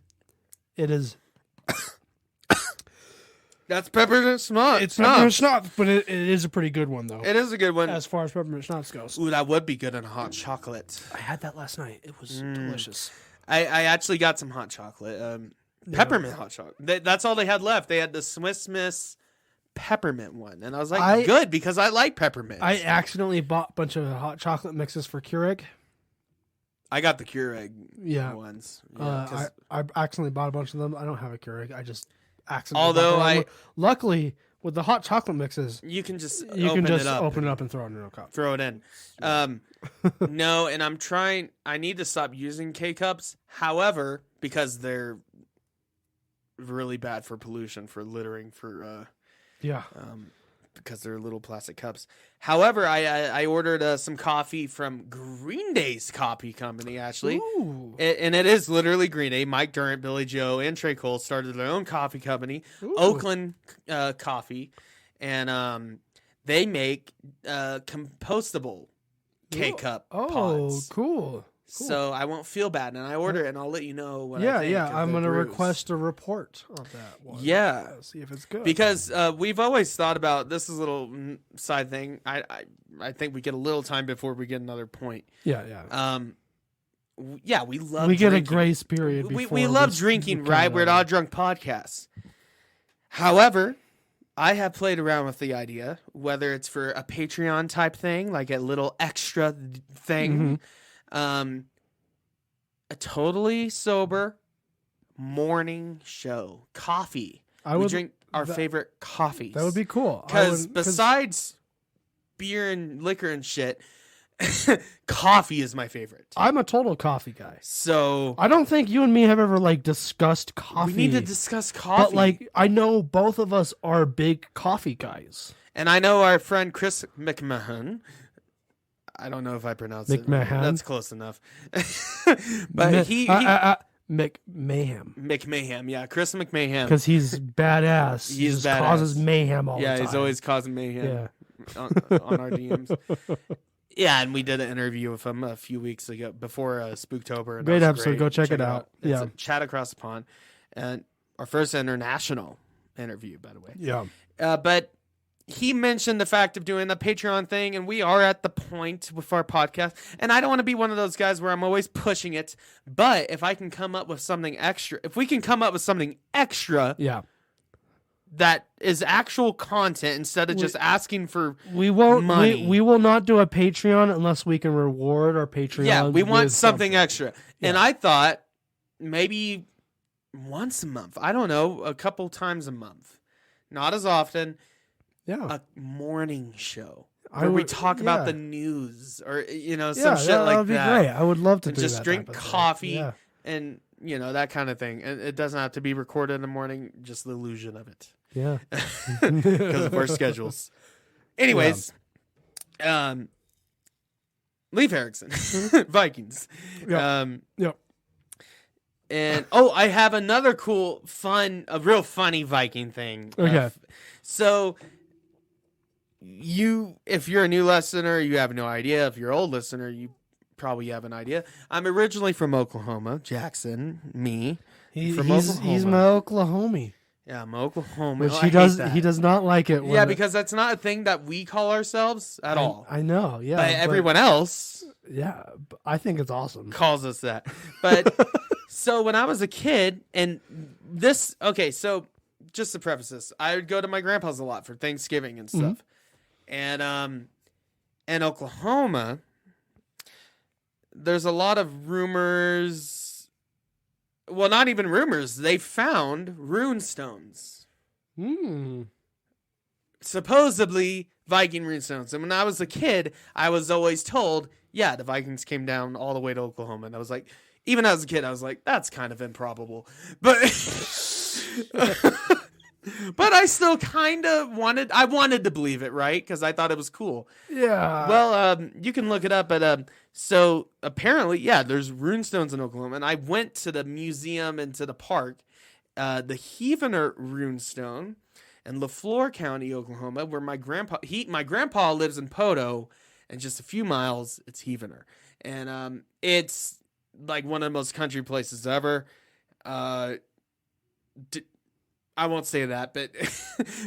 It is. That's peppermint schnapps. It's peppermint schnapps, but it is a pretty good one, though. It is a good one. As far as peppermint schnapps goes. Ooh, that would be good in hot chocolate. I had that last night. It was delicious. I actually got some hot chocolate. Peppermint hot chocolate. That's all they had left. They had the Swiss Miss peppermint one. And I was like, good, because I like peppermint. I accidentally bought a bunch of hot chocolate mixes for Keurig. I got the Keurig ones. Yeah, I accidentally bought a bunch of them. I don't have a Keurig. I just accidentally luckily, with the hot chocolate mixes, you can just open it up and throw it in your cup. Throw it in. No, and I need to stop using K-Cups. However, because they're really bad for pollution, for littering, because they're little plastic cups. However, I ordered some coffee from Green Day's coffee company, actually. Ooh. And it is literally Green Day. Mike Durant, Billy Joe, and Trey Cole started their own coffee company, Oakland Coffee. And they make compostable K-Cup pods. Oh, cool. So I won't feel bad, and I order it, and I'll let you know what I think. Yeah, I'm going to request a report on that one. Yeah. See if it's good. Because we've always thought about, this is a little side thing. I think we get a little time before we get another point. Yeah. We love We get drinking. a grace period. We love drinking, right? We're an Odd Drunk podcast. However, I have played around with the idea, whether it's for a Patreon type thing, like a little extra thing, a totally sober morning show. Coffee. We drink our favorite coffees. That would be cool. Because besides beer and liquor and shit, coffee is my favorite. I'm a total coffee guy. So I don't think you and me have ever discussed coffee. We need to discuss coffee. But I know both of us are big coffee guys. And I know our friend Chris McMahon. I don't know if I pronounce it. That's close enough. But he McMahon. McMahon, yeah. Chris McMahon. Because he's badass. He just badass. Causes mayhem all the time. Yeah, he's always causing mayhem on our DMs. Yeah, and we did an interview with him a few weeks ago before Spooktober. And great episode. Go check it out. It's a chat across the pond. And our first international interview, by the way. Yeah. But he mentioned the fact of doing the Patreon thing, and we are at the point with our podcast. And I don't want to be one of those guys where I'm always pushing it. But if I can come up with something extra, if we can come up with something extra, that is actual content instead of just asking for money. We will not do a Patreon unless we can reward our Patreon. Yeah, we want something extra. Yeah. And I thought maybe once a month. I don't know, a couple times a month. Not as often. Yeah. A morning show where we talk about the news or, some shit like that. That would be great. I would love to and do just that. Drink coffee and, that kind of thing. And it doesn't have to be recorded in the morning, just the illusion of it. Yeah. Because of our schedules. Anyways, Leif Erikson, Vikings. Yep. And, I have another a real funny Viking thing. Okay. So, if you're a new listener, you have no idea. If you're an old listener, you probably have an idea. I'm originally from Oklahoma. Jackson, me. He's Oklahoma. He's my Oklahomie. Yeah, I'm Oklahoma. Which he does not like it. Because that's not a thing that we call ourselves at all. I know, yeah. But everyone else, I think it's awesome. Calls us that. But so when I was a kid, and so just to preface this, I would go to my grandpa's a lot for Thanksgiving and stuff. Mm-hmm. And in Oklahoma, there's a lot of rumors. Well, not even rumors. They found rune stones. Supposedly Viking rune stones. And when I was a kid, I was always told, the Vikings came down all the way to Oklahoma. And I was like, even as a kid, I was like, that's kind of improbable. But but I still kind of wanted to believe it, right? Because I thought it was cool. Yeah. Well, you can look it up, but so apparently, there's runestones in Oklahoma, and I went to the museum and to the park, the Heavener runestone in LaFleur County, Oklahoma, where my grandpa lives in Poto, and just a few miles, it's Heavener, and it's like one of the most country places ever. I won't say that, but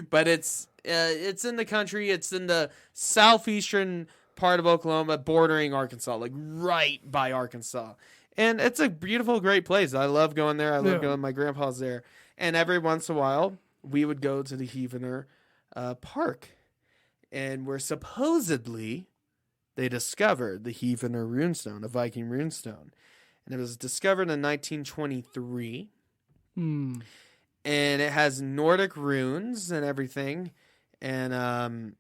but it's in the country. It's in the southeastern part of Oklahoma, bordering Arkansas, like right by Arkansas. And it's a beautiful, great place. I love going there. I love going. My grandpa's there, and every once in a while we would go to the Heavener Park, and where supposedly they discovered the Heavener runestone, a Viking runestone, and it was discovered in 1923. And it has Nordic runes and everything. And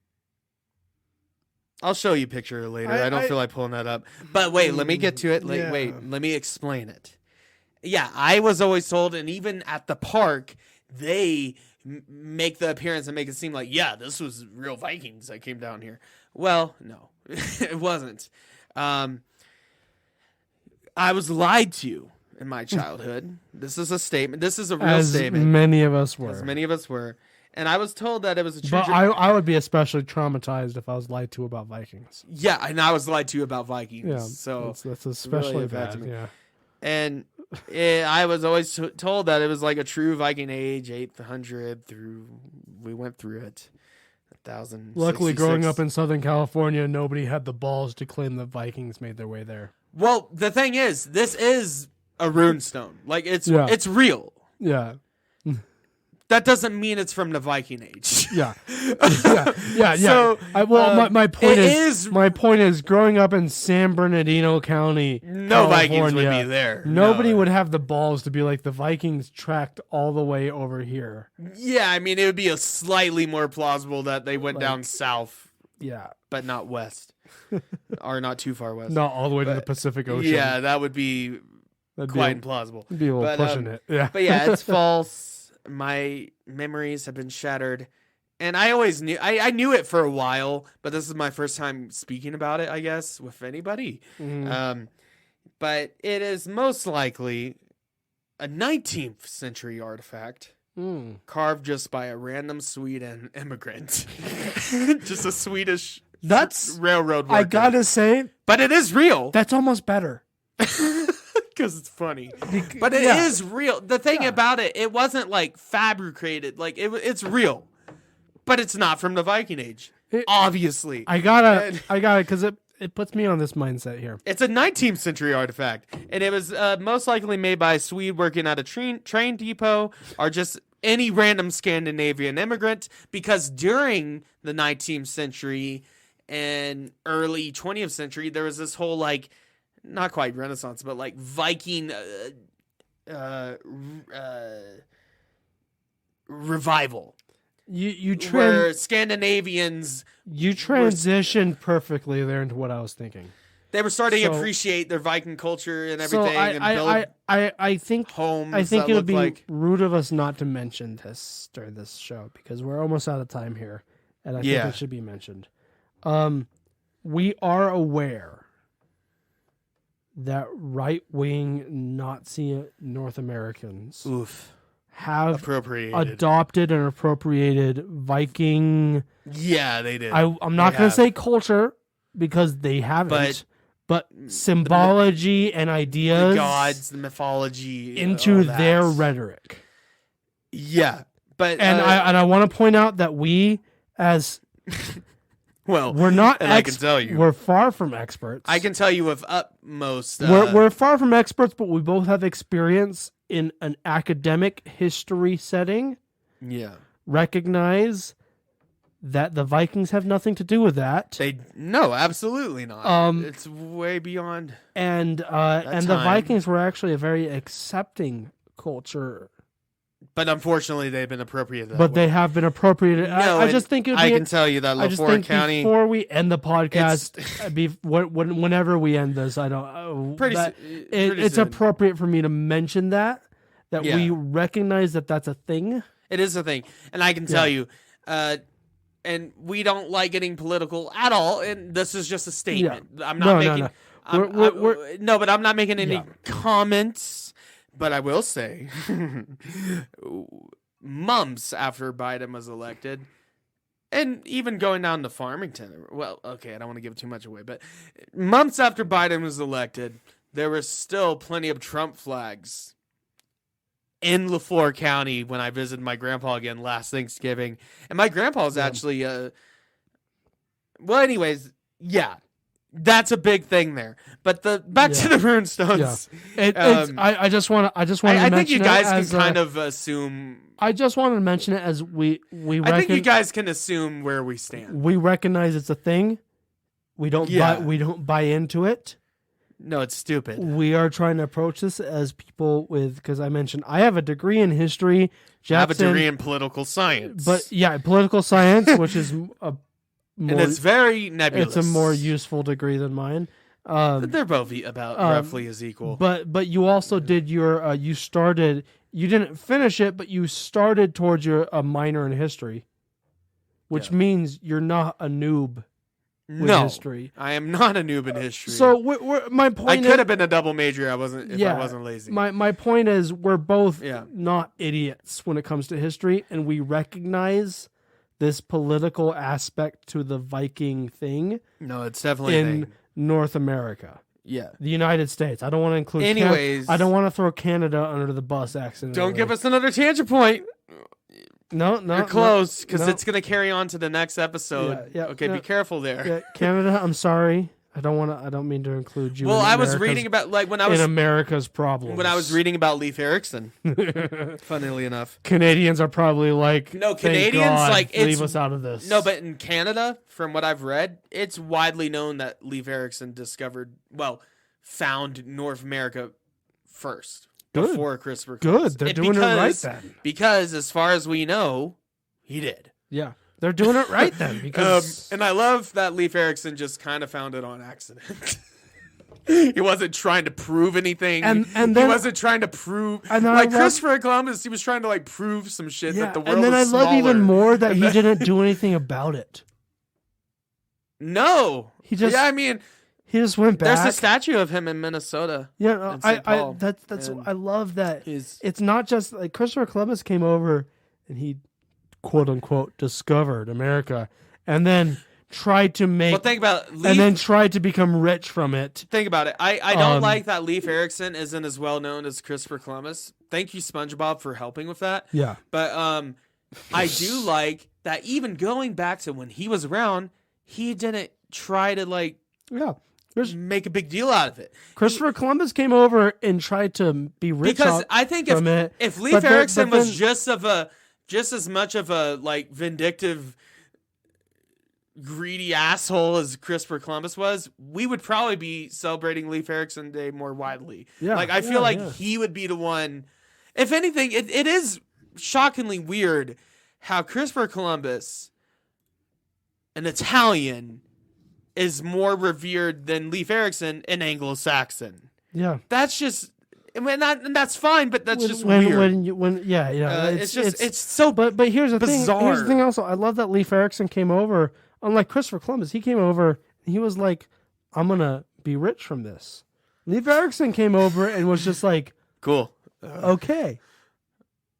I'll show you a picture later. I don't feel like pulling that up. But wait, let me get to it. Wait, let me explain it. Yeah, I was always told, and even at the park, they make the appearance and make it seem like, this was real Vikings that came down here. Well, no, it wasn't. I was lied to. In my childhood, this is a statement. This is a real statement. As many of us were. And I was told that it was a true. But I would be especially traumatized if I was lied to about Vikings. Yeah, and I was lied to about Vikings. Yeah, so that's especially really bad. Yeah, and I was always told that it was like a true Viking age, 800 through. We went through it. 1,000. Luckily, growing up in Southern California, nobody had the balls to claim the Vikings made their way there. Well, the thing is, this is a runestone. Like, it's real. Yeah. That doesn't mean it's from the Viking age. Yeah. So, my point is, growing up in San Bernardino County, no Vikings would be there. Nobody would have the balls to be like, the Vikings tracked all the way over here. Yeah, I mean, it would be a slightly more plausible that they went down south. Yeah. But not west. Or not too far west. Not all the way to the Pacific Ocean. Yeah, that would be quite implausible. Be a little pushing it. Yeah. But yeah, it's false. My memories have been shattered. And I always knew, I knew it for a while, but this is my first time speaking about it, I guess, with anybody. Mm-hmm. But it is most likely a 19th century artifact carved just by a random Sweden immigrant. Just a Swedish railroad worker. I gotta say. But it is real. That's almost better. Because it's funny. But it is real. The thing about it, it wasn't like fabricated. Like it's real. but it's not from the Viking Age. Obviously. I got it because it puts me on this mindset here. It's a 19th century artifact, and it was most likely made by a Swede working at a train depot or just any random Scandinavian immigrant, because during the 19th century and early 20th century, there was this whole, like, not quite Renaissance, but like Viking revival. Where Scandinavians transitioned perfectly there into what I was thinking. They were starting to appreciate their Viking culture and everything. I think homes. I think it would be rude of us not to mention this during this show because we're almost out of time here, and I think it should be mentioned. We are aware that right-wing Nazi North Americans have adopted and appropriated Viking. Yeah, they did. I'm not going to say culture because they haven't, but symbology and ideas, the gods, the mythology, into their rhetoric. Yeah, but I want to point out that we as we're not. I can tell you, we're far from experts. I can tell you with utmost. We're far from experts, but we both have experience in an academic history setting. Yeah, recognize that the Vikings have nothing to do with that. No, absolutely not. It's way beyond. And the Vikings were actually a very accepting culture. But unfortunately, they've been appropriated. They have been appropriated. No, I just think I can tell you that LaFleur County. Before we end the podcast, whenever we end this, I don't. It's appropriate for me to mention that we recognize that that's a thing. It is a thing, and I can tell you, and we don't like getting political at all. And this is just a statement. Yeah. I'm not making. No, but I'm not making any comments. But I will say, months after Biden was elected, and even going down to Farmington, well, okay, I don't want to give too much away, but months after Biden was elected, there were still plenty of Trump flags in LaFleur County when I visited my grandpa again last Thanksgiving. And my grandpa's actually, well, anyways, yeah. That's a big thing there, but back to the runestones. I just want to mention. I think you guys can kind of assume. I just wanted to mention it as we. I think you guys can assume where we stand. We recognize it's a thing. We don't buy into it. No, it's stupid. We are trying to approach this as people because I mentioned I have a degree in history. I have a degree in political science. But political science, which is and it's very nebulous. It's a more useful degree than mine. They're both about roughly as equal. But you also did your you didn't finish it, but you started towards a minor in history, which means you're not a noob with history. I am not a noob in history. So my point I could have been a double major. I wasn't if I wasn't lazy. My point is we're both not idiots when it comes to history, and we recognize this political aspect to the Viking thing. No, it's definitely in North America. Yeah. The United States. I don't want to include anyways. I don't want to throw Canada under the bus accidentally. Don't give us another tangent point. No. You're close, because it's going to carry on to the next episode. Yeah, okay, be careful there. Yeah, Canada, I'm sorry. I don't mean to include you. Well, I was reading about in America's problems. When I was reading about Leif Erikson, funnily enough, Canadians are probably like, no, Canadians God, leave us out of this. No, but in Canada, from what I've read, it's widely known that Leif Erikson found North America first before Christopher Columbus. Good, they're doing it right then. Because as far as we know, he did. Yeah. They're doing it right then, because and I love that Leif Erikson just kind of found it on accident. He wasn't trying to prove anything, and then, he wasn't trying to prove Christopher Columbus. He was trying to prove some shit that the world. And then was I love even more that he didn't do anything about it. No, he just. Yeah, I mean, he just went back. There's a statue of him in Minnesota. Yeah, I love that. It's not just like Christopher Columbus came over and he, quote unquote, discovered America, and then tried to make. Well, think about and then tried to become rich from it. Think about it. I don't like that Leif Erikson isn't as well known as Christopher Columbus. Thank you, SpongeBob, for helping with that. Yeah, but I do like that even going back to when he was around, he didn't try to like make a big deal out of it. Christopher Columbus came over and tried to be rich because I think if Leif Erikson was just as much of a like vindictive, greedy asshole as Christopher Columbus was, we would probably be celebrating Leif Erikson Day more widely. Yeah, like I feel like he would be the one. If anything, it is shockingly weird how Christopher Columbus, an Italian, is more revered than Leif Erikson, an Anglo-Saxon. Yeah, that's just. I mean, that's fine, but that's just weird. It's so. But here's the bizarre. thing. Here's the thing. Also, I love that Leif Erikson came over. Unlike Christopher Columbus, he came over and he was like, "I'm gonna be rich from this." Leif Erikson came over and was just like, "Cool, okay,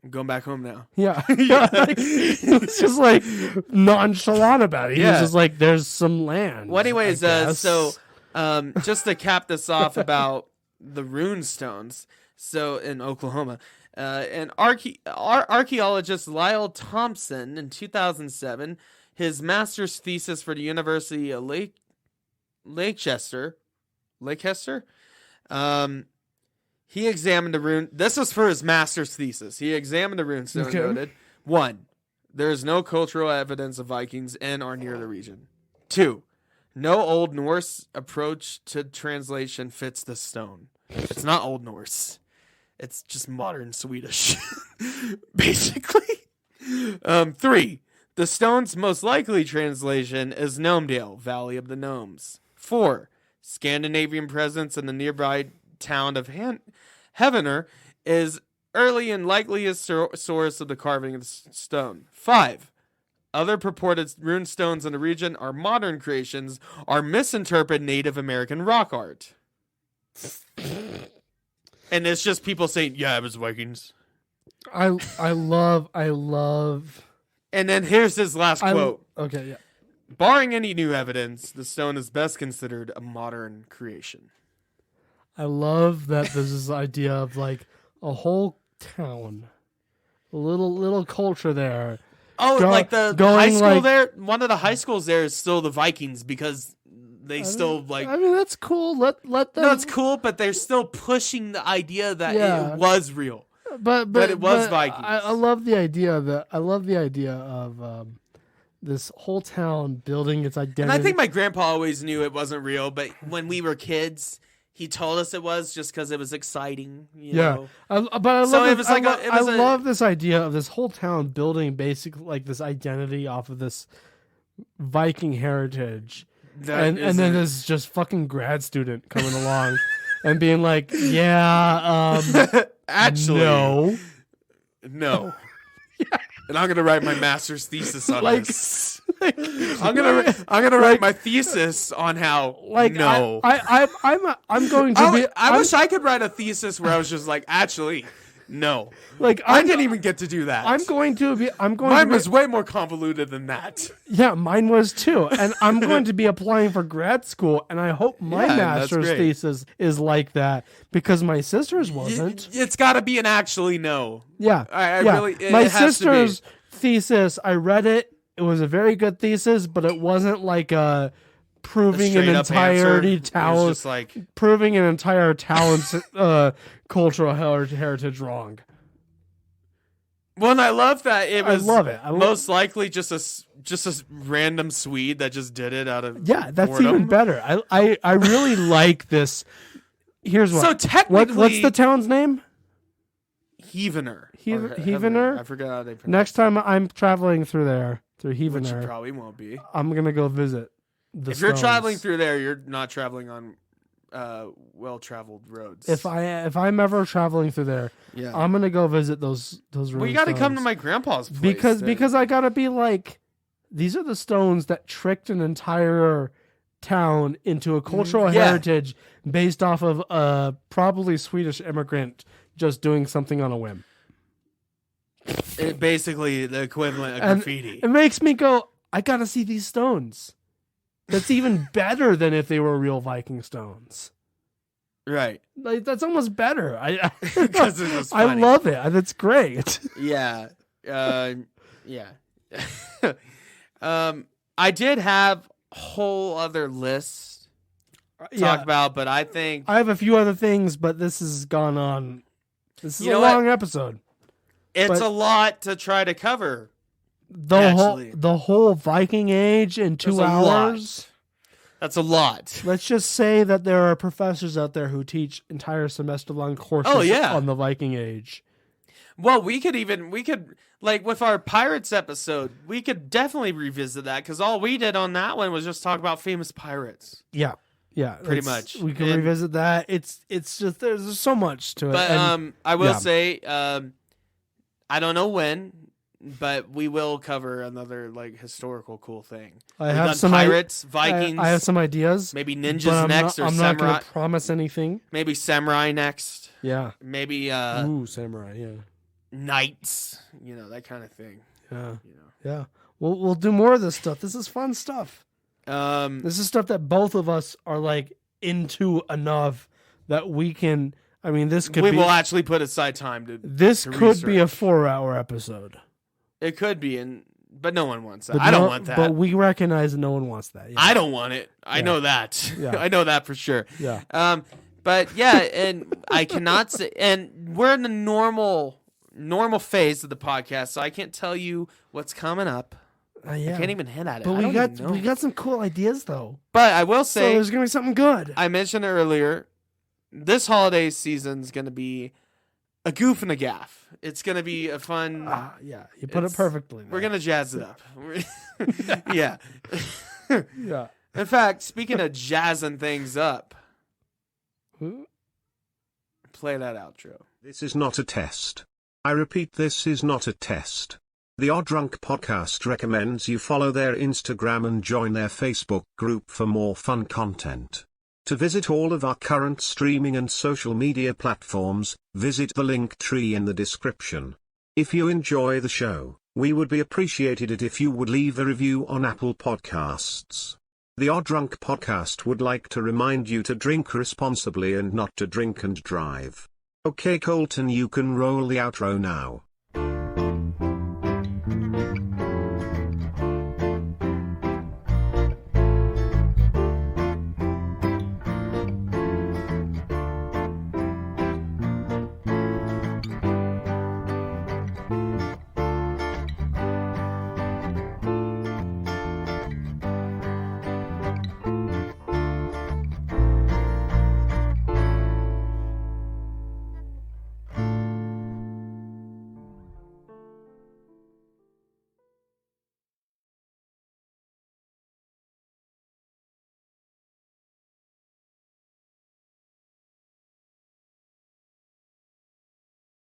I'm going back home now." Yeah, like, he was just like nonchalant about it. He was just like, "There's some land." Well, anyways, just to cap this off about the rune stones. So in Oklahoma, and archaeologist Lyle Thompson in 2007, his master's thesis for the University of Leicester, he examined the rune. This was for his master's thesis. He examined the rune stone. Noted 1, there is no cultural evidence of Vikings in or near the region. 2, no Old Norse approach to translation fits the stone. It's not Old Norse. It's just modern Swedish, basically. 3, the stone's most likely translation is Gnomedale, Valley of the Gnomes. 4, Scandinavian presence in the nearby town of Heavener is early and likeliest source of the carving of the stone. 5, other purported rune stones in the region are modern creations or misinterpret Native American rock art. And it's just people saying, "Yeah, it was Vikings." I love. And then here's his last quote. Okay, yeah. Barring any new evidence, the stone is best considered a modern creation. I love that there's this idea of like a whole town, a little culture there. Oh, like the high school there? One of the high schools there is still the Vikings because they still like. I mean, that's cool. Let them. No, it's cool, but they're still pushing the idea that it was real. But it was Vikings. I love the idea of this whole town building its identity. And I think my grandpa always knew it wasn't real, but when we were kids, he told us it was just because it was exciting. You know? I love this idea of this whole town building basically like this identity off of this Viking heritage. And then there's just fucking grad student coming along and being like, actually, Yeah. no. And I'm gonna write my master's thesis on this. I'm gonna write my thesis on how. No, I'm going to be. I wish I could write a thesis where I was just like, actually, no. I didn't even get to do that. Mine was way more convoluted than that. Yeah, mine was too. And I'm going to be applying for grad school, and I hope my master's thesis is like that because my sister's wasn't. It's got to be an actually no. Yeah, my sister's thesis, I read it. It was a very good thesis, but it wasn't like proving an entire town's cultural heritage wrong. Well, and I love that it was. I love it. Most likely just a random Swede that just did it out of that's boredom. even better. I really like this. Here's what. So technically, what's the town's name? Heavener. Heavener. I forgot how they pronounce it. Next time I'm traveling through Heavener, which you probably won't be. I'm gonna go visit. If you're traveling through there, you're not traveling on well-traveled roads. If I'm ever traveling through there, I'm gonna go visit those ruins. Well, you got to come to my grandpa's place because I gotta be like, these are the stones that tricked an entire town into a cultural heritage based off of a probably Swedish immigrant just doing something on a whim. Basically, the equivalent of graffiti. It makes me go, I gotta see these stones. That's even better than if they were real Viking stones. Right. Like that's almost better. Because it was funny. I love it. That's great. Yeah. Yeah. I did have whole other lists to talk about, but I think I have a few other things, but this has gone on. This is a long episode. It's a lot to try to cover. The whole Viking Age in 2 hours. That's a lot. Let's just say that there are professors out there who teach entire semester-long courses on the Viking Age. Well, we could like with our Pirates episode, we could definitely revisit that because all we did on that one was just talk about famous pirates. Yeah, pretty much. We can revisit that. It's just there's so much to it. But I will say, I don't know when, but we will cover another like historical cool thing. I have some pirates, Vikings. I have some ideas. Maybe ninjas next, or I'm samurai. not going to promise anything. Maybe samurai next. Yeah. Maybe samurai. Yeah. Knights. That kind of thing. Yeah. Yeah. We'll do more of this stuff. This is fun stuff. This is stuff that both of us are like into enough that we can. I mean, we will actually put aside time to. This could be a 4-hour episode. It could be, but no one wants that. I don't want that. But we recognize that no one wants that. Yeah. I don't want it. I know that. Yeah. I know that for sure. Yeah. But yeah, and I cannot say, and we're in the normal phase of the podcast, so I can't tell you what's coming up. I can't even hint at it. But we got some cool ideas though. But I will say, there's gonna be something good. I mentioned earlier, this holiday season is gonna be a goof and a gaff. It's gonna be a fun. You put it perfectly. Man. We're gonna jazz it up. Yeah. Yeah. In fact, speaking of jazzing things up, play that outro. This is not a test. I repeat, this is not a test. The Odd Drunk Podcast recommends you follow their Instagram and join their Facebook group for more fun content. To visit all of our current streaming and social media platforms, visit the link tree in the description. If you enjoy the show, we would be appreciated if you would leave a review on Apple Podcasts. The Odd Drunk Podcast would like to remind you to drink responsibly and not to drink and drive. Okay, Colton, you can roll the outro now.